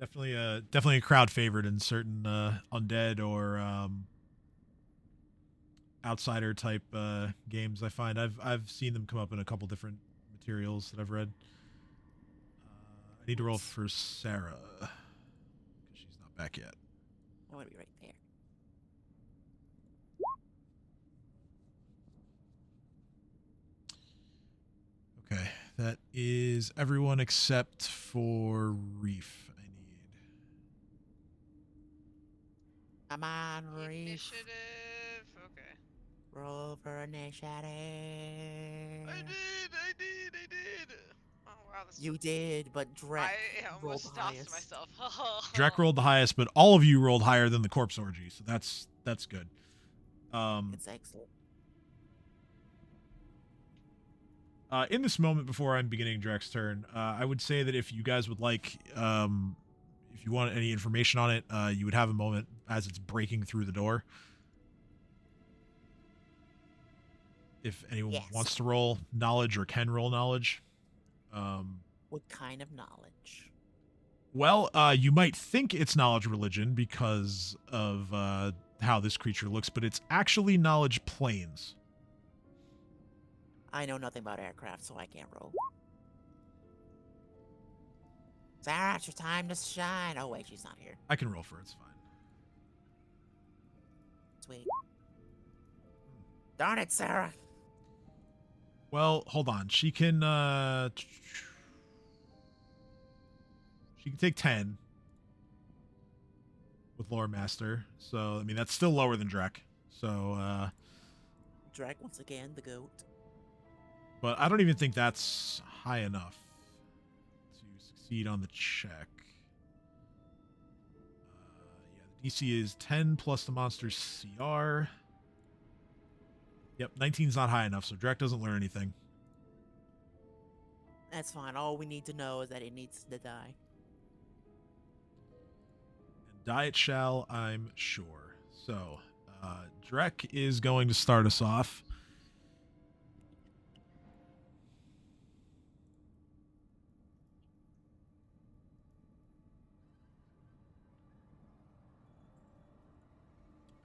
definitely a crowd favorite in certain undead or outsider type games. I find I've seen them come up in a couple different materials that I've read. I need to roll for Sarah because she's not back yet. I want to be right there. Okay, that is everyone except for Reef. I need. Come on, Reef. Initiative. Okay. Roll for initiative. I did. Oh wow, this You did, but Drek I rolled almost the stopped highest. myself. Drek rolled the highest, but all of you rolled higher than the corpse orgy, so that's good. It's excellent. In this moment before I'm beginning Drek's turn, I would say that if you guys would like, if you want any information on it, you would have a moment as it's breaking through the door. If anyone wants to roll knowledge or can roll knowledge. What kind of knowledge? Well, you might think it's knowledge religion because of how this creature looks, but it's actually knowledge planes. I know nothing about aircraft, so I can't roll. Sarah, it's your time to shine. Oh, wait, she's not here. I can roll for it, it's fine. Sweet. Darn it, Sarah. Well, hold on. She can take 10 with Lore Master. So, I mean, that's still lower than Drek. So, Drek, once again, the goat. but I don't even think that's high enough to succeed on the check. Yeah, the DC is 10 plus the monster's CR. Yep, 19's not high enough, so Drek doesn't learn anything. That's fine. All we need to know is that it needs to die. And die it shall, I'm sure. So, Drek is going to start us off.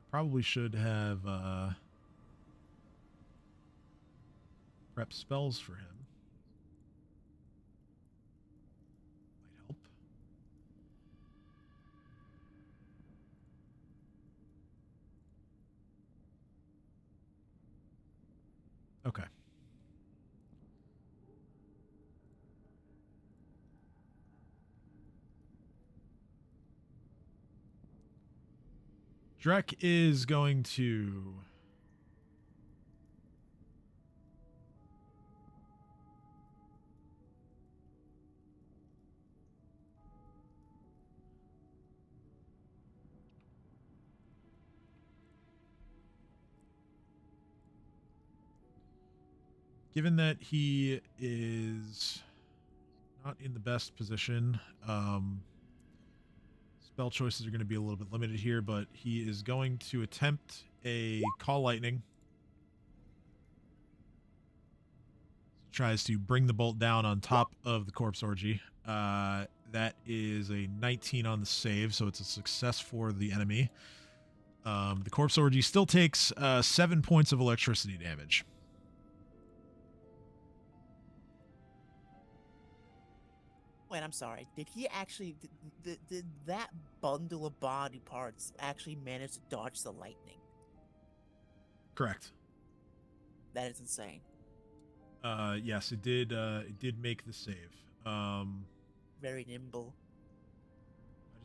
Probably should have prep spells for him. Might help. Okay. Drek is going to... Given that he is not in the best position, spell choices are going to be a little bit limited here, but he is going to attempt a Call Lightning. Tries to bring the bolt down on top of the Corpse Orgy. That is a 19 on the save, so it's a success for the enemy. The Corpse Orgy still takes 7 points of electricity damage. Wait, I'm sorry. Did he actually... Did that bundle of body parts actually manage to dodge the lightning? Correct. That is insane. Yes, it did. It did make the save. Very nimble.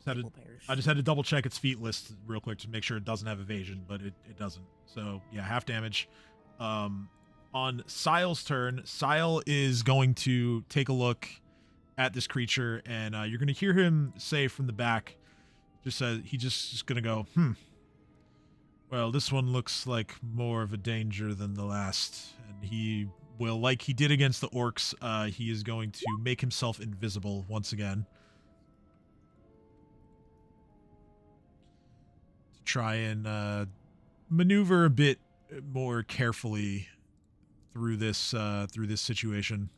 I just had to double check its feat list real quick to make sure it doesn't have evasion, but it doesn't. So yeah, half damage. On Sile's turn, Sile is going to take a look at this creature, and you're going to hear him say from the back, he's just going to go, well, this one looks like more of a danger than the last. And he will, like he did against the orcs, he is going to make himself invisible once again. To try and maneuver a bit more carefully through this situation.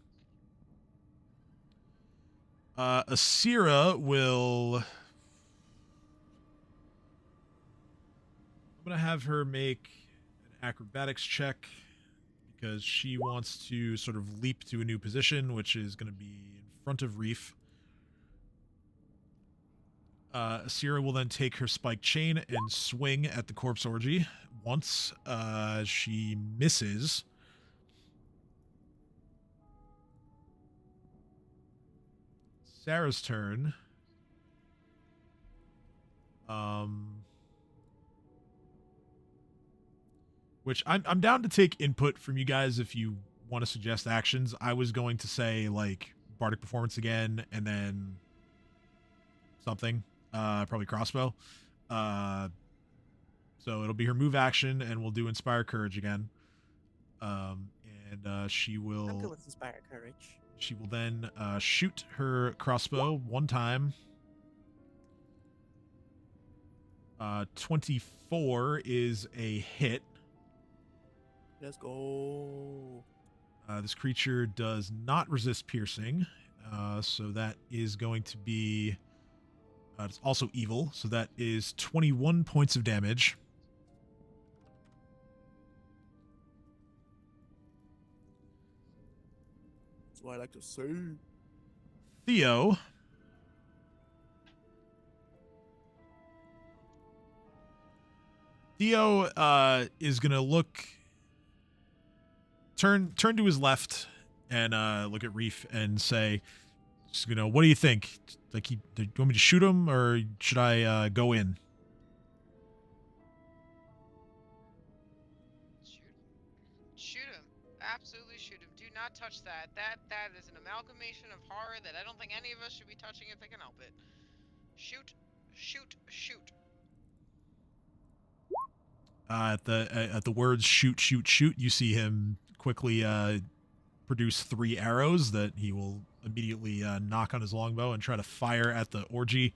Asira will... I'm going to have her make an acrobatics check because she wants to sort of leap to a new position, which is going to be in front of Reef. Asira will then take her spike chain and swing at the Corpse Orgy once. She misses. Sarah's turn. Which I'm down to take input from you guys if you want to suggest actions. I was going to say like Bardic Performance again, and then something, probably crossbow. So it'll be her move action, and we'll do Inspire Courage again. She will. I'm good with Inspire Courage. She will then shoot her crossbow one time. 24 is a hit. Let's go. This creature does not resist piercing, so that is going to be... it's also evil, so that is 21 points of damage. That's what I like to say. Theo. Theo is going to look... Turn to his left and look at Reef and say, what do you think? Like, do you want me to shoot him or should I go in? Shoot him. Absolutely shoot him. Do not touch that. That is an amalgamation of horror that I don't think any of us should be touching if they can help it. Shoot. Shoot. Shoot. At the words shoot, shoot, shoot, you see him quickly produce 3 arrows that he will immediately knock on his longbow and try to fire at the orgy.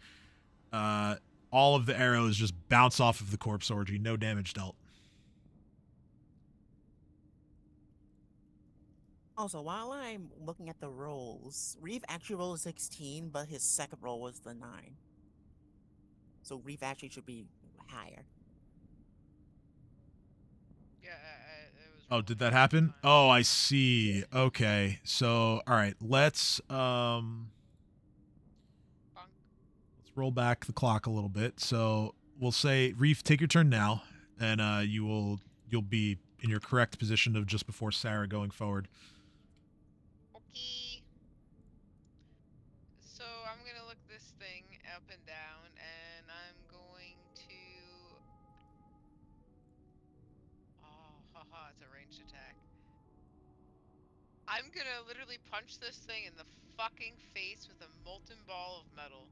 All of the arrows just bounce off of the corpse orgy. No damage dealt. Also, while I'm looking at the rolls, Reeve actually rolled a 16, but his second roll was the 9. So Reeve actually should be higher. Yeah, it was. Oh, did that happen? Oh, I see. Okay. So, all right, let's roll back the clock a little bit. So, we'll say, Reef, take your turn now, and you'll be in your correct position of just before Sarah going forward. Okay. So I'm gonna look this thing up and down, and I'm going to a ranged attack. I'm gonna literally punch this thing in the fucking face with a molten ball of metal.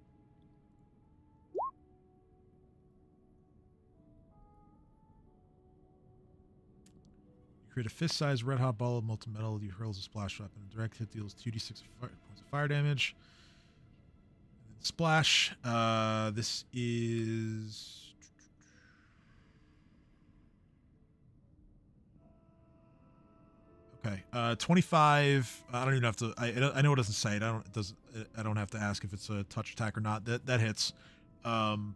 You create a fist-sized red-hot ball of molten metal. You hurls a splash weapon. A direct hit deals 2d6 points of fire damage. And then splash. This is... Okay, 25. I don't even have to. I know it doesn't say it. I don't have to ask if it's a touch attack or not. That hits. You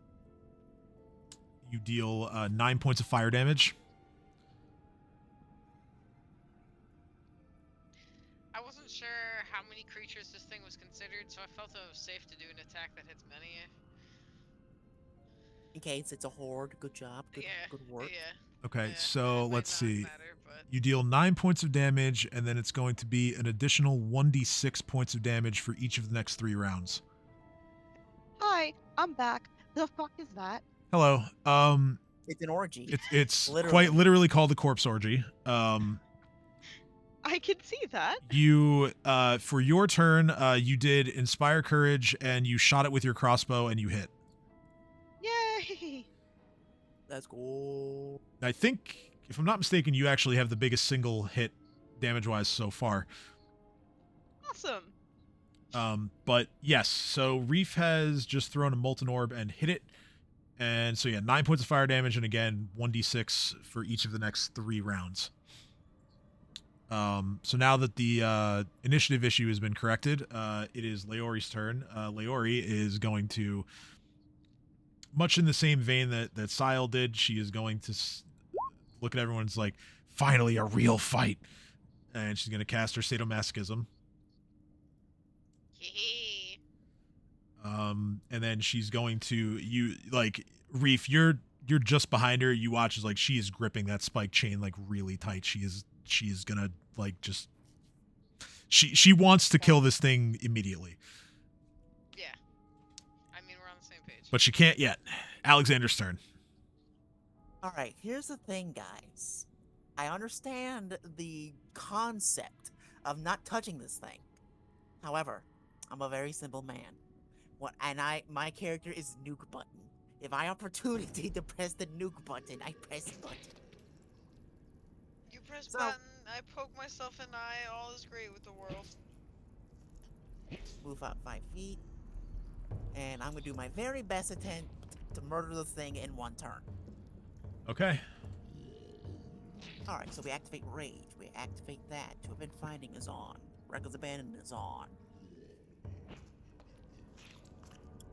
deal 9 points of fire damage. I wasn't sure how many creatures this thing was considered, so I felt it was safe to do an attack that hits many. In case it's a horde, good job, good work. Yeah. Okay, Yeah, so let's see. Matter, but... You deal 9 points of damage, and then it's going to be an additional 1d6 points of damage for each of the next 3 rounds. Hi, I'm back. The fuck is that? Hello. It's an orgy. It's quite literally called the corpse orgy. I can see that. You, for your turn, you did inspire courage, and you shot it with your crossbow, and you hit. Yay! Let's go. I think, if I'm not mistaken, you actually have the biggest single hit damage-wise so far. Awesome. But yes, so Reef has just thrown a molten orb and hit it. And so yeah, 9 points of fire damage, and again, 1d6 for each of the next 3 rounds. So now that the initiative issue has been corrected, it is Leori's turn. Leori is going to, much in the same vein that Sile did, she is going to look at everyone's like, finally a real fight. And she's going to cast her Sadomasochism. And then she's going to, Reef, you're just behind her. You watch as like she is gripping that spike chain like really tight. She is gonna like just she wants to kill this thing immediately. Yeah. I mean, we're on the same page. But she can't yet. Alexander's turn. All right, here's the thing, guys. I understand the concept of not touching this thing. However, I'm a very simple man. My character is nuke button. If I have opportunity to press the nuke button, I press the button. You press button, I poke myself in the eye, all is great with the world. Move up 5 feet. And I'm gonna do my very best attempt to murder the thing in 1 turn. Okay. Alright, so we activate Rage. We activate that. To Event Finding is on. Reckless Abandonment is on.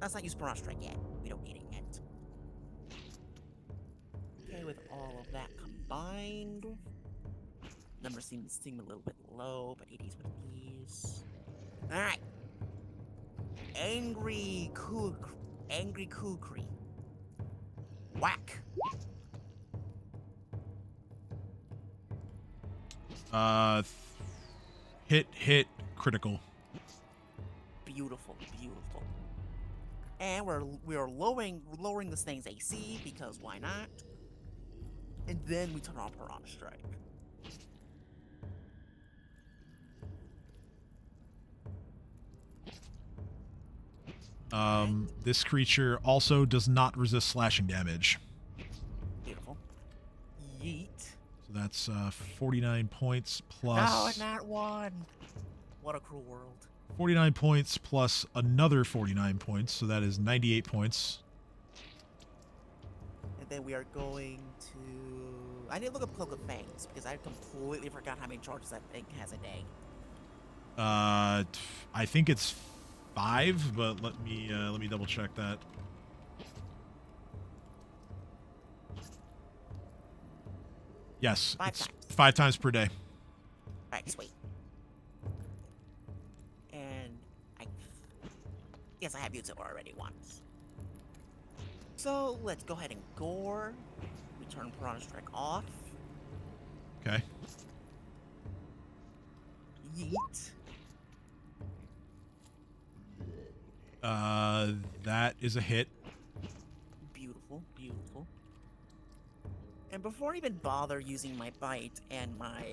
Let's not use Barrage Strike yet. We don't need it yet. Okay, with all of that combined, numbers seem a little bit low, but it is what it is. Alright. Angry Kukri. Whack. Hit, critical. Beautiful. And we are lowering this thing's AC because why not? And then we turn off Barrage Strike. This creature also does not resist slashing damage. Beautiful. Yeet. So that's 49 points plus. Oh, not one. What a cruel world. 49 points plus another 49 points, so that is 98 points. And then we are going to... I need to look up Cloak of Fangs, because I completely forgot how many charges that thing has a day. I think it's 5, but let me double check that. Yes, 5 it's times. 5 times per day. Alright, sweet. And yes, I have used it already once. So let's go ahead and gore. We turn Piranha Strike off. Okay. Yeet. That is a hit. Beautiful. And before I even bother using my bite and my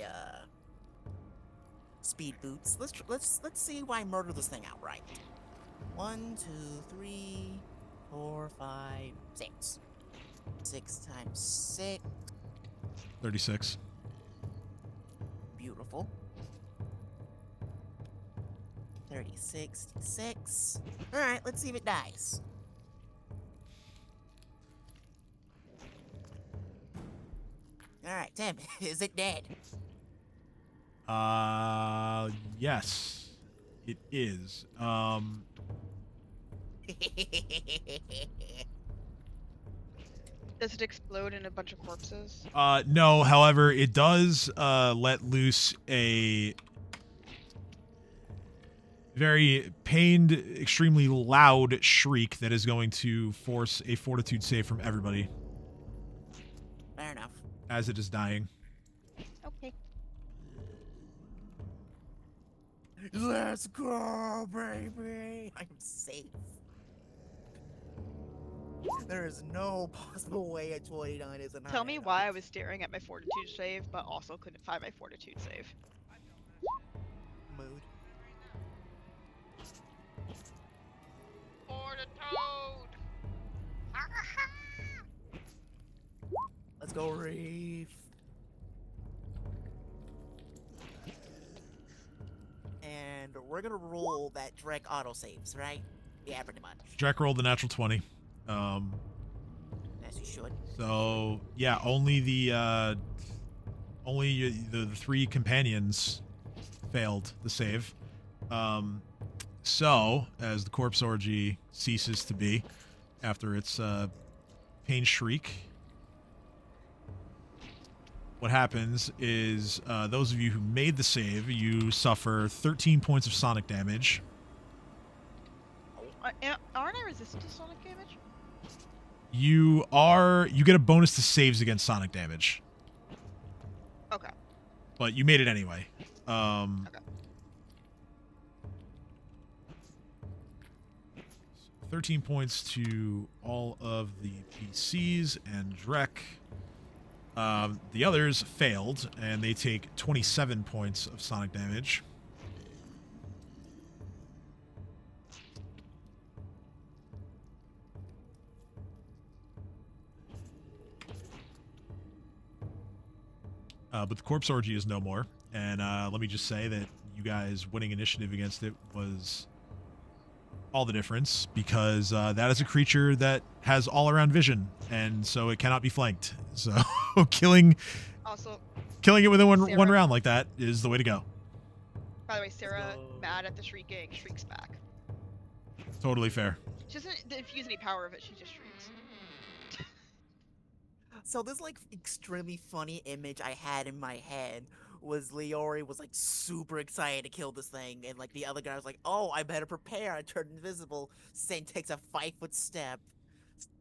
speed boots, let's see why I murder this thing outright. 1, 2, 3, 4, 5, 6. 6 times 6. 36. Beautiful. 36, 6. Alright, let's see if it dies. Alright, Tim, is it dead? Yes, it is. Does it explode in a bunch of corpses? No, however, it does let loose a very pained, extremely loud shriek that is going to force a fortitude save from everybody Fair enough. as it is dying. Okay. Let's go, baby! I'm safe. There is no possible way a 29 isn't high Tell me enough. why I was staring at my fortitude save, but also couldn't find my fortitude save. Mood. For the toad! Let's go, Reef. And we're gonna roll that Drek autosaves, right? Yeah, pretty much. Jack rolled the natural 20. As you should. So yeah, only the three companions failed the save. So as the corpse orgy ceases to be after its pain shriek, what happens is those of you who made the save, you suffer 13 points of sonic damage. Aren't I resistant to sonic damage? You get a bonus to saves against sonic damage, Okay. but you made it anyway. Okay. 13 points to all of the PCs and Drek. The others failed, and they take 27 points of sonic damage. But the corpse orgy is no more. And let me just say that you guys winning initiative against it was all the difference, because that is a creature that has all-around vision, and so it cannot be flanked. So killing Also, it within one Sarah- round like that is the way to go. by the way, Sarah, go. mad at the shrieking, shrieks back. Totally fair. She doesn't infuse any power of it, she just shrieks. So this like extremely funny image I had in my head was Leori was like super excited to kill this thing, and like the other guy was like, "Oh, I better prepare." I turned invisible. Sen takes a 5-foot step,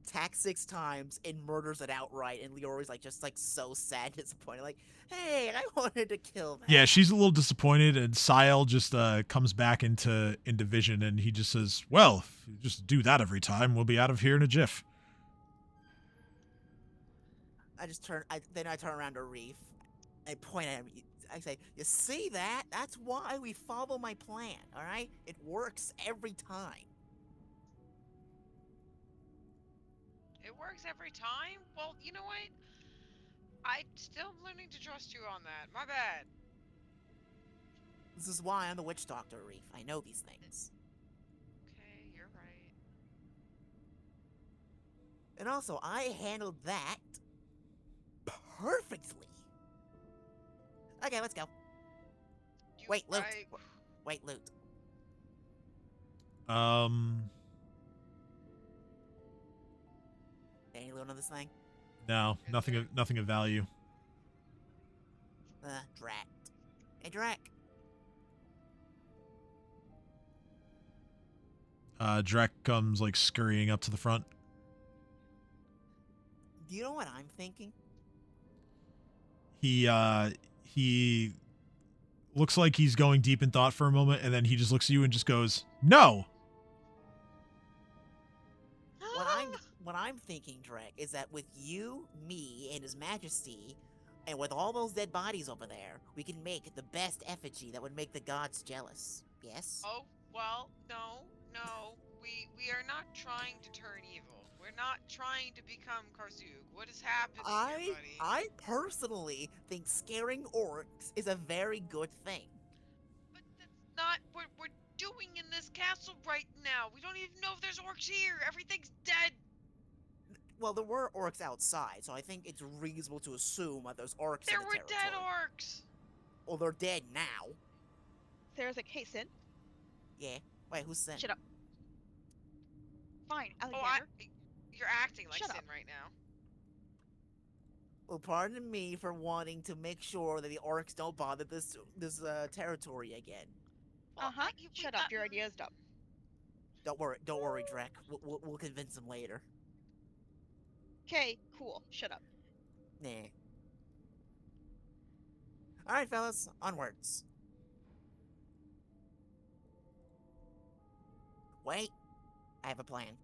attacks 6 times, and murders it outright. And Leori's like just like so sad, and disappointed. Like, "Hey, I wanted to kill that." Yeah, she's a little disappointed, and Sile just comes back into vision, and he just says, "Well, if you just do that every time, we'll be out of here in a jiff." Then I turn around to Reef. I point at him. I say, "You see that? That's why we follow my plan. All right, it works every time." It works every time? Well, you know what? I'm still learning to trust you on that. My bad. This is why I'm the witch doctor, Reef. I know these things. Okay, you're right. And also, I handled that perfectly. Okay, let's go. Wait, loot. Wait, loot. Any loot on this thing? No, nothing of value. Drak. Hey, Drak. Drek comes like scurrying up to the front. Do you know what I'm thinking? He looks like he's going deep in thought for a moment, and then he just looks at you and just goes, "No." what I'm thinking, Drek, is that with you, me, and His Majesty, and with all those dead bodies over there, we can make the best effigy that would make the gods jealous. Yes? Oh, well, no. We are not trying to turn evil. We're not trying to become Karzug. What is happening here, buddy? I personally think scaring orcs is a very good thing. But that's not what we're doing in this castle right now. We don't even know if there's orcs here. Everything's dead. Well, there were orcs outside, so I think it's reasonable to assume that there's orcs There in the were territory. dead orcs. Well, they're dead now. Sarah's like, hey, Sin. Yeah. Wait, who's Sin? Shut up. Fine, Oh, Alexander. you're acting like Shut Sin up. right now. Well, pardon me for wanting to make sure that the orcs don't bother this territory again. Well, Uh-huh. Shut up. Your idea is dumb. Don't worry, Drek. We'll convince them later. Okay, cool. Shut up. Nah. All right, fellas, onwards. Wait, I have a plan.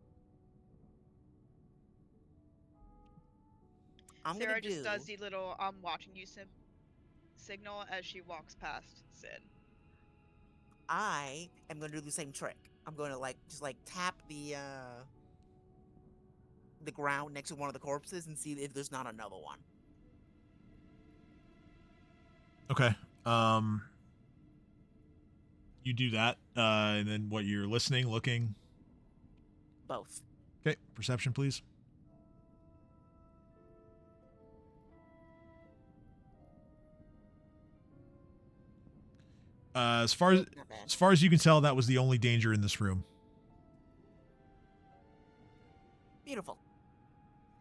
Sarah just does the little watching you signal as she walks past Sin. I am gonna do the same trick. I'm gonna just tap the ground next to one of the corpses and see if there's not another one. Okay. You do that, and then what? You're listening, looking. Both. Okay. Perception, please. As far as you can tell, that was the only danger in this room. Beautiful.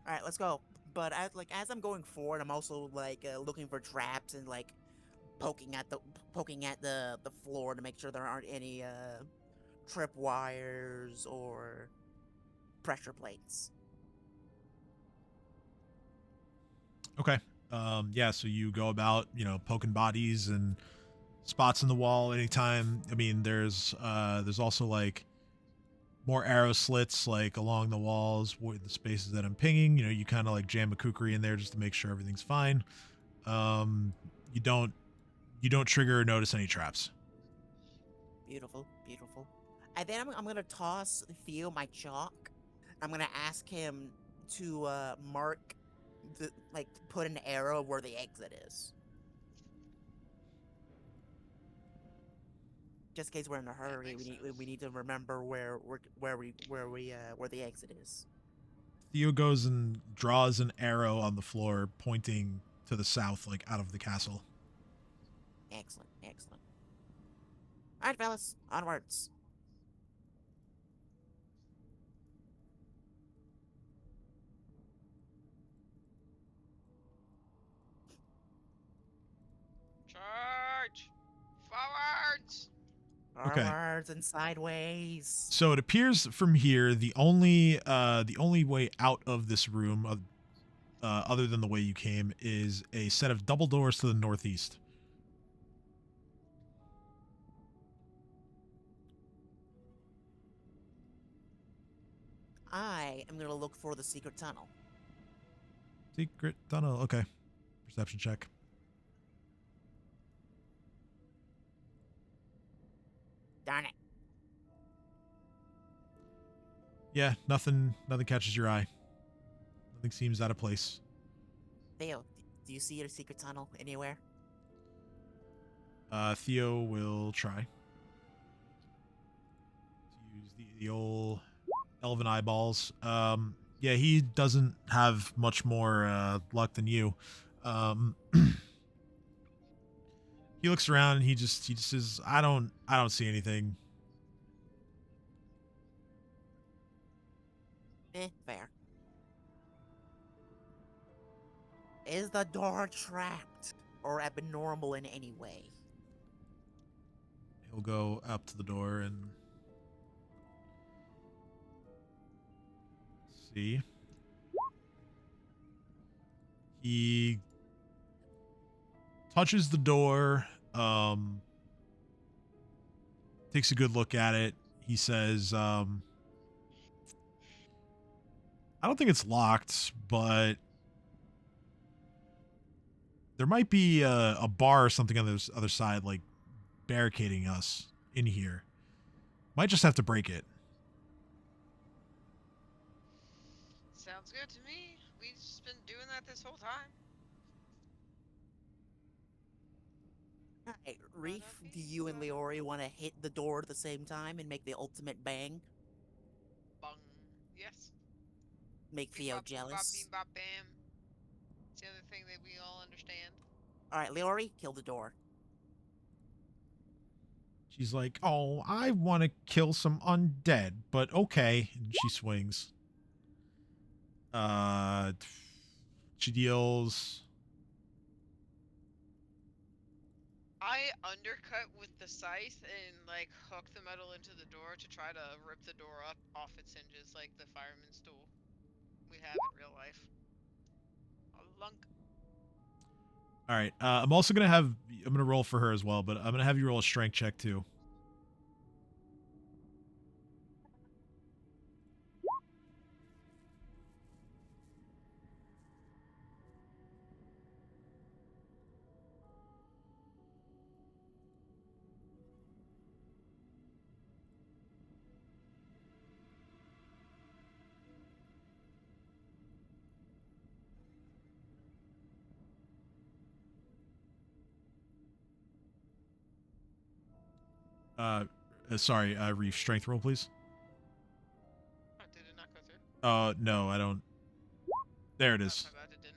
All right, let's go. But as I'm going forward, I'm also looking for traps and poking at the floor to make sure there aren't any trip wires or pressure plates. Okay. Yeah. So you go about, poking bodies and spots in the wall anytime. I mean, there's also more arrow slits along the walls with the spaces that I'm pinging. You kind of jam a kukri in there just to make sure everything's fine. You don't trigger or notice any traps. Beautiful. And then I'm gonna toss Theo my chalk. I'm gonna ask him to mark put an arrow where the exit is. Just in case we're in a hurry, we need to remember where the exit is. Theo goes and draws an arrow on the floor pointing to the south, out of the castle. Excellent. All right, fellas, onwards. Charge! Forwards! Okay. Forwards and sideways. So it appears from here the only way out of this room, other than the way you came, is a set of double doors to the northeast. I am gonna look for the secret tunnel. Secret tunnel. Okay. Perception check. Darn it. Yeah, nothing catches your eye. Nothing seems out of place. Theo, do you see a secret tunnel anywhere? Theo will try to use the old elven eyeballs. Yeah, he doesn't have much more luck than you. He looks around and he just says, I don't see anything. Fair. Is the door trapped or abnormal in any way? He'll go up to the door and see. He touches the door, takes a good look at it. He says, I don't think it's locked, but there might be a bar or something on this other side, like barricading us in here. Might just have to break it. Sounds good to me. We've just been doing that this whole time. Alright, Reef, do you and Leori want to hit the door at the same time and make the ultimate bang? Bung. Yes. Make Beam Theo bop, boom bop, beam jealous? bop, bam. It's the other thing that we all understand. Alright, Leori, kill the door. She's like, oh, I want to kill some undead, but okay. And she swings. She deals. I undercut with the scythe and like hook the metal into the door to try to rip the door up off its hinges like the fireman's tool we have in real life. A lunk. All right. I'm also gonna have. I'm gonna roll for her as well, but I'm gonna have you roll a strength check too. Sorry, Reef, strength roll, please. Oh, did it not go through? No, I don't. There it Oh, is. my bad, it didn't.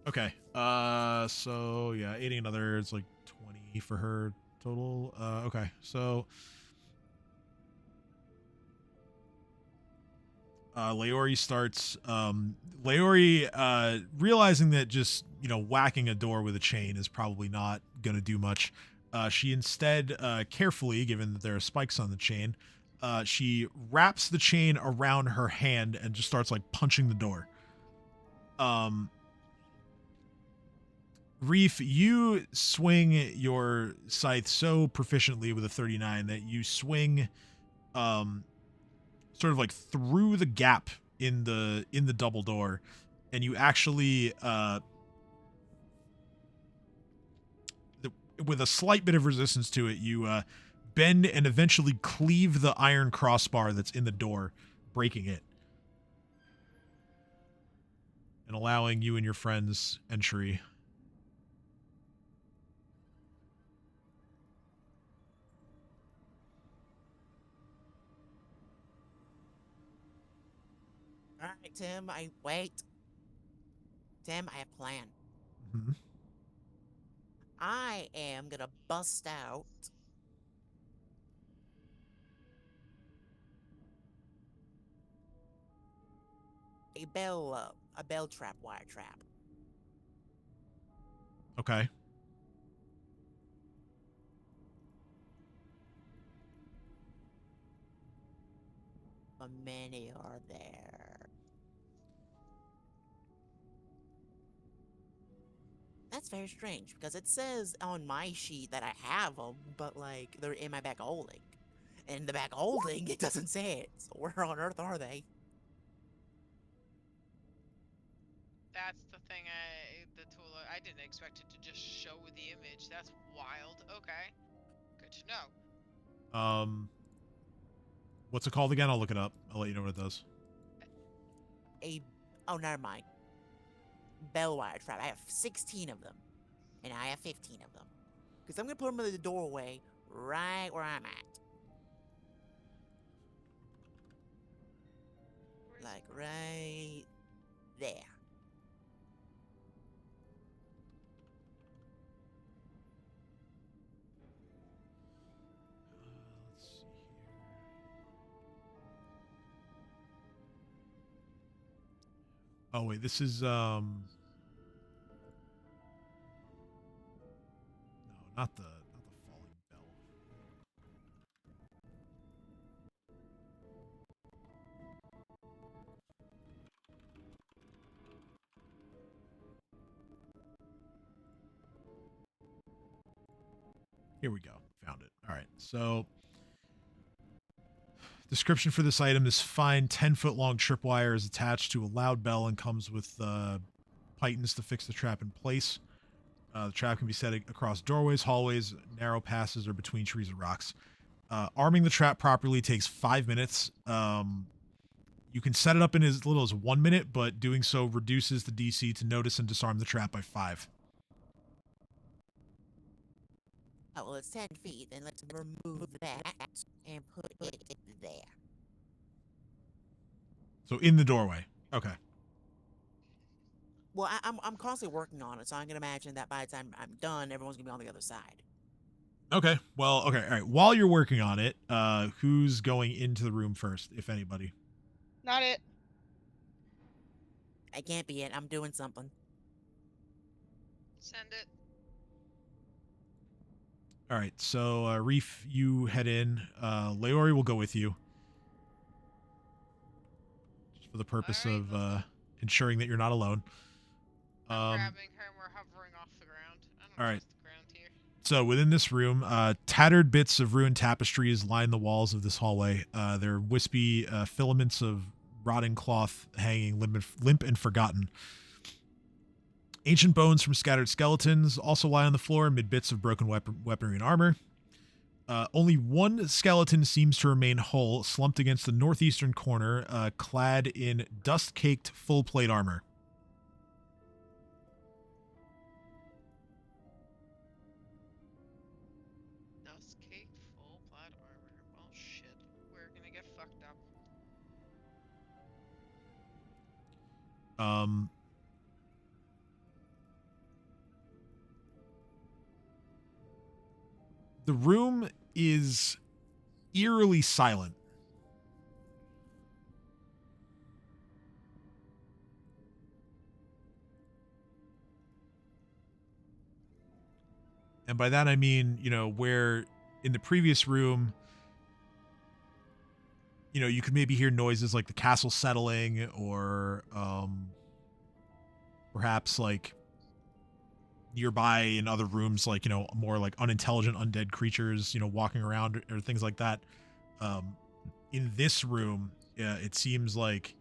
Okay. So yeah, aiding another, it's like 20 for her total. Okay. So, Leori starts, Leori, realizing that just, whacking a door with a chain is probably not going to do much. She instead, carefully, given that there are spikes on the chain, she wraps the chain around her hand and just starts like punching the door. Reef, you swing your scythe so proficiently with a 39 that you swing sort of like through the gap in the double door, and you actually with a slight bit of resistance to it, you bend and eventually cleave the iron crossbar that's in the door, breaking it and allowing you and your friends entry. Alright, Tim, wait. Tim, I have a plan. Mm-hmm. I am gonna bust out a bell trap, wire trap. Okay. How many are there? That's very strange, because it says on my sheet that I have them, but, like, they're in my back holding. In the back holding, it doesn't say it, so where on earth are they? That's the thing the tool, I didn't expect it to just show the image. That's wild. Okay. Good to know. What's it called again? I'll look it up. I'll let you know what it does. Oh, never mind. Bell wire trap. I have 16 of them. And I have 15 of them. Because I'm going to put them in the doorway right where I'm at. Like right there. Let's see here. Oh wait, this is no, not the falling bell. Here we go. Found it. All right. So Description for this item: this fine 10-foot long tripwire is attached to a loud bell and comes with pythons to fix the trap in place. The trap can be set across doorways, hallways, narrow passes, or between trees or rocks. Arming the trap properly takes 5 minutes. You can set it up in as little as 1 minute, but doing so reduces the DC to notice and disarm the trap by 5. Oh, well, it's 10 feet, then let's remove that and put it there. So in the doorway. Okay. Well, I'm constantly working on it, so I'm gonna imagine that by the time I'm done, everyone's gonna be on the other side. Okay. Well, okay. All right. While you're working on it, who's going into the room first, if anybody? Not it. I can't be it. I'm doing something. Send it. All right. So, Reef, you head in. Leori will go with you. Just for the purpose All right, of ensuring that you're not alone. I'm grabbing her and we're hovering off the ground. I don't all right. trust the ground here. So within this room, tattered bits of ruined tapestries line the walls of this hallway. There are wispy filaments of rotting cloth hanging limp and forgotten. Ancient bones from scattered skeletons also lie on the floor amid bits of broken weaponry and armor. Only one skeleton seems to remain whole, slumped against the northeastern corner, clad in dust-caked full-plate armor. Dust-caked full-plate armor. Well, shit. We're gonna get fucked up. The room is eerily silent. And by that I mean, where in the previous room, you could maybe hear noises like the castle settling or perhaps like nearby in other rooms, like, more like unintelligent undead creatures, walking around or things like that. In this room, it seems like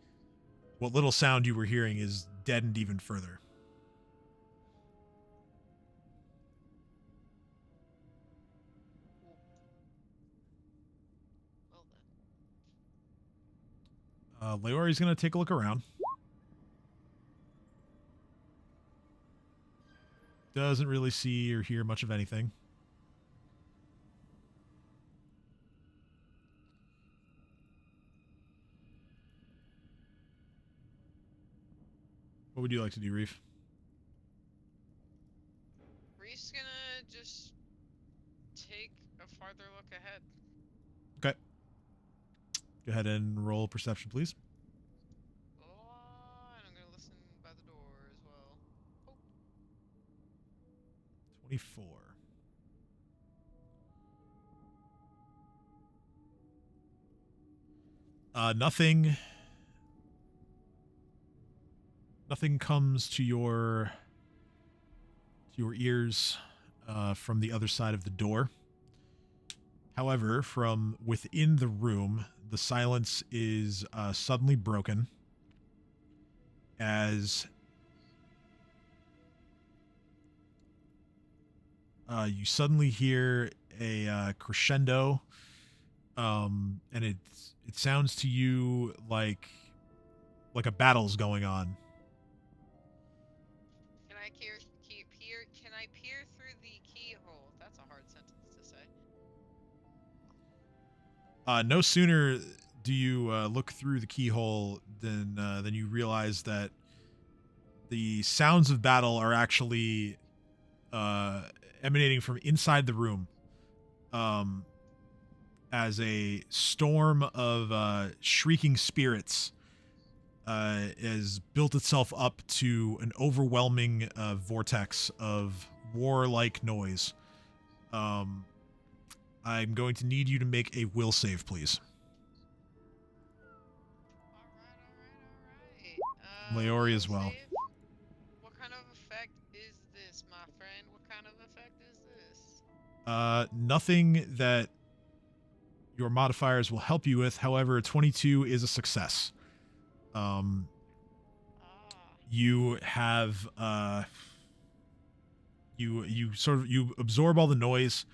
what little sound you were hearing is deadened even further. Well then. Leori's going to take a look around. Doesn't really see or hear much of anything. What would you like to do, Reef? Reef's gonna just take a farther look ahead. Okay. Go ahead and roll perception, please. Oh, and I'm gonna listen by the door as well. Oh. 24. Nothing comes to your ears from the other side of the door. However, from within the room, the silence is suddenly broken as you suddenly hear a crescendo, and it sounds to you like a battle's going on. Can I peer through the keyhole? That's a hard sentence to say. No sooner do you look through the keyhole than you realize that the sounds of battle are actually emanating from inside the room, as a storm of shrieking spirits has built itself up to an overwhelming vortex of warlike noise. I'm going to need you to make a will save, please. All right. Leori as well. Save. What kind of effect is this, my friend? What kind of effect is this? Nothing that your modifiers will help you with. However, 22 is a success. You have you absorb all the noise,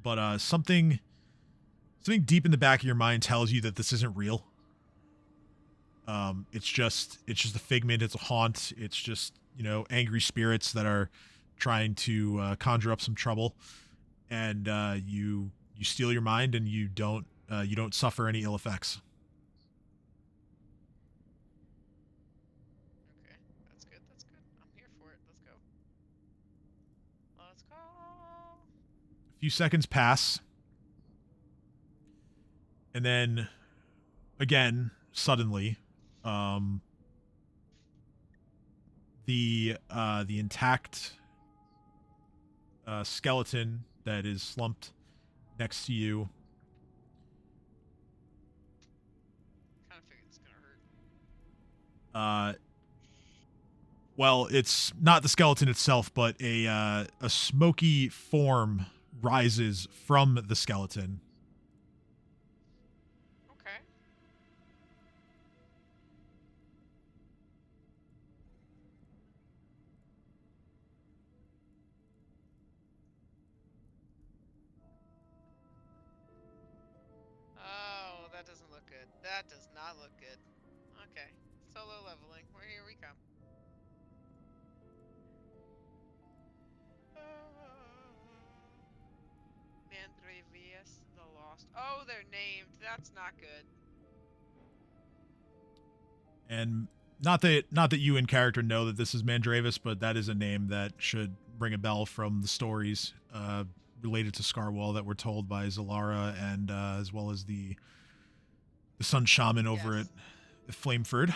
but something deep in the back of your mind tells you that this isn't real. It's just a figment. It's a haunt. It's just, angry spirits that are trying to conjure up some trouble, and you steal your mind, and you don't suffer any ill effects. Okay, that's good. That's good. I'm here for it. Let's go. Let's go. A few seconds pass, and then again, suddenly, the intact skeleton that is slumped next to you. Kind of figured it's gonna hurt. Well, it's not the skeleton itself, but a smoky form rises from the skeleton. Okay. Oh, that doesn't look good. That does not look good. Okay. Solo leveling. Here we come. Mandrevius the Lost. Oh, they're named. That's not good. And not that you in character know that this is Mandravis, but that is a name that should ring a bell from the stories related to Scarwall that were told by Zalara and as well as the Sun Shaman over Yes. at Flameford.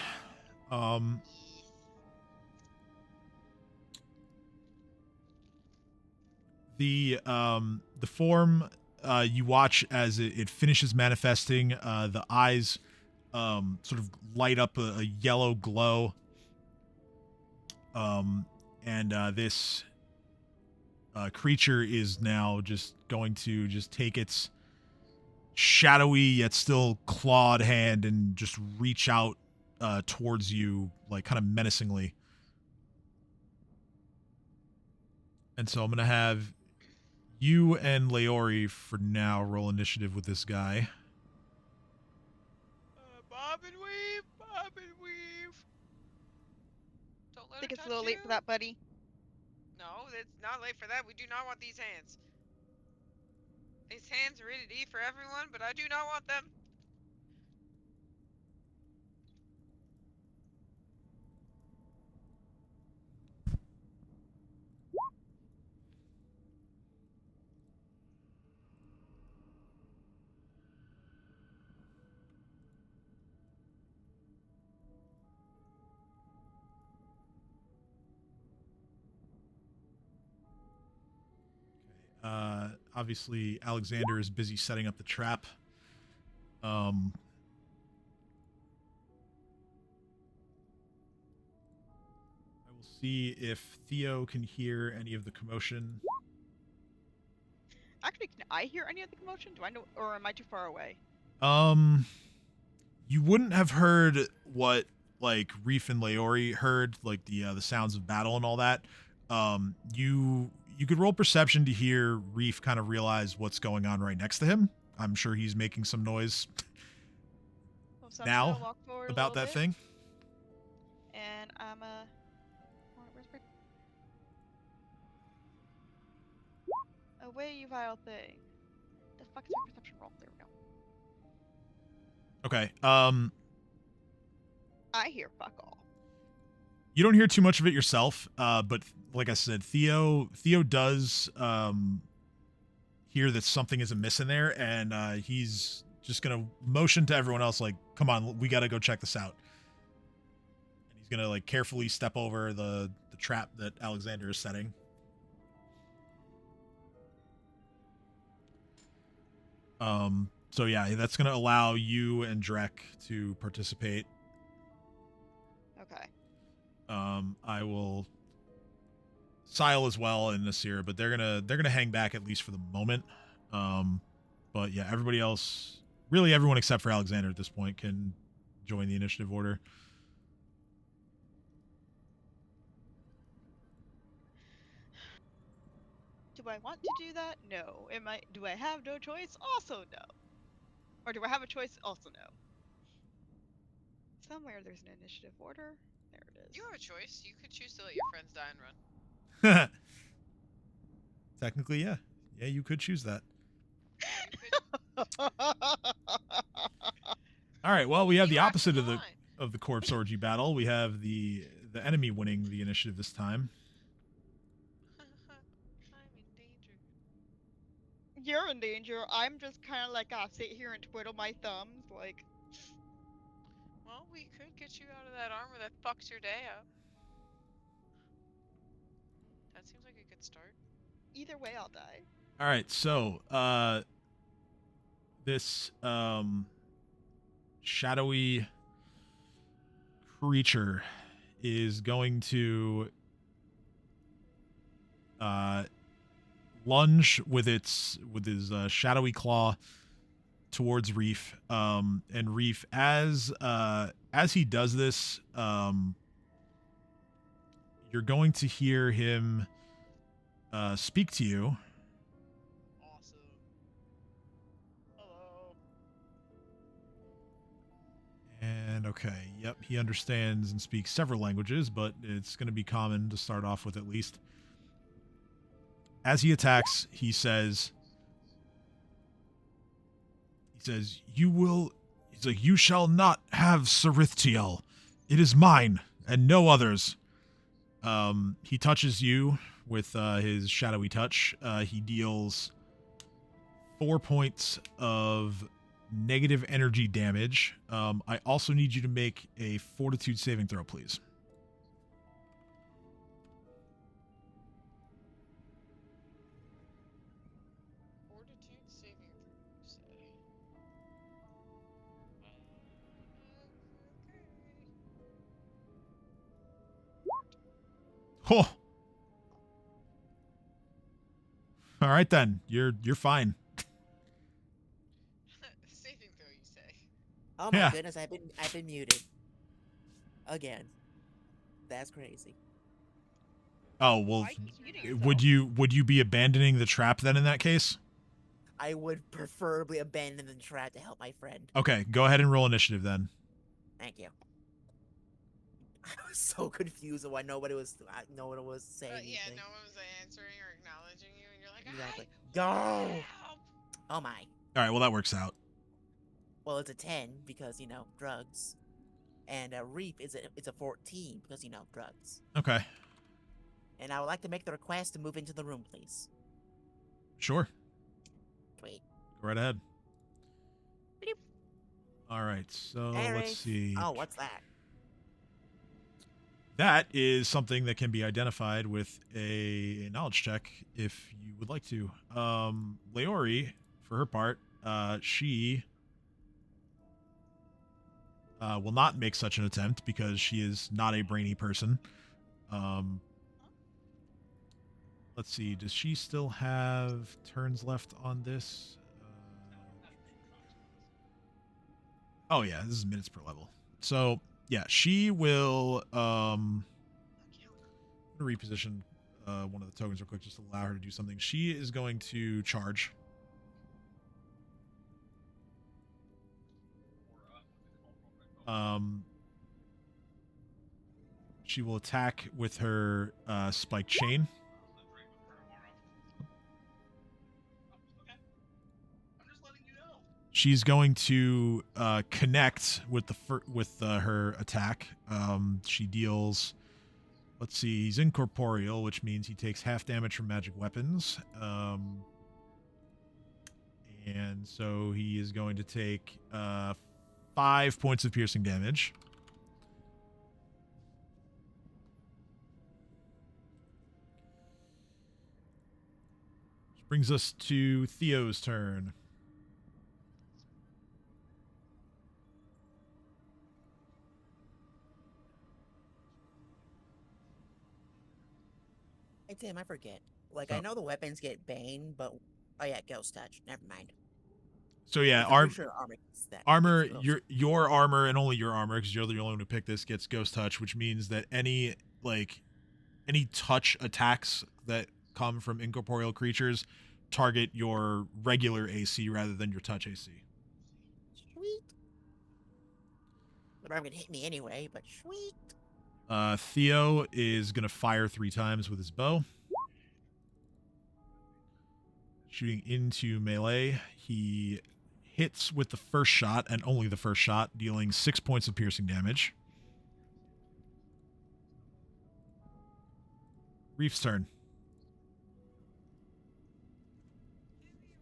The form, you watch as it finishes manifesting. The eyes sort of light up a yellow glow, and this creature is now just going to just take its shadowy yet still clawed hand and just reach out towards you, like kind of menacingly. And so I'm gonna have you and Leori for now roll initiative with this guy. Bob and weave. Bob and weave. Don't let I think it it's a touch little late you. for that, buddy. No, it's not late for that. We do not want these hands. These hands are rated E for everyone, but I do not want them. Obviously, Alexander is busy setting up the trap. I will see if Theo can hear any of the commotion. Actually, can I hear any of the commotion? Do I know, or am I too far away? You wouldn't have heard what like Reef and Leori heard, like the sounds of battle and all that. You could roll perception to hear Reef kind of realize what's going on right next to him. I'm sure he's making some noise So I'm now gonna walk forward a about little that bit, thing. and I'm away, you vile thing. The fuck is my perception roll? There we go. Okay. I hear fuck all. You don't hear too much of it yourself, but like I said, Theo does hear that something is amiss in there, and he's just gonna motion to everyone else, like, "Come on, we gotta go check this out." And he's gonna like carefully step over the trap that Alexander is setting. So yeah, that's gonna allow you and Drek to participate. Okay. I will Sile as well and Nasir, but they're gonna hang back at least for the moment. But yeah, everybody else, really everyone except for Alexander at this point, can join the initiative order. Do I want to do that? No. Do I have no choice? Also no. Or do I have a choice? Also no. Somewhere there's an initiative order. There it is. You have a choice. You could choose to let your friends die and run. Technically, yeah. Yeah, you could choose that. All right, well, we have the opposite of the corpse orgy battle. We have the enemy winning the initiative this time. I'm in danger. You're in danger. I'm just kind of like, sit here and twiddle my thumbs, like. Well, we could get you out of that armor that fucks your day up. That seems like a good start. Either way, I'll die. All right, so this shadowy creature is going to lunge with his shadowy claw towards Reef. And Reef, as he does this, you're going to hear him speak to you. Awesome. Hello. And okay, yep, he understands and speaks several languages, but it's going to be common to start off with at least. As he attacks, he says, you shall not have Serithtial. It is mine and no others. He touches you with his shadowy touch. He deals 4 points of negative energy damage. I also need you to make a fortitude saving throw, please. Fortitude saving throw, you say? Okay. Oh. All right then. You're fine. Saving throw, you say? Oh my Yeah. goodness, I've been muted. Again. That's crazy. Oh, well, Why keep muting yourself? would you be abandoning the trap then in that case? I would preferably abandon the trap to help my friend. Okay, go ahead and roll initiative then. Thank you. I was so confused why nobody was saying Yeah, anything. no one was answering or acknowledging you, and you're like, Exactly. I Go! help. Oh my. All right, well, that works out. Well, it's a 10 because, drugs. And a Reef it's a 14 because, drugs. Okay, And I would like to make the request to move into the room, please. sure. Wait. Go right ahead. Bleep. All right, so Hey, let's Reef. see. Oh, what's that? That is something that can be identified with a knowledge check if you would like to. Leori, for her part, she will not make such an attempt because she is not a brainy person. Let's see. Does she still have turns left on this? Oh yeah, this is minutes per level. So yeah, she will reposition one of the tokens real quick just to allow her to do something. She is going to charge. She will attack with her spike chain. She's going to connect with her attack. She deals. Let's see. He's incorporeal, which means he takes half damage from magic weapons. And so he is going to take 5 points of piercing damage. Which brings us to Theo's turn. Hey, Tim, I forget. So- I know the weapons get Bane, but... Oh, yeah, Ghost Touch. Never mind. So yeah, I'm pretty sure armor gets that. armor, Gets your armor and only your armor, because you're the only one to pick this, gets ghost touch, which means that any touch attacks that come from incorporeal creatures target your regular AC rather than your touch AC. Sweet. The armor gonna hit me anyway, but sweet. Theo is gonna fire 3 times with his bow. Shooting into melee, he hits with the first shot and only the first shot, dealing 6 points of piercing damage. Reef's turn.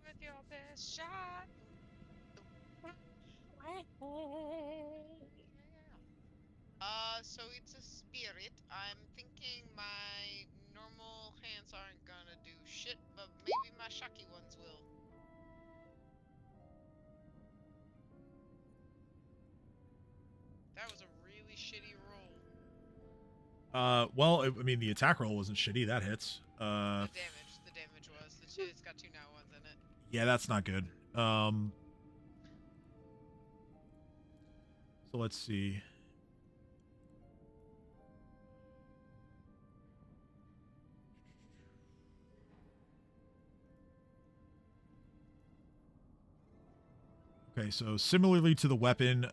With your best shot. So it's a spirit. I'm thinking my normal hands aren't gonna do shit, but maybe my shocky ones will. That was a really shitty roll. Well, I mean, the attack roll wasn't shitty. That hits. The damage was. It's got 2 now ones in it. Yeah, that's not good. So let's see. Okay, so similarly to the weapon,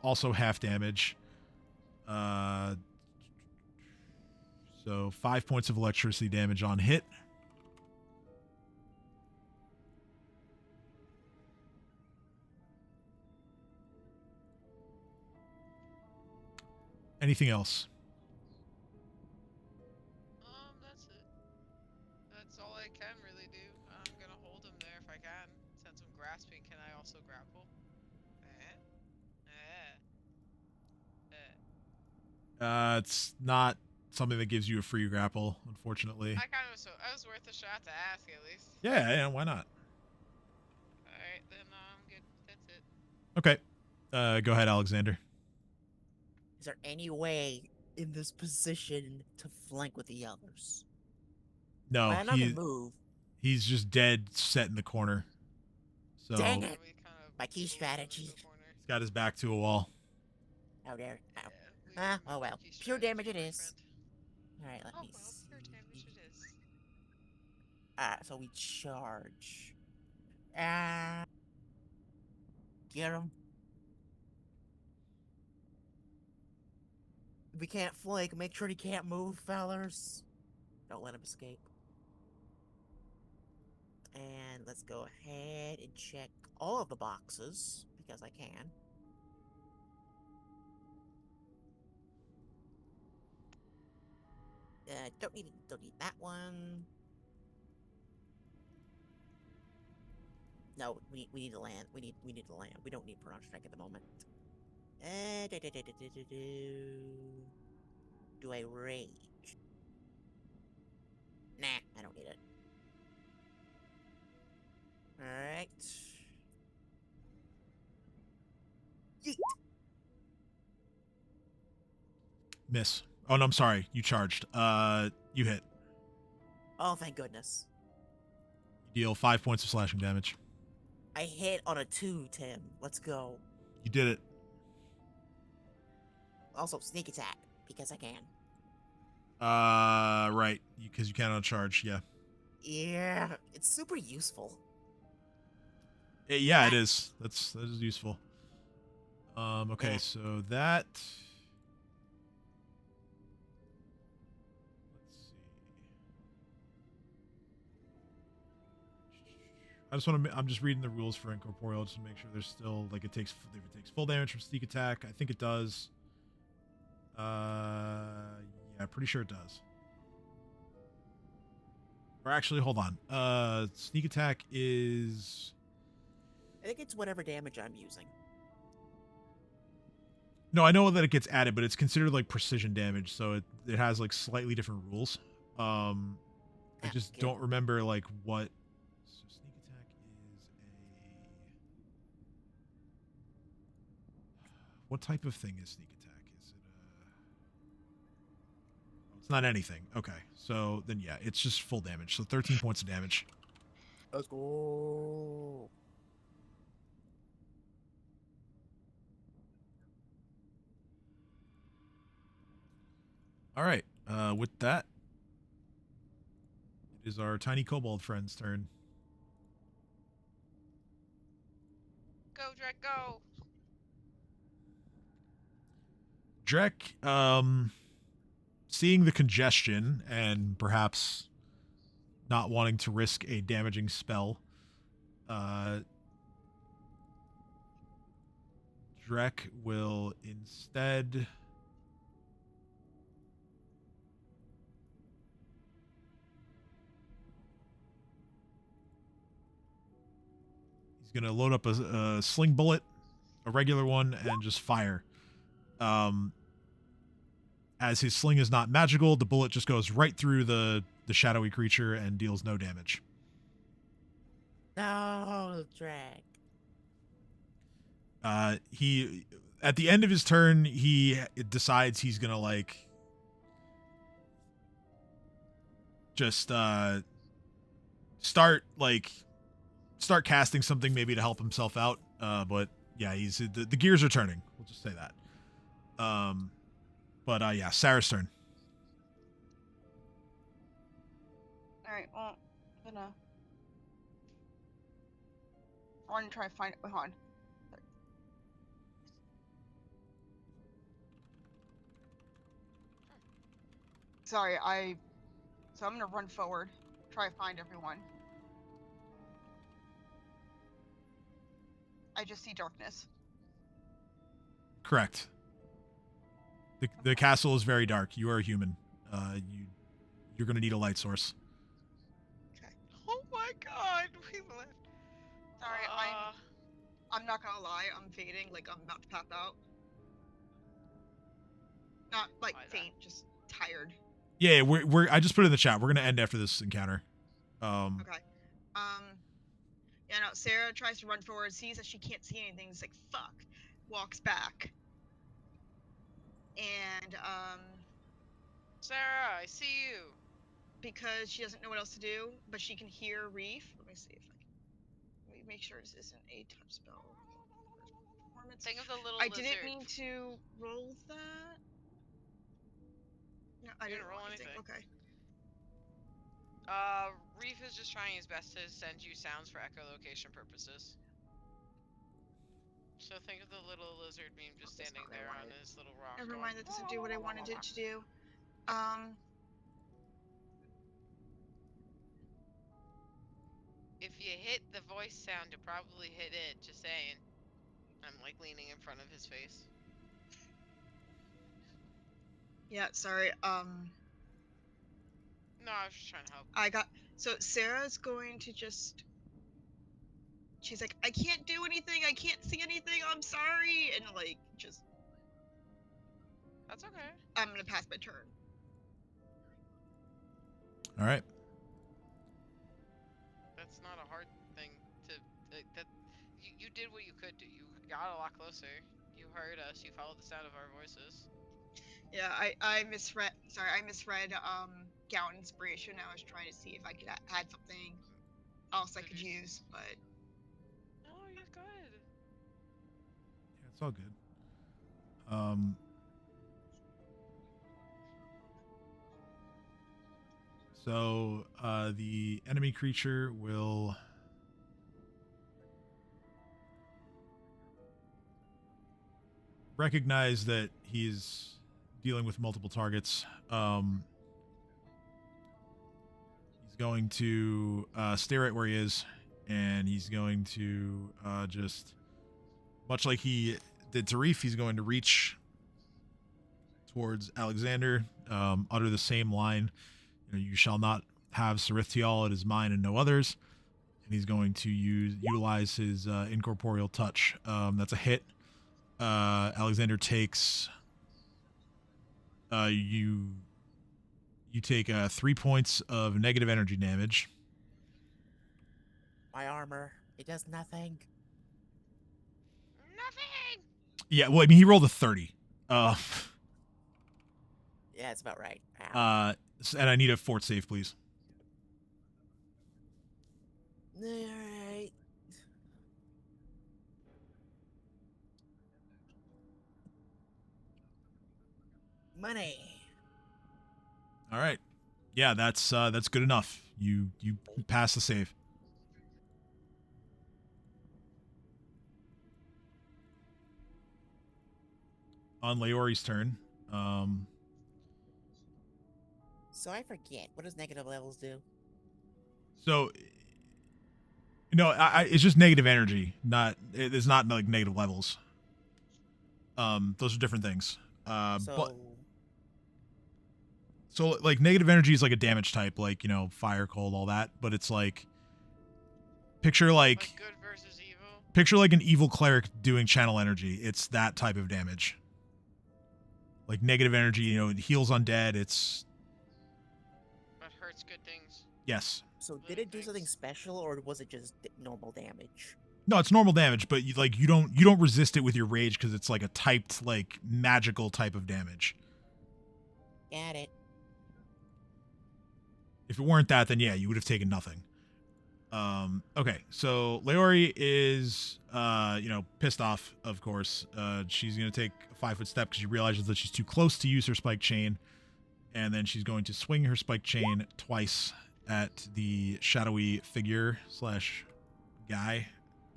also half damage. So 5 points of electricity damage on hit. Anything else? That's it. That's all I can really do. I'm gonna hold him there if I can. Since I'm grasping, can I also grapple? It's not something that gives you a free grapple, unfortunately. I was worth a shot to ask at least. Yeah, why not? Alright, then I'm good. That's it. Okay. Go ahead, Alexander. Is there any way in this position to flank with the others? No, I'm not gonna move. He's just dead set in the corner. So Dang it. My key strategy. He's got his back to a wall. How dare. Ow. Yeah, Oh well. Pure damage it is. Alright, let me see. Pure damage it is. So we charge. Get him. We can't flank. Make sure he can't move, fellers. Don't let him escape. And let's go ahead and check all of the boxes, because I can. Don't need that one. No, we need to land. We need to land. We don't need Prone Strike at the moment. Do I rage? Nah, I don't need it. Alright. Yeet! Miss. Oh, no, I'm sorry. You charged. You hit. Oh, thank goodness. You deal 5 points of slashing damage. I hit on a 2, Tim. Let's go. You did it. Also, sneak attack, because I can. Right. Because you can on charge, yeah. Yeah, it's super useful. Yeah, it is. That is useful. Okay, Yeah. so that... I'm just reading the rules for incorporeal just to make sure there's still, like, if it takes full damage from sneak attack. I think it does. Yeah, pretty sure it does. Or actually, hold on. Sneak attack is... I think it's whatever damage I'm using. No, I know that it gets added, but it's considered like precision damage, so it has like slightly different rules. I just don't remember like what. So sneak attack is what type of thing is sneak attack? Is it it's not anything. Okay, so then yeah, it's just full damage. So 13 points of damage. Let's go. All right. With that, it is our tiny kobold friend's turn. Go, Drek, go. Drek, seeing the congestion and perhaps not wanting to risk a damaging spell, Drek will instead he's going to load up a sling bullet, a regular one, and just fire. As his sling is not magical, the bullet just goes right through the shadowy creature and deals no damage. No, drag. He at the end of his turn, he decides he's gonna like just start casting something maybe to help himself out. But yeah, he's the gears are turning. We'll just say that. But yeah, Sarah's turn. Alright, well, I'm gonna... I want to try to find it. Hold on. Sorry, So I'm gonna run forward, try to find everyone. I just see darkness. Correct. The castle is very dark. You are a human. You're gonna need a light source. Okay. Oh my god, we left. Sorry, I'm not gonna lie, I'm fading, like I'm about to pop out. Not like faint, just tired. Yeah, we're. I just put it in the chat. We're gonna end after this encounter. Okay. Yeah, no. Sarah tries to run forward, sees that she can't see anything. It's like fuck. Walks back. And Sarah, I see you. because she doesn't know what else to do, but she can hear Reef. Let me see if I can. Let me make sure this isn't a touch spell. Performance. Think of the little I lizard. didn't mean to roll that. No, I didn't roll anything. Okay. Reef is just trying his best to send you sounds for echolocation purposes. So think of the little lizard meme just standing there on his little rock. Never mind, that doesn't do what I wanted it to do. If you hit the voice sound, you'll probably hit it, just saying. I'm like leaning in front of his face. Yeah, sorry, No, I was just trying to help. So Sarah's going to just... She's like, I can't do anything, I can't see anything, I'm sorry, and like, just... That's okay. I'm gonna pass my turn. Alright. That's not a hard thing to... You did what you could do. You got a lot closer. You heard us, you followed the sound of our voices. Yeah, I misread Gown Inspiration. I was trying to see if I could add something else I could use, but... Oh, you're good. Yeah, it's all good. So the enemy creature will recognize that he's dealing with multiple targets. He's going to stay right where he is, and he's going to just, much like he did to Reef, he's going to reach towards Alexander, utter the same line. You shall not have Serithtial, it is mine and no others. And he's going to utilize his incorporeal touch. That's a hit. Alexander takes... You take 3 points of negative energy damage. My armor, it does nothing. Nothing! Yeah, well, I mean, he rolled a 30. Yeah, it's about right. Ow. And I need a fort save, please. Alright. Money. All right. Yeah, that's good enough. You pass the save. On Leori's turn. So I forget. What does negative levels do? So no, it's just negative energy. It's not like negative levels. Those are different things. So like negative energy is like a damage type, like, you know, fire, cold, all that. But it's like picture like good versus evil. Picture like an evil cleric doing channel energy. It's that type of damage. Like negative energy, you know, it heals undead. It's But hurts good things. yes. So did it do something special, or was it just normal damage? No, it's normal damage, but you don't resist it with your rage because it's like a typed, like, magical type of damage. Got it. If it weren't that, then yeah, you would have taken nothing. Okay, so Leori is you know, pissed off, of course. She's gonna take a 5-foot step because she realizes that she's too close to use her spike chain, and then she's going to swing her spike chain twice at the shadowy figure / guy.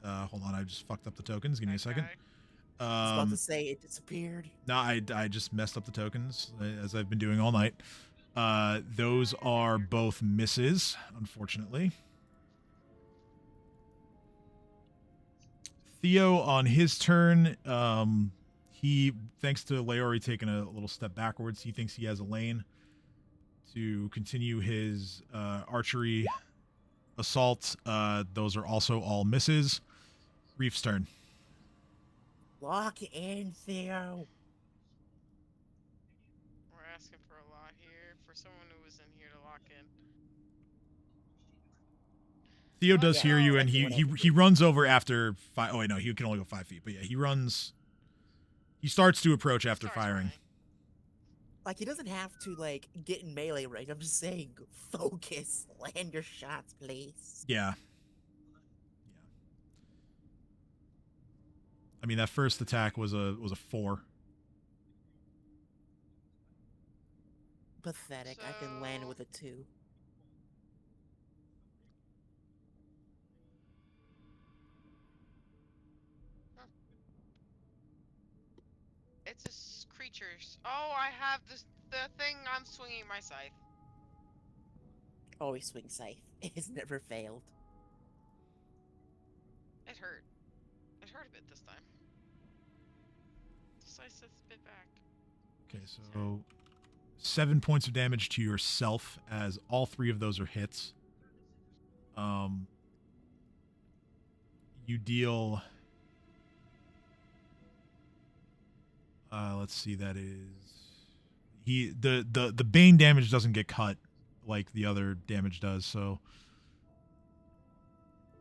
Hold on, I just fucked up the tokens. Give me a second. I was about to say it disappeared. No, I just messed up the tokens, as I've been doing all night. Those are both misses, unfortunately. Theo, on his turn, he, thanks to Leori taking a little step backwards, he thinks he has a lane to continue his archery assault. Those are also all misses. Reef's turn. Lock in, Theo. We're asking for a lot here for someone who was in here to lock in. Theo does hear you, and he runs over after 5. Oh wait, no, he can only go 5 feet. But yeah, he runs. He starts to approach after firing. Running. Like, he doesn't have to, like, get in melee range. I'm just saying, focus. Land your shots, please. Yeah. I mean, that first attack was a 4. Pathetic. I can land with a 2. It's a creatures. Oh, I have the thing. I'm swinging my scythe. Always swing scythe. It's never failed. It hurt. It hurt a bit this time. The scythe's a bit back. Okay, so 7 points of damage to yourself, as all 3 of those are hits. You deal. Let's see. That is the bane damage doesn't get cut like the other damage does. So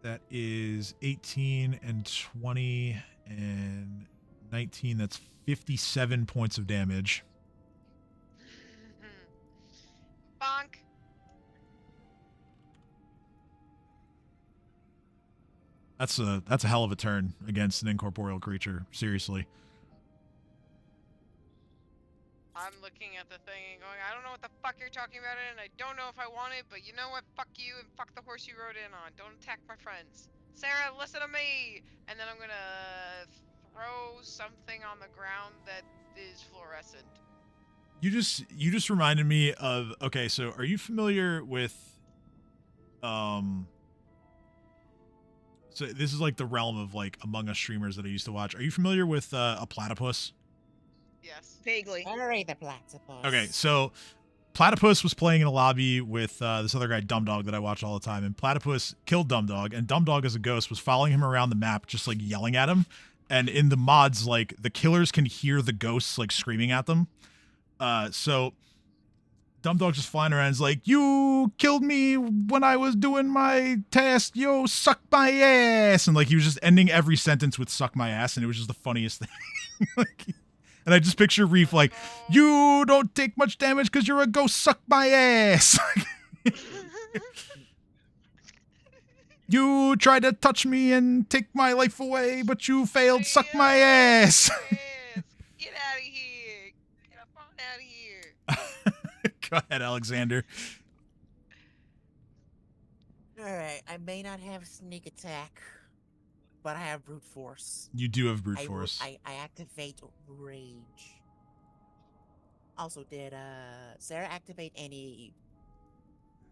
that is 18 and 20 and 19. That's 57 points of damage. Bonk. That's a hell of a turn against an incorporeal creature. Seriously. I'm looking at the thing and going, I don't know what the fuck you're talking about it, and I don't know if I want it, but you know what? Fuck you and fuck the horse you rode in on. Don't attack my friends. Sarah, listen to me! And then I'm gonna throw something on the ground that is fluorescent. You just reminded me of, okay, so are you familiar with so this is like the realm of like Among Us streamers that I used to watch. Are you familiar with a platypus? Yes. Vaguely. Alright, the platypus. Okay, so Platypus was playing in a lobby with this other guy, Dumdog, that I watch all the time, and Platypus killed Dumdog, and Dumdog as a ghost was following him around the map, just like yelling at him. And in the mods, like the killers can hear the ghosts like screaming at them. So Dumdog just flying around is like, "You killed me when I was doing my task. Yo, suck my ass!" And like he was just ending every sentence with "suck my ass," and it was just the funniest thing. Like, and I just picture Reef like, "You don't take much damage because you're a ghost. Suck my ass." You tried to touch me and take my life away, but you failed. Suck my ass. Get out of here. Get up on out of here. Go ahead, Alexander. Alright, I may not have sneak attack, but I have brute force. You do have brute force. I activate rage. Also, did Sarah activate any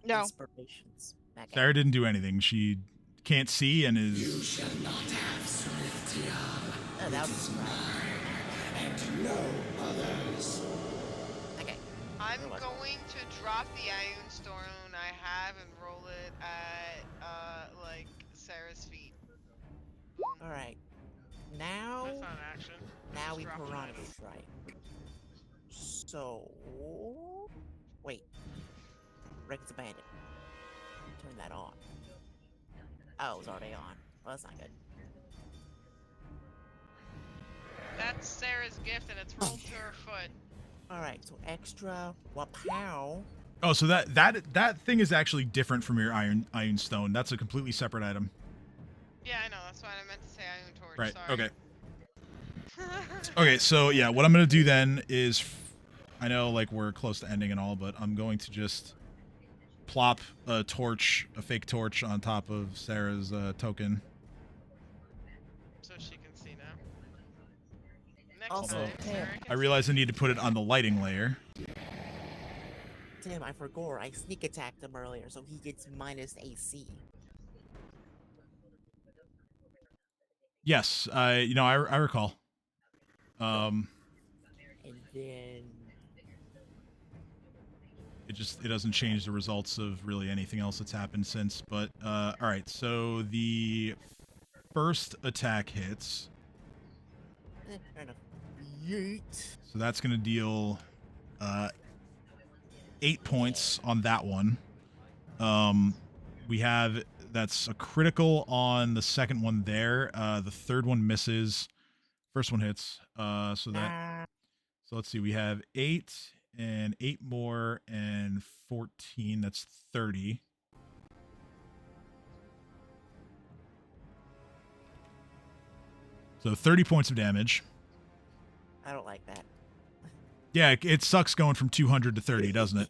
inspirations? Okay. Sarah didn't do anything. She can't see and is. You shall not have Serithtial. Oh, that was And no others. okay. I'm going to drop the Iron Stone I have and roll it at like Sarah's feet. Alright. Now That's not an action. now Just we drop an piranha item. strike. So wait. Records abandoned. Turn that on. Oh, it was already on. Well, that's not good. That's Sarah's gift and it's rolled to her foot. Alright, so extra wapow. Oh, so that thing is actually different from your iron stone. That's a completely separate item. Yeah, I know. That's why I meant to say Iron Torch. Right. Sorry. Okay. Okay. So yeah, what I'm gonna do then is, I know like we're close to ending and all, but I'm going to just plop a fake torch on top of Sarah's token. So she can see now. Next Also, time, Tim, Sarah can I realize I need to put it on the lighting layer. Tim, I forgot. I sneak attacked him earlier, so he gets minus AC. Yes, I recall. And then It doesn't change the results of really anything else that's happened since. But all right, so the first attack hits. fair enough. Yeet. So that's gonna deal 8 points on that one. We have that's a critical on the second one there. The third one misses. First one hits. So let's see. We have 8 and 8 more and 14. That's 30. So 30 points of damage. I don't like that. Yeah, it sucks going from 200 to 30, doesn't it?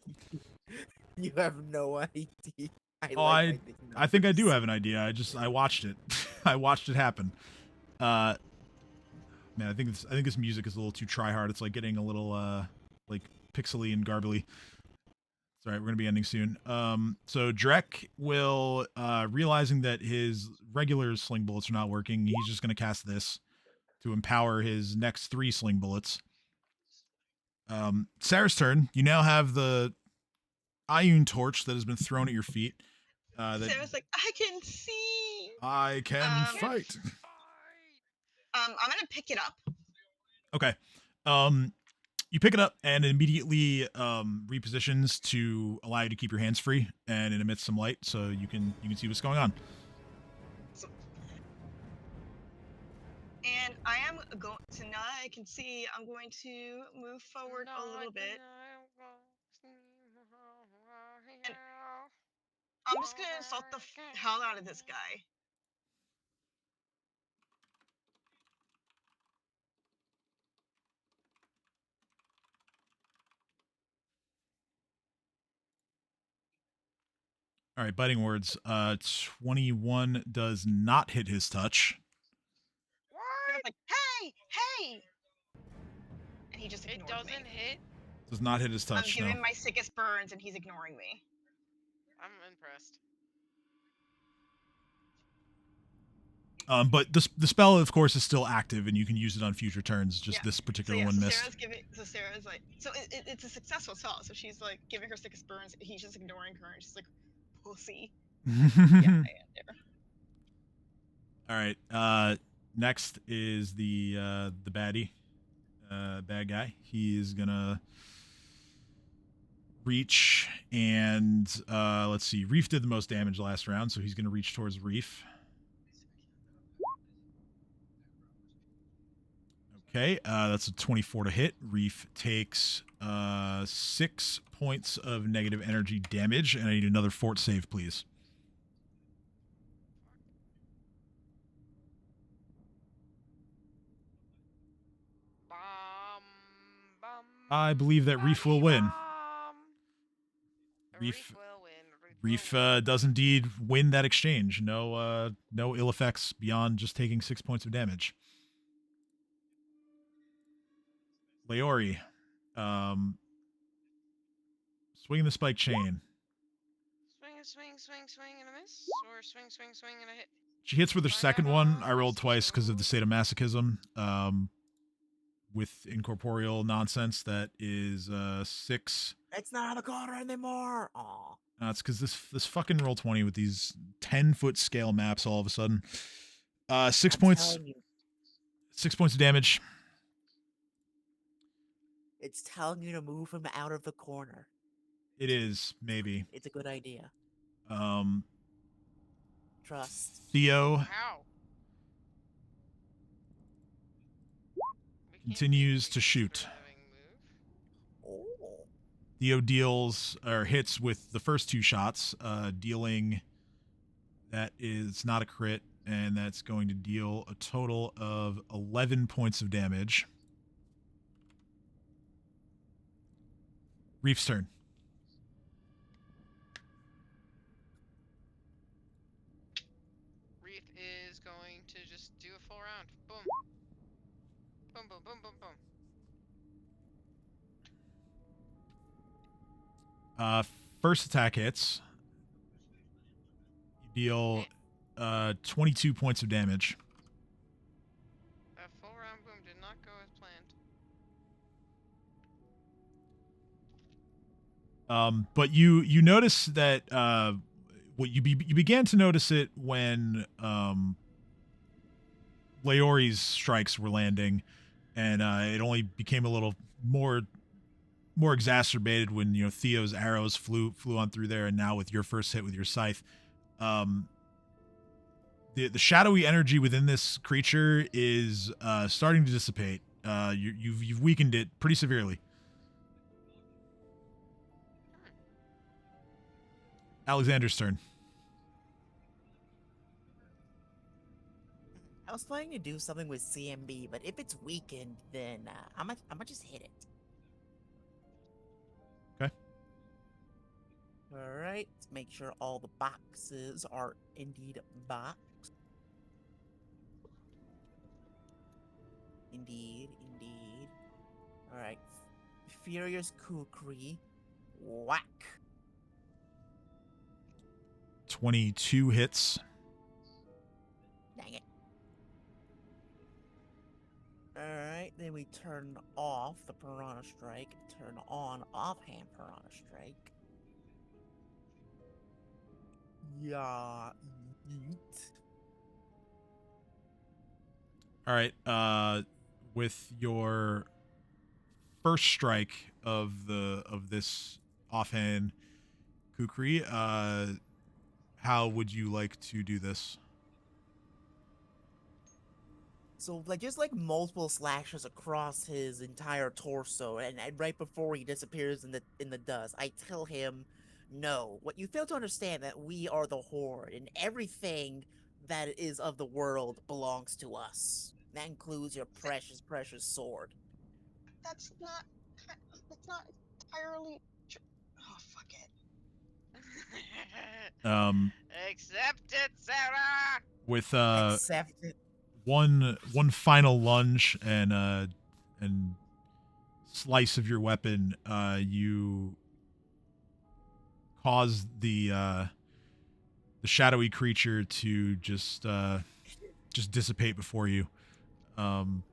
You have no idea. I think I do have an idea. I watched it. I watched it happen. Man, I think this music is a little too try hard. It's like getting a little like pixely and garbly. Sorry, we're gonna be ending soon. So Drek will realizing that his regular sling bullets are not working, he's just gonna cast this to empower his next 3 sling bullets. Sarah's turn. You now have the Iron Torch that has been thrown at your feet. Sarah's like, I can see. I can fight. I'm gonna pick it up. Okay. You pick it up and it immediately repositions to allow you to keep your hands free, and it emits some light so you can see what's going on. And I am going to, now I can see, I'm going to move forward a little bit. And I'm just gonna insult the hell out of this guy. All right, biting words. 21 does not hit his touch. Sarah's like, hey! And he just It ignored doesn't me. hit. Does not hit his I'm touch. giving No. my sickest burns and he's ignoring me. I'm impressed. But the spell, of course, is still active, and you can use it on future turns. Just Yeah. this particular so one missed. Sarah's like, it's a successful spell. So she's like giving her sickest burns. He's just ignoring her, and she's like, pussy. Yeah, I am there. All right. Next is the baddie, bad guy. He is gonna reach and let's see. Reef did the most damage last round, so he's gonna reach towards Reef. Okay, that's a 24 to hit. Reef takes 6 points of negative energy damage, and I need another fort save, please. I believe that Reef will win. Reef will win. Reef does indeed win that exchange. No ill effects beyond just taking 6 points of damage. Leori, swinging the spike chain. Swing and a miss, or swing and a hit. She hits with her Find second out one. how I rolled this twice because of the goes. sadomasochism. With incorporeal nonsense, that is 6. It's not the corner anymore. Aw. It's because this fucking roll 20 with these 10-foot scale maps all of a sudden. 6 I'm points. telling you, 6 points of damage. it's telling you to move him out of the corner. It is maybe. It's a good idea. Trust. Theo How? We can't continues beat to Reef shoot. for having move. Oh. Theo deals or hits with the first 2 shots, dealing. That is not a crit, and that's going to deal a total of 11 points of damage. Reef's turn. Reef is going to just do a full round. Boom. Boom, boom, boom, boom, boom. First attack hits. You deal 22 points of damage. A full round boom did not go as planned. But you notice that you began to notice it when Leori's strikes were landing, and it only became a little more exacerbated when Theo's arrows flew on through there, and now with your first hit with your scythe, the shadowy energy within this creature is starting to dissipate. You've weakened it pretty severely. Alexander's turn. I was planning to do something with CMB, but if it's weakened, then I'm gonna just hit it. Okay. All right. Let's make sure all the boxes are indeed boxed. Indeed. All right. Furious Kukri. Whack. 22 hits. Dang it. Alright, then we turn off the Piranha Strike, turn on offhand Piranha Strike. Yeah, yeet. All right. With your first strike of this offhand Kukri, how would you like to do this? So, just multiple slashes across his entire torso, and right before he disappears in the dust, I tell him, "No, what you fail to understand that we are the Hoard, and everything that is of the world belongs to us. That includes your precious, precious sword." That's not entirely true. Oh, fuck it. Accept it, Sarah! With Accept it. one final lunge and slice of your weapon, you cause the shadowy creature to just dissipate before you. And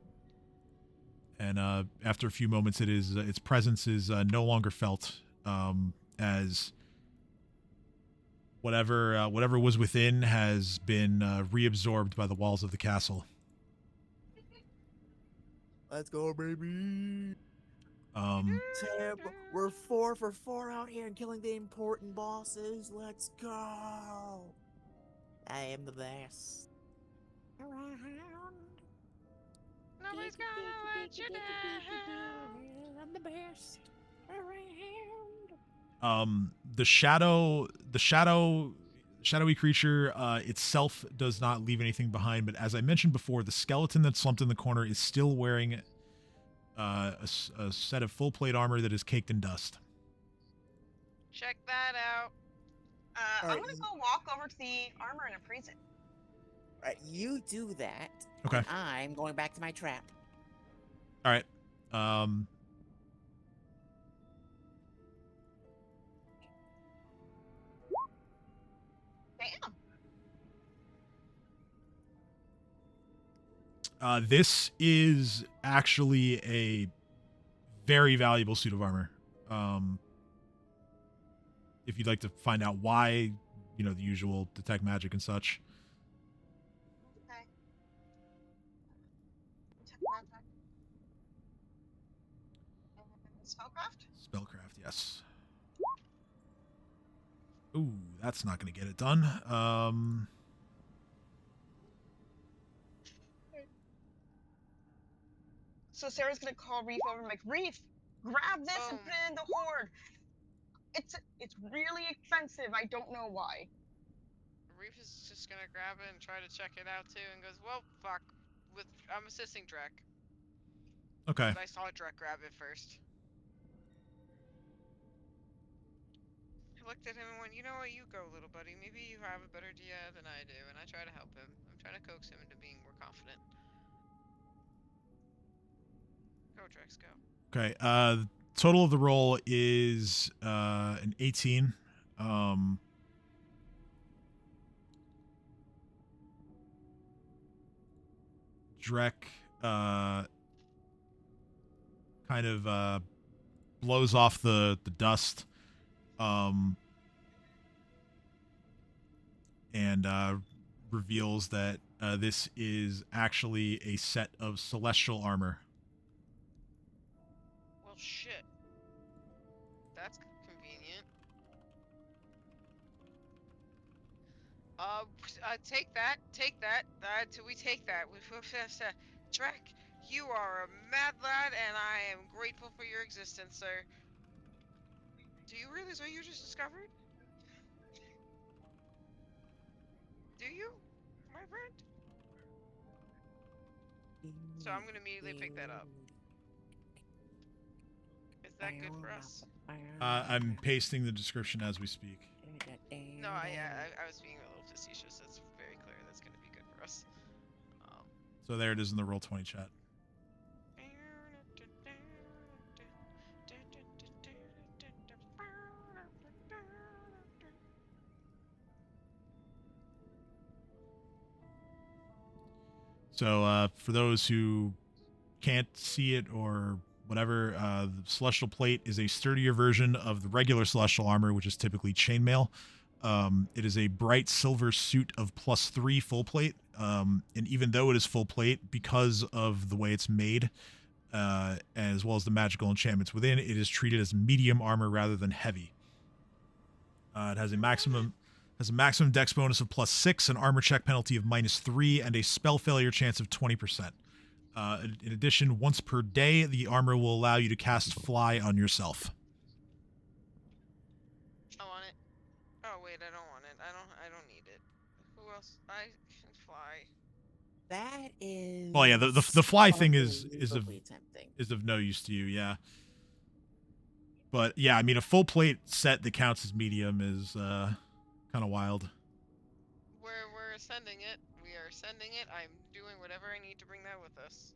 after a few moments, its presence is no longer felt, as whatever was within has been reabsorbed by the walls of the castle. Let's go, baby. Tab, we're 4 for 4 out here and killing the important bosses. Let's go. I am the best. Nobody's gonna let you down. I'm the best around. The shadowy creature itself does not leave anything behind, but as I mentioned before, the skeleton that's slumped in the corner is still wearing a set of full plate armor that is caked in dust. Check that out. I'm Alright, gonna go walk over to the armor and appraise it. Alright, you do that. Okay. And I'm going back to my trap. All right. Damn. This is actually a very valuable suit of armor. If you'd like to find out why, you know, the usual detect magic and such. Okay. Detect magic. And spellcraft? Spellcraft, yes. Ooh, that's not going to get it done. So Sarah's gonna call Reef over and be like, Reef, grab this and put it in the Hoard. It's really expensive. I don't know why. Reef is just gonna grab it and try to check it out too, and goes, "Well, fuck." I'm assisting Drek. Okay. But I saw Drek grab it first. I looked at him and went, "You know what? You go, little buddy. Maybe you have a better idea than I do." And I try to help him. I'm trying to coax him into being more confident. Go, Drex, go. Okay. Total of the roll is an 18. Drek kind of blows off the dust and reveals that this is actually a set of celestial armor. Well, shit. That's convenient. Take that. We take that. Drek, you are a mad lad, and I am grateful for your existence, sir. Do you realize what you just discovered? Do you, my friend? So I'm gonna immediately pick that up. Is that good for us? I'm pasting the description as we speak. No, I was being a little facetious. It's very clear that's gonna be good for us. So there it is in the Roll20 chat. So for those who can't see it or whatever, the Celestial Plate is a sturdier version of the regular Celestial Armor, which is typically chainmail. It is a bright silver suit of +3 full plate. And even though it is full plate, because of the way it's made, as well as the magical enchantments within, it is treated as medium armor rather than heavy. It has a maximum dex bonus of +6, an armor check penalty of -3, and a spell failure chance of 20%. In addition, once per day, the armor will allow you to cast Fly on yourself. I want it. Oh wait, I don't want it. I don't need it. Who else? I can fly. That is. Well, yeah, the fly thing is unbelievably tempting. of no use to you, yeah. But yeah, I mean, a full plate set that counts as medium is kind of wild. We're sending it. We are sending it. I'm doing whatever I need to bring that with us.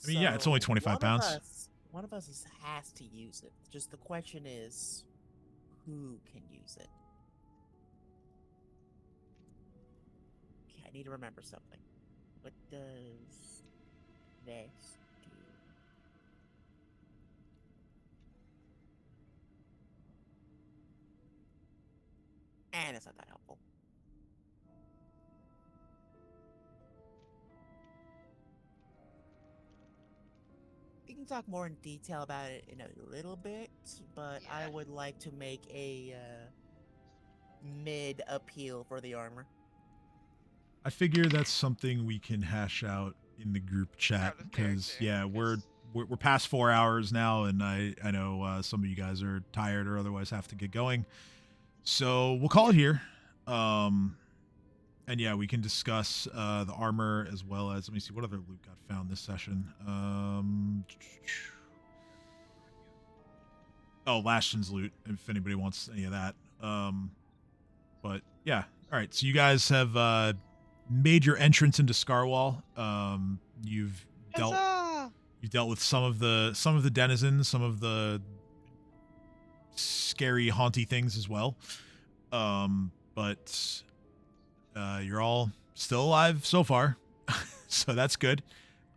I mean, yeah, it's only 25 pounds. One of us has to use it. Just the question is, who can use it? Okay, I need to remember something. What does this do? And it's not that helpful. We can talk more in detail about it in a little bit, but I Yeah. would like to make a mid appeal for the armor. I figure that's something we can hash out in the group chat Out of because character, yeah, we're yes. past 4 hours now, and I know some of you guys are tired or otherwise have to get going. So we'll call it here. And yeah, we can discuss the armor as well as, let me see what other loot got found this session. Oh, Lashton's loot, if anybody wants any of that. But yeah, all right. So you guys have made your entrance into Scarwall. You've dealt Huzzah! with some of the denizens, some of the scary, haunty things as well. But you're all still alive so far, so that's good.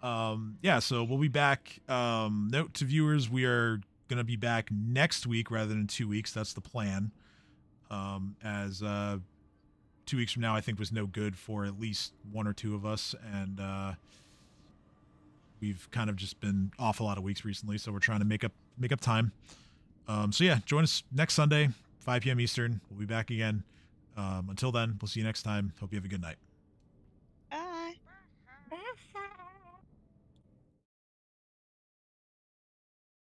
Yeah, so we'll be back. Note to viewers, we are gonna be back next week rather than 2 weeks. That's the plan. As 2 weeks from now, I think was no good for at least one or two of us, and we've kind of just been off a lot of weeks recently, so we're trying to make up time. So yeah, join us next Sunday, 5 p.m. Eastern. We'll be back again. Until then, we'll see you next time. Hope you have a good night.